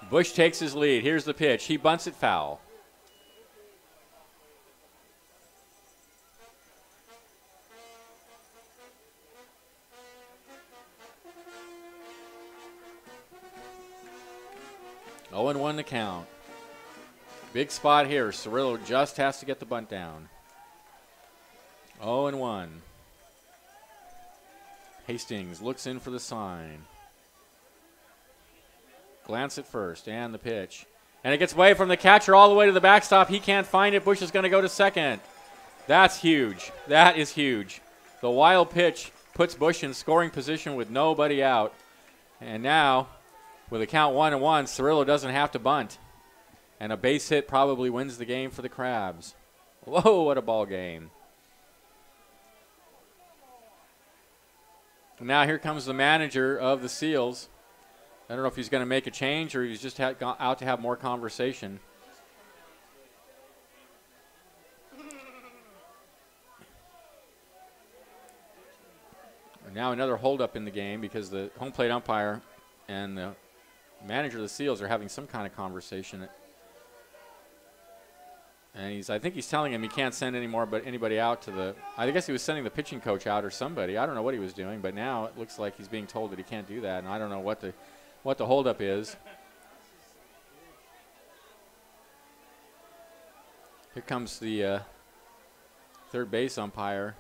Bush takes his lead. Here's the pitch. He bunts it foul. Oh, and 1 to count. Big spot here. Cirillo just has to get the bunt down. 0-1. Hastings looks in for the sign. Glance at first, and the pitch. And it gets away from the catcher all the way to the backstop. He can't find it. Bush is going to go to second. That's huge. That is huge. The wild pitch puts Bush in scoring position with nobody out. And now, with a count 1-1, Cirillo doesn't have to bunt. And a base hit probably wins the game for the Crabs. Whoa, what a ball game. Now here comes the manager of the Seals. I don't know if he's going to make a change or he's just gone out to have more conversation. And now another holdup in the game because the home plate umpire and the manager of the Seals are having some kind of conversation. And I think he's telling him he can't send anybody out to the, I guess he was sending the pitching coach out or somebody. I don't know what he was doing, but now it looks like he's being told that he can't do that, and I don't know what the holdup is. Here comes the third base umpire.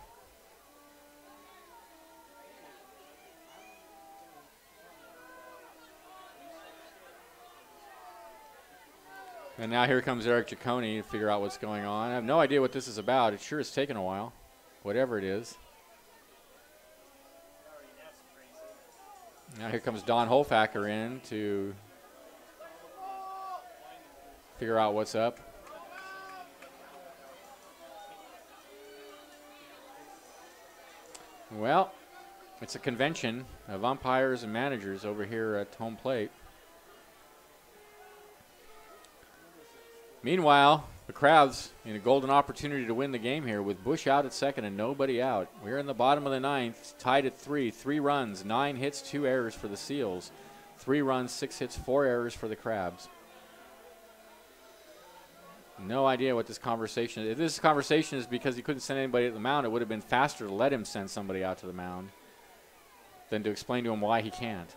And now here comes Eric Ciccone to figure out what's going on. I have no idea what this is about. It sure has taken a while, whatever it is. Now here comes Don Holfacker in to figure out what's up. Well, it's a convention of umpires and managers over here at home plate. Meanwhile, the Crabs in a golden opportunity to win the game here with Bush out at second and nobody out. We're in the bottom of the 9th, tied at 3. 3 runs, 9 hits, 2 errors for the Seals. 3 runs, 6 hits, 4 errors for the Crabs. No idea what this conversation is. If this conversation is because he couldn't send anybody to the mound, it would have been faster to let him send somebody out to the mound than to explain to him why he can't.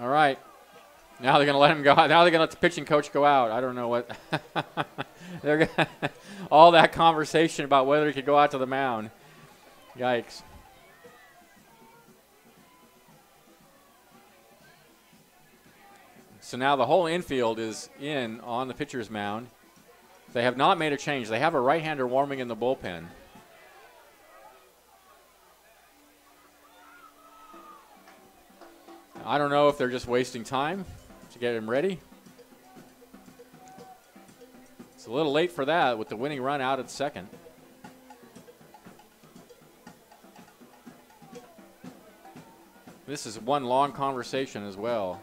All right. Now they're going to let him go. Now they're going to let the pitching coach go out. I don't know what. They're gonna all that conversation about whether he could go out to the mound. Yikes. So now the whole infield is in on the pitcher's mound. They have not made a change. They have a right-hander warming in the bullpen. I don't know if they're just wasting time to get him ready. It's a little late for that with the winning run out at second. This is one long conversation as well.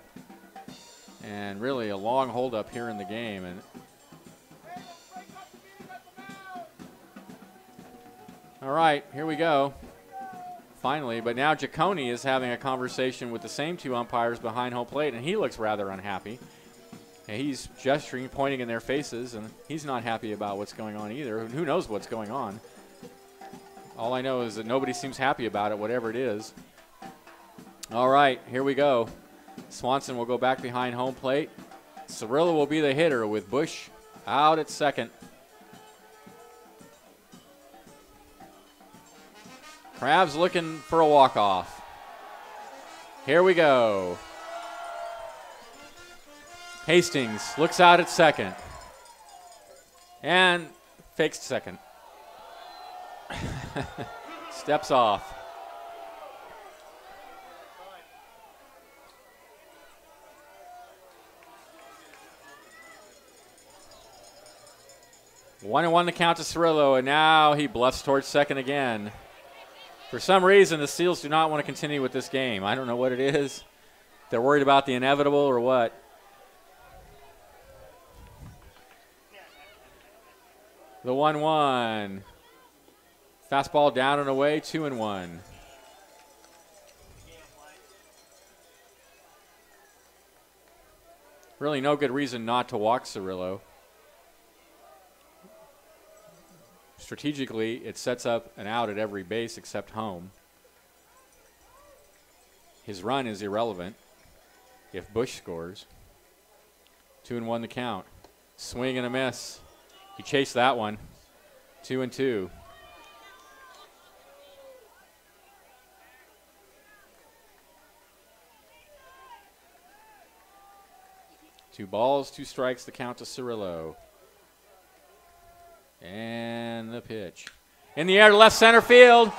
And really a long holdup here in the game. And all right, here we go. Finally, but now Giacone is having a conversation with the same two umpires behind home plate, and he looks rather unhappy. And he's gesturing, pointing in their faces, and he's not happy about what's going on either. Who knows what's going on? All I know is that nobody seems happy about it, whatever it is. All right, here we go. Swanson will go back behind home plate. Cirillo will be the hitter with Bush out at second. Krabs looking for a walk-off. Here we go. Hastings looks out at second. And fakes second. Steps off. One and one the count to Cirillo, and now he bluffs towards second again. For some reason, the Seals do not want to continue with this game. I don't know what it is. They're worried about the inevitable or what. The 1-1. Fastball down and away, 2-1. Really no good reason not to walk Cirillo. Strategically, it sets up an out at every base except home. His run is irrelevant if Bush scores. 2-1 the count. Swing and a miss. He chased that one. 2-2. Two balls, two strikes, the count to Cirillo. And the pitch. In the air to left center field.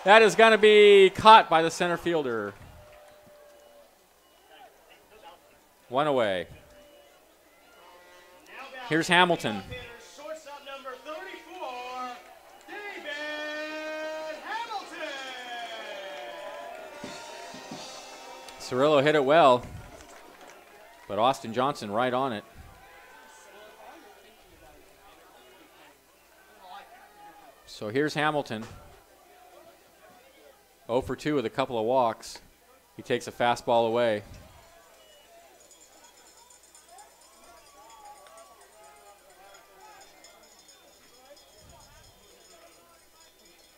That is going to be caught by the center fielder. One away. Here's Hamilton. Shortstop number 34, David Hamilton. Cirillo hit it well, but Austin Johnson right on it. So here's Hamilton. 0 for 2 with a couple of walks. He takes a fastball away.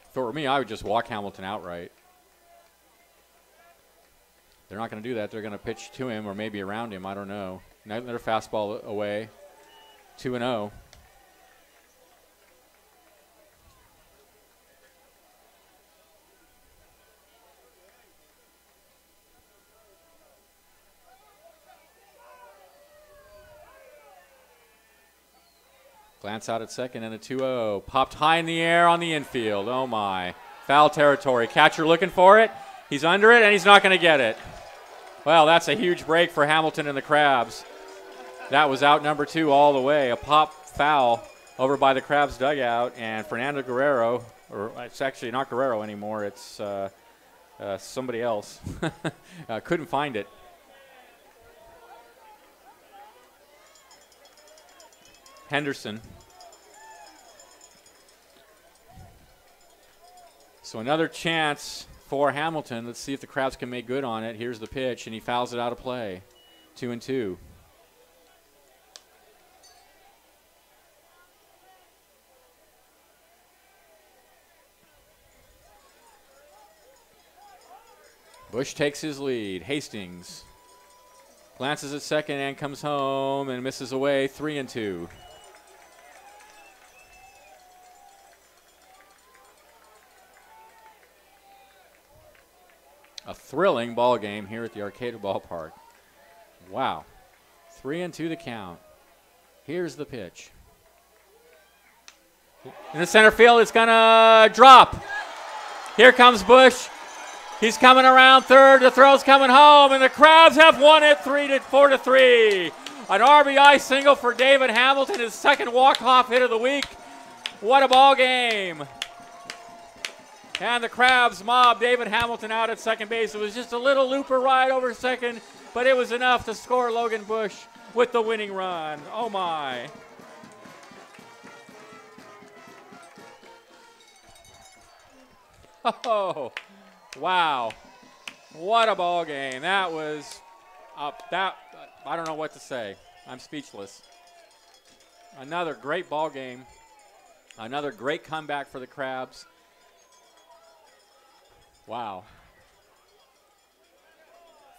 If it were me, I would just walk Hamilton outright. They're not going to do that. They're going to pitch to him or maybe around him. I don't know. Another fastball away. 2-0. Glance out at second and a 2-0. Popped high in the air on the infield. Oh, my. Foul territory. Catcher looking for it. He's under it, and he's not going to get it. Well, that's a huge break for Hamilton and the Crabs. That was out number 2 all the way. A pop foul over by the Crabs dugout, and Fernando Guerrero, or it's actually not Guerrero anymore. It's somebody else. Couldn't find it. Henderson. So another chance for Hamilton. Let's see if the Crabs can make good on it. Here's the pitch, and he fouls it out of play. 2-2. Bush takes his lead. Hastings Glances at second and comes home and misses away. 3-2. A thrilling ball game here at the Arcata Ballpark. Wow. 3-2 the count. Here's the pitch. In the center field, it's going to drop. Here comes Bush. He's coming around third. The throw's coming home, and the Crabs have won it 4-3. An RBI single for David Hamilton, his second walk-off hit of the week. What a ball game. And the Crabs mobbed David Hamilton out at second base. It was just a little looper ride over second, but it was enough to score Logan Bush with the winning run. Oh, my. Oh, wow. What a ball game. That was, I don't know what to say. I'm speechless. Another great ball game. Another great comeback for the Crabs. Wow.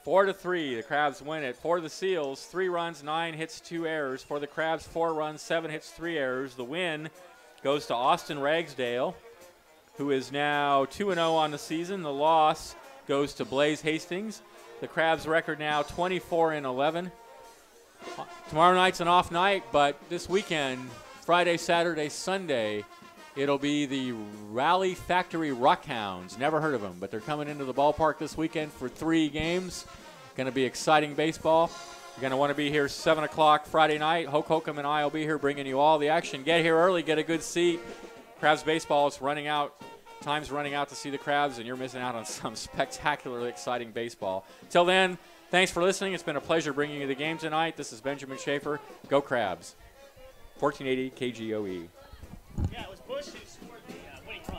4-3, the Crabs win it. For the Seals, 3 runs, 9 hits, 2 errors. For the Crabs, 4 runs, 7 hits, 3 errors. The win goes to Austin Ragsdale, who is now 2-0 on the season. The loss goes to Blaze Hastings. The Crabs' record now 24-11. Tomorrow night's an off night, but this weekend, Friday, Saturday, Sunday, it'll be the Rally Factory Rockhounds. Never heard of them, but they're coming into the ballpark this weekend for 3 games. Going to be exciting baseball. You're going to want to be here 7 o'clock Friday night. Hoke Holcomb and I will be here bringing you all the action. Get here early, get a good seat. Crabs baseball is running out. Time's running out to see the Crabs, and you're missing out on some spectacularly exciting baseball. Till then, thanks for listening. It's been a pleasure bringing you the game tonight. This is Benjamin Schaefer. Go Crabs. 1480 KGOE. Yeah, it was Bush who scored the winning run.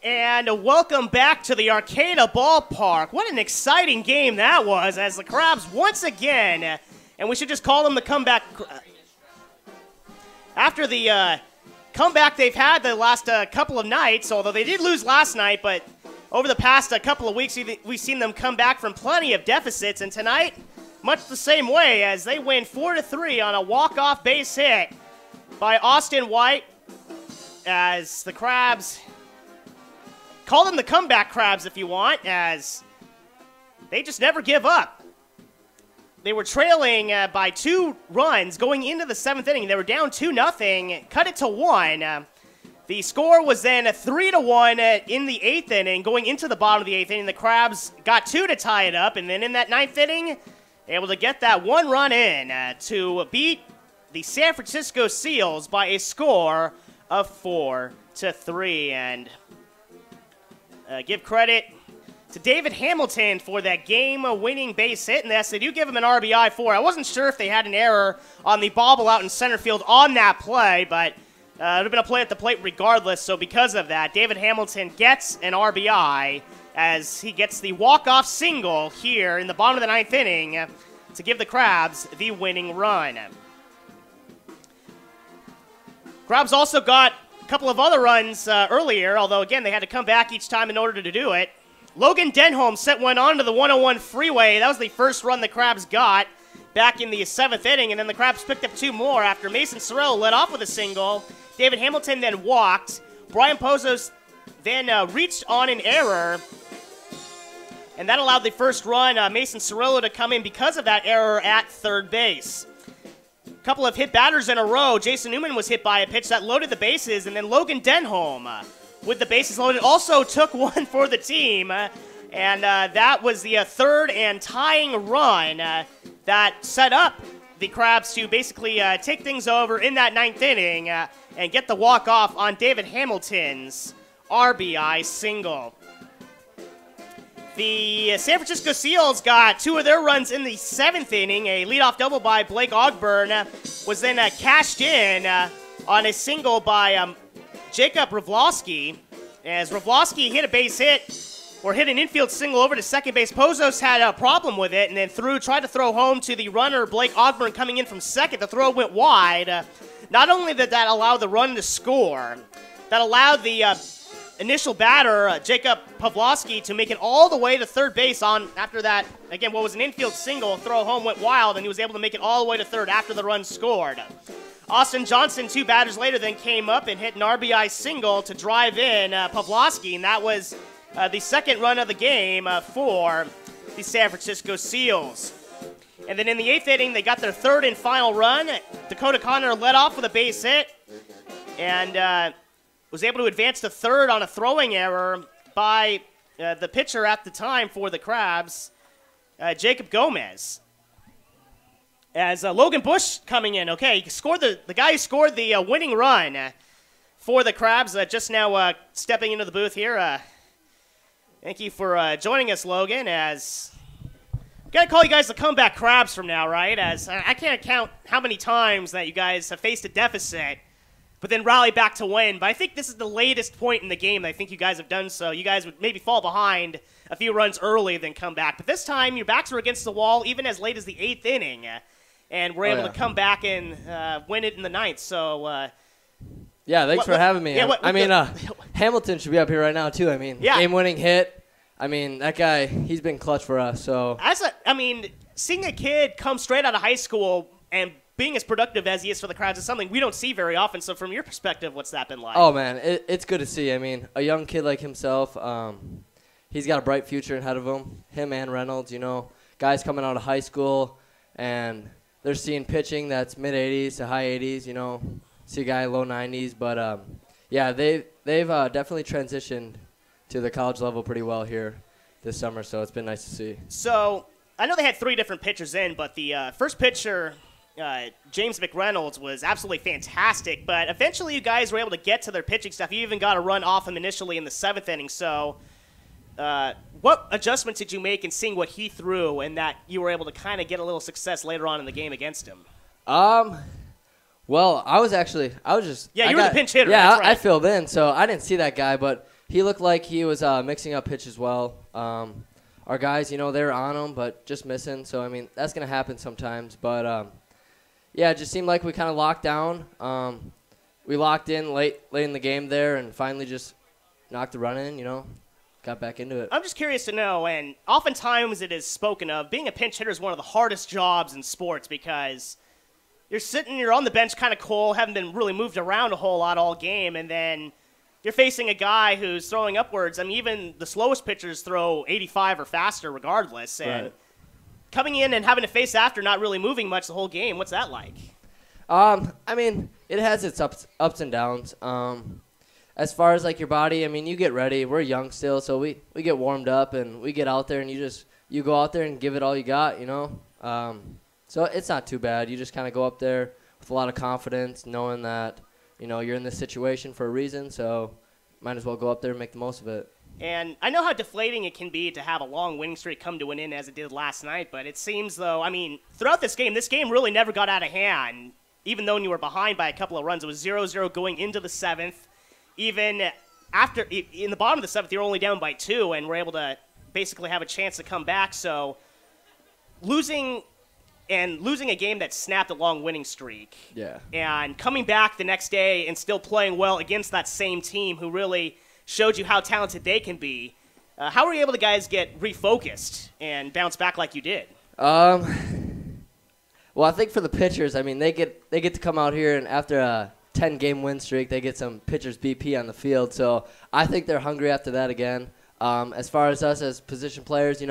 And welcome back to the Arcata Ballpark. What an exciting game that was, as the Crabs once again, and we should just call them the comeback. After the comeback they've had the last couple of nights, although they did lose last night, but over the past couple of weeks we've seen them come back from plenty of deficits, and tonight, much the same way, as they win 4-3 on a walk-off base hit by Austin White, as the Crabs... Call them the comeback Crabs if you want, as they just never give up. They were trailing by 2 runs going into the 7th inning. They were down 2-0, cut it to 1. The score was then 3-1 in the 8th inning. Going into the bottom of the 8th inning, the Crabs got 2 to tie it up, and then in that 9th inning, able to get that 1 run in to beat the San Francisco Seals by a score of 4-3. And give credit to David Hamilton for that game-winning base hit, and they do give him an RBI for it. I wasn't sure if they had an error on the bobble out in center field on that play, but it would have been a play at the plate regardless, so because of that, David Hamilton gets an RBI as he gets the walk-off single here in the bottom of the 9th inning to give the Crabs the winning run. Crabs also got couple of other runs earlier, although again they had to come back each time in order to do it. Logan Denholm sent one onto the 101 freeway. That was the first run the Crabs got back in the 7th inning, and then the Crabs picked up 2 more after Mason Sorrell led off with a single. David Hamilton then walked. Brian Pozos then reached on an error, and that allowed the first run, Mason Sorrell, to come in because of that error at third base. Couple of hit batters in a row. Jason Newman was hit by a pitch that loaded the bases, and then Logan Denholm, with the bases loaded, also took one for the team, and that was the third and tying run that set up the Crabs to basically take things over in that 9th inning and get the walk-off on David Hamilton's RBI single. The San Francisco Seals got 2 of their runs in the 7th inning. A leadoff double by Blake Ogburn was then cashed in on a single by Jacob Ravlosky. As Ravlosky hit a base hit, or hit an infield single over to second base, Pozos had a problem with it and then tried to throw home to the runner, Blake Ogburn, coming in from second. The throw went wide. Not only did that allow the run to score, that allowed the initial batter, Jacob Pavlovsky, to make it all the way to third base on, after that, again, what was an infield single, throw home went wild, and he was able to make it all the way to third after the run scored. Austin Johnson, 2 batters later, then came up and hit an RBI single to drive in Pavlovsky, and that was the second run of the game for the San Francisco Seals. And then in the 8th inning, they got their third and final run. Dakota Connor led off with a base hit, and was able to advance to third on a throwing error by the pitcher at the time for the Crabs, Jacob Gomez. As Logan Bush coming in, okay, he scored the guy who scored the winning run for the Crabs, just now stepping into the booth here. Thank you for joining us, Logan, as I'm going to call you guys the comeback Crabs from now, right? As I can't count how many times that you guys have faced a deficit but then rally back to win. But I think this is the latest point in the game that I think you guys have done so. You guys would maybe fall behind a few runs early, then come back. But this time, your backs were against the wall, even as late as the 8th inning, and were able to come back and win it in the 9th. So, yeah, thanks for having me. Yeah, Hamilton should be up here right now, too. I mean, game-winning hit. I mean, that guy, he's been clutch for us. So, seeing a kid come straight out of high school and being as productive as he is for the Crabs is something we don't see very often. So from your perspective, what's that been like? Oh, man, it's good to see. I mean, a young kid like himself, he's got a bright future ahead of him. Him and Reynolds, guys coming out of high school, and they're seeing pitching that's mid-80s to high 80s, see a guy low 90s. But, yeah, they've definitely transitioned to the college level pretty well here this summer, so it's been nice to see. So I know they had 3 different pitchers in, but the first pitcher – James McReynolds was absolutely fantastic, but eventually you guys were able to get to their pitching stuff. You even got a run off him initially in the 7th inning. So what adjustments did you make in seeing what he threw and that you were able to kind of get a little success later on in the game against him? Well, I was just... Yeah, you were the pinch hitter. Yeah, that's right. I filled in, so I didn't see that guy, but he looked like he was mixing up pitches well. Our guys, they were on him, but just missing. So, I mean, that's going to happen sometimes. But, yeah, it just seemed like we kind of locked down. We locked in late in the game there and finally just knocked the run in, got back into it. I'm just curious to know, and oftentimes it is spoken of, being a pinch hitter is one of the hardest jobs in sports because you're on the bench kind of cold, haven't been really moved around a whole lot all game, and then you're facing a guy who's throwing upwards. I mean, even the slowest pitchers throw 85 or faster regardless. And Right. coming in and having to face after not really moving much the whole game, what's that like? I mean, it has its ups and downs. As far as, like, your body, I mean, you get ready. We're young still, so we get warmed up, and we get out there, and you go out there and give it all you got, So it's not too bad. You just kind of go up there with a lot of confidence, knowing that, you're in this situation for a reason, so might as well go up there and make the most of it. And I know how deflating it can be to have a long winning streak come to an end as it did last night, but it seems, though, I mean, throughout this game really never got out of hand. Even though you were behind by a couple of runs, it was 0-0 going into the seventh. Even after, in the bottom of the seventh, you're only down by 2, and we're able to basically have a chance to come back. So losing a game that snapped a long winning streak. Yeah. And coming back the next day and still playing well against that same team who really showed you how talented they can be. How were you able to guys get refocused and bounce back like you did? Well, I think for the pitchers, I mean, they get to come out here, and after a 10-game win streak, they get some pitchers BP on the field. So I think they're hungry after that again. As far as us as position players,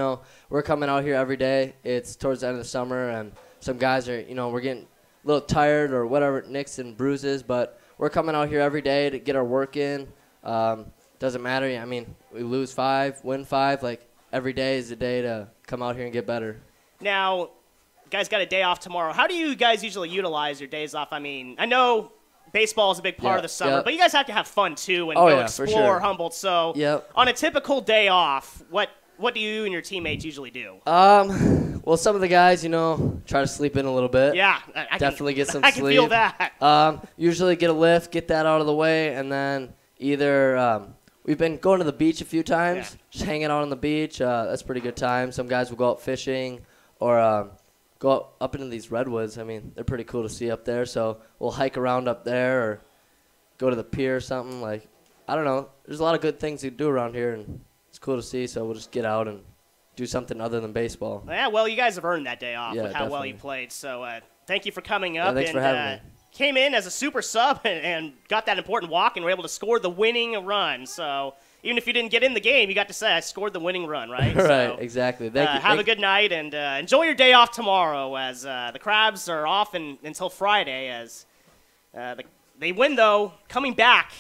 we're coming out here every day. It's towards the end of the summer, and some guys are, we're getting a little tired or whatever, nicks and bruises, but we're coming out here every day to get our work in. Doesn't matter. I mean, we lose 5, win 5. Like, every day is a day to come out here and get better. Now, guys got a day off tomorrow. How do you guys usually utilize your days off? I mean, I know baseball is a big part of the summer, but you guys have to have fun too and go explore for sure. Humboldt. So, on a typical day off, what do you and your teammates usually do? Well, some of the guys, try to sleep in a little bit. Yeah, definitely get some I sleep. can feel that. Usually get a lift, get that out of the way, and then either we've been going to the beach a few times, just hanging out on the beach. That's a pretty good time. Some guys will go out fishing or go up into these redwoods. I mean, they're pretty cool to see up there. So we'll hike around up there or go to the pier or something. Like, I don't know. There's a lot of good things to do around here, and it's cool to see. So we'll just get out and do something other than baseball. Yeah, well, you guys have earned that day off with how definitely. well you played. So thank you for coming up. Thanks for having me. Came in as a super sub and got that important walk and were able to score the winning run. So even if you didn't get in the game, you got to say, I scored the winning run, right? Right, So, exactly. Thank you. Have a good night and enjoy your day off tomorrow as the Crabs are off until Friday as they win, though, coming back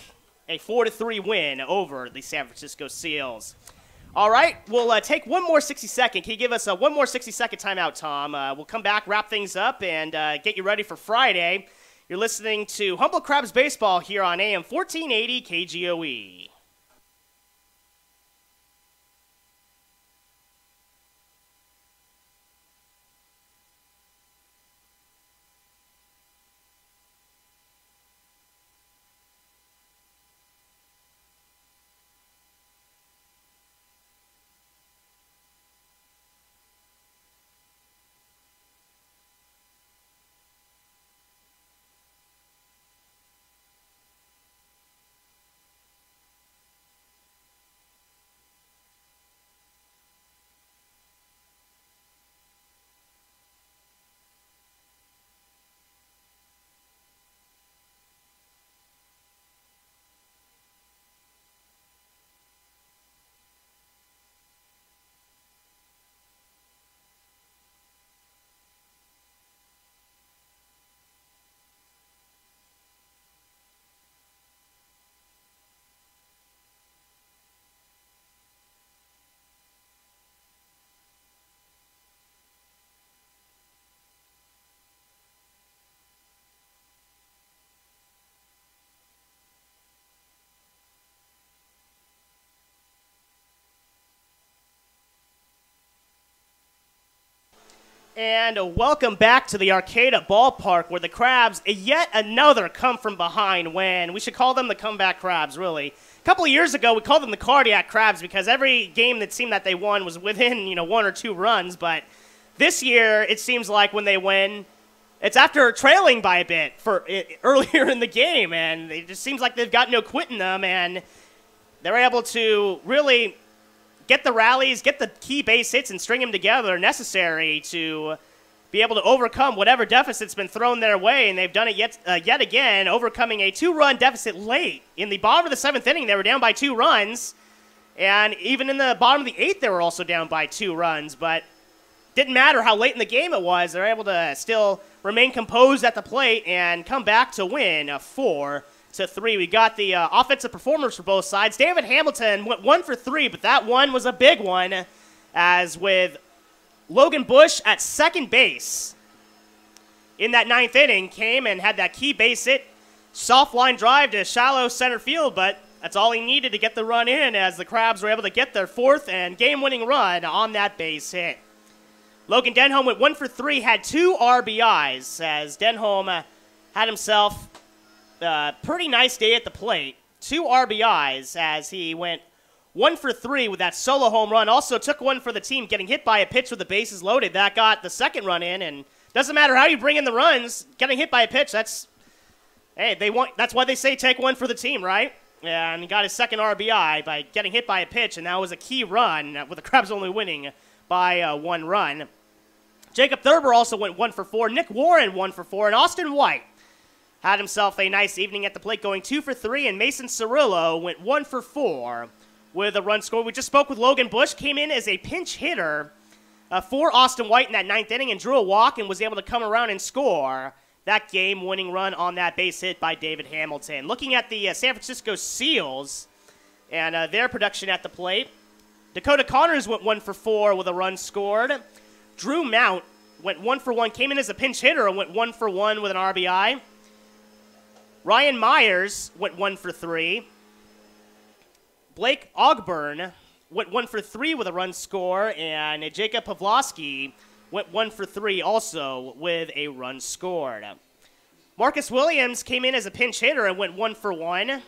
a 4-3 win over the San Francisco Seals. All right, we'll take one more 60-second. Can you give us one more 60-second timeout, Tom? We'll come back, wrap things up, and get you ready for Friday. You're listening to Humboldt Crabs Baseball here on AM 1480 KGOE. And welcome back to the Arcata Ballpark, where the Crabs yet another come from behind win. We should call them the comeback Crabs, really. A couple of years ago, we called them the cardiac Crabs because every game that seemed that they won was within, 1 or 2 runs. But this year, it seems like when they win, it's after trailing by a bit earlier in the game, and it just seems like they've got no quit in them, and they're able to really get the rallies, get the key base hits, and string them together necessary to be able to overcome whatever deficit's been thrown their way, and they've done it yet again, overcoming a 2-run deficit late. In the bottom of the 7th inning, they were down by 2 runs, and even in the bottom of the 8th, they were also down by 2 runs, but didn't matter how late in the game it was. They're able to still remain composed at the plate and come back to win 4-3. We got the offensive performers for both sides. David Hamilton went 1 for 3, but that one was a big one, as with Logan Bush at second base in that 9th inning came and had that key base hit, soft line drive to shallow center field, but that's all he needed to get the run in, as the Crabs were able to get their 4th and game-winning run on that base hit. Logan Denholm went 1 for 3, had 2 RBIs, as Denholm had himself a pretty nice day at the plate. 2 RBIs, as he went 1 for 3 with that solo home run. Also took one for the team, getting hit by a pitch with the bases loaded. That got the 2nd run in, and doesn't matter how you bring in the runs, getting hit by a pitch, that's why they say take one for the team, right? And he got his 2nd RBI by getting hit by a pitch, and that was a key run, with the Crabs only winning by 1 run. Jacob Thurber also went 1 for 4. Nick Warren 1 for 4. And Austin White had himself a nice evening at the plate, going 2 for 3. And Mason Cirillo went 1 for 4 with a run score. We just spoke with Logan Bush, came in as a pinch hitter for Austin White in that 9th inning and drew a walk and was able to come around and score that game-winning run on that base hit by David Hamilton. Looking at the San Francisco Seals and their production at the plate, Dakota Connors went 1 for 4 with a run scored. Drew Mount went 1 for 1, came in as a pinch hitter and went 1 for 1 with an RBI. Ryan Myers went 1 for 3. Blake Ogburn went 1 for 3 with a run score, and Jacob Pavlovsky went 1 for 3 also with a run scored. Marcus Williams came in as a pinch hitter and went 1 for 1.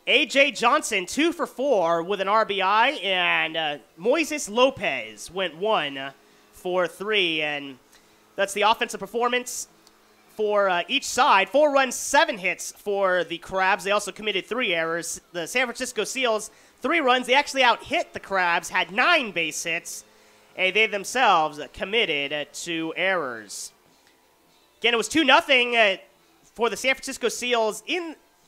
A.J. Johnson, 2 for 4 with an RBI, and Moises Lopez went 1 for 3, and that's the offensive performance for each side. 4 runs, 7 hits for the Crabs. They also committed 3 errors. The San Francisco Seals, 3 runs. They actually out-hit the Crabs, had 9 base hits, and they themselves committed 2 errors. Again, it was 2-0 for the San Francisco Seals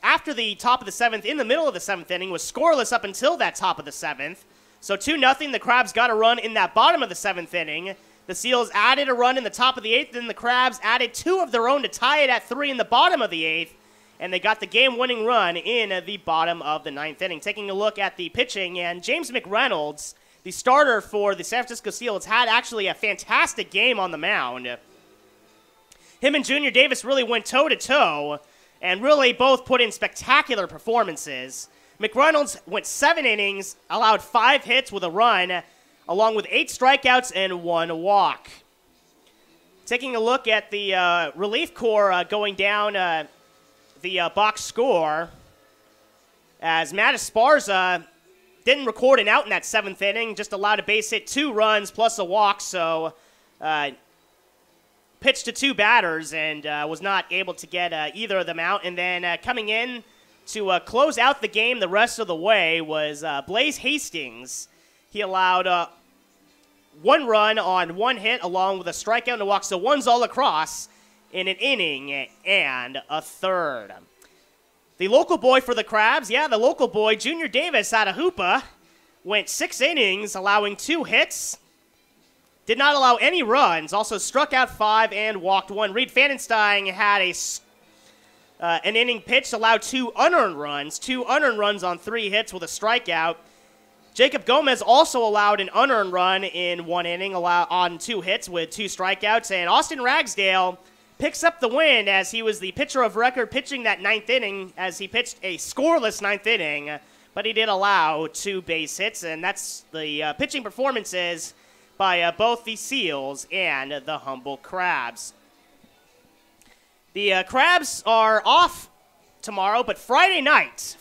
after the top of the 7th. In the middle of the 7th inning, was scoreless up until that top of the 7th. So 2-0, the Crabs got a run in that bottom of the 7th inning. The Seals added a run in the top of the 8th, then the Crabs added 2 of their own to tie it at 3 in the bottom of the 8th, and they got the game-winning run in the bottom of the 9th inning. Taking a look at the pitching, and James McReynolds, the starter for the San Francisco Seals, had actually a fantastic game on the mound. Him and Junior Davis really went toe-to-toe, and really both put in spectacular performances. McReynolds went 7 innings, allowed 5 hits with a run, along with 8 strikeouts and 1 walk. Taking a look at the relief corps going down the box score, as Matt Esparza didn't record an out in that 7th inning, just allowed a base hit, 2 runs plus a walk, so pitched to 2 batters and was not able to get either of them out. And then coming in to close out the game the rest of the way was Blaze Hastings. He allowed 1 run on 1 hit along with a strikeout and a walk, so 1's all across in an inning and a third. The local boy for the Crabs, the local boy, Junior Davis out of Hoopa, went 6 innings, allowing 2 hits. Did not allow any runs, also struck out 5 and walked 1. Reed Fanenstein had an inning pitched, allowed 2 unearned runs on 3 hits with a strikeout. Jacob Gomez also allowed an unearned run in 1 inning on 2 hits with 2 strikeouts. And Austin Ragsdale picks up the win as he was the pitcher of record pitching that 9th inning, as he pitched a scoreless 9th inning, but he did allow 2 base hits. And that's the pitching performances by both the Seals and the Humboldt Crabs. The Crabs are off tomorrow, but Friday night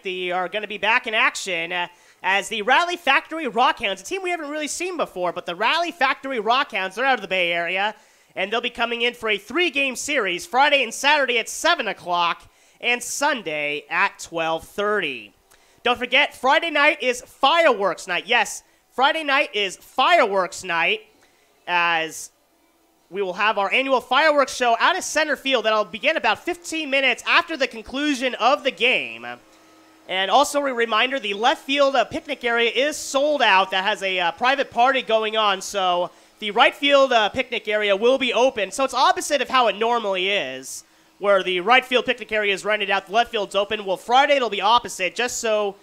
they are going to be back in action as the Rally Factory Rockhounds, a team we haven't really seen before, but the Rally Factory Rockhounds, they're out of the Bay Area, and they'll be coming in for a 3-game series, Friday and Saturday at 7 o'clock, and Sunday at 12:30. Don't forget, Friday night is fireworks night. Yes, Friday night is fireworks night, as we will have our annual fireworks show out of center field that'll begin about 15 minutes after the conclusion of the game. And also a reminder, the left field picnic area is sold out. That has a private party going on, so the right field picnic area will be open. So it's opposite of how it normally is, where the right field picnic area is rented out, the left field's open. Well, Friday it'll be opposite, just so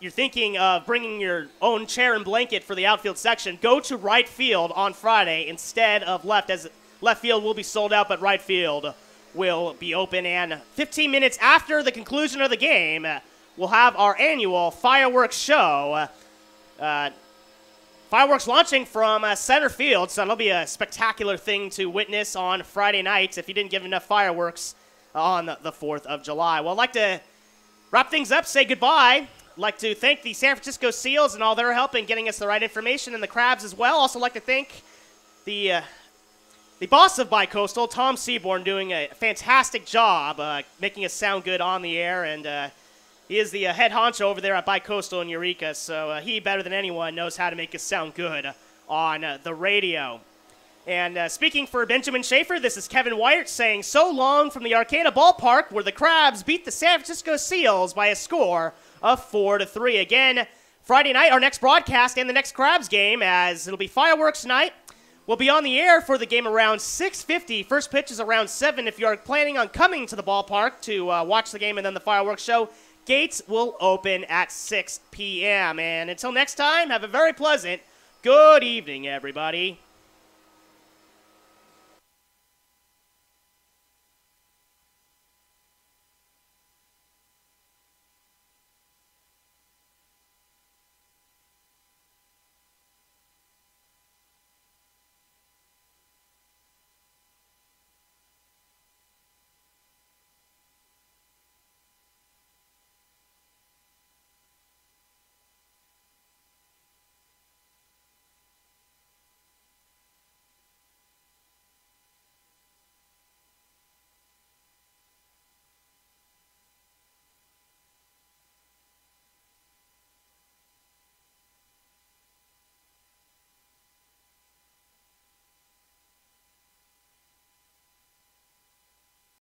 you're thinking of bringing your own chair and blanket for the outfield section. Go to right field on Friday instead of left, as left field will be sold out, but right field will be open. And 15 minutes after the conclusion of the game, we'll have our annual fireworks show. Fireworks launching from center field, so it'll be a spectacular thing to witness on Friday night if you didn't get enough fireworks on the 4th of July. Well, I'd like to wrap things up, say goodbye. I'd like to thank the San Francisco Seals and all their help in getting us the right information, and the Crabs as well. Also like to thank the boss of Bicoastal, Tom Seaborn, doing a fantastic job making us sound good on the air, and he is the head honcho over there at Bicoastal in Eureka, so he, better than anyone, knows how to make us sound good on the radio. And speaking for Benjamin Schaefer, this is Kevin Wyatt saying so long from the Arcata Ballpark, where the Crabs beat the San Francisco Seals by a score of 4-3. Again, Friday night, our next broadcast and the next Crabs game, as it'll be fireworks night. We'll be on the air for the game around 6:50. First pitch is around 7. If you're planning on coming to the ballpark to watch the game and then the fireworks show, gates will open at 6 p.m. And until next time, have a very pleasant good evening, everybody.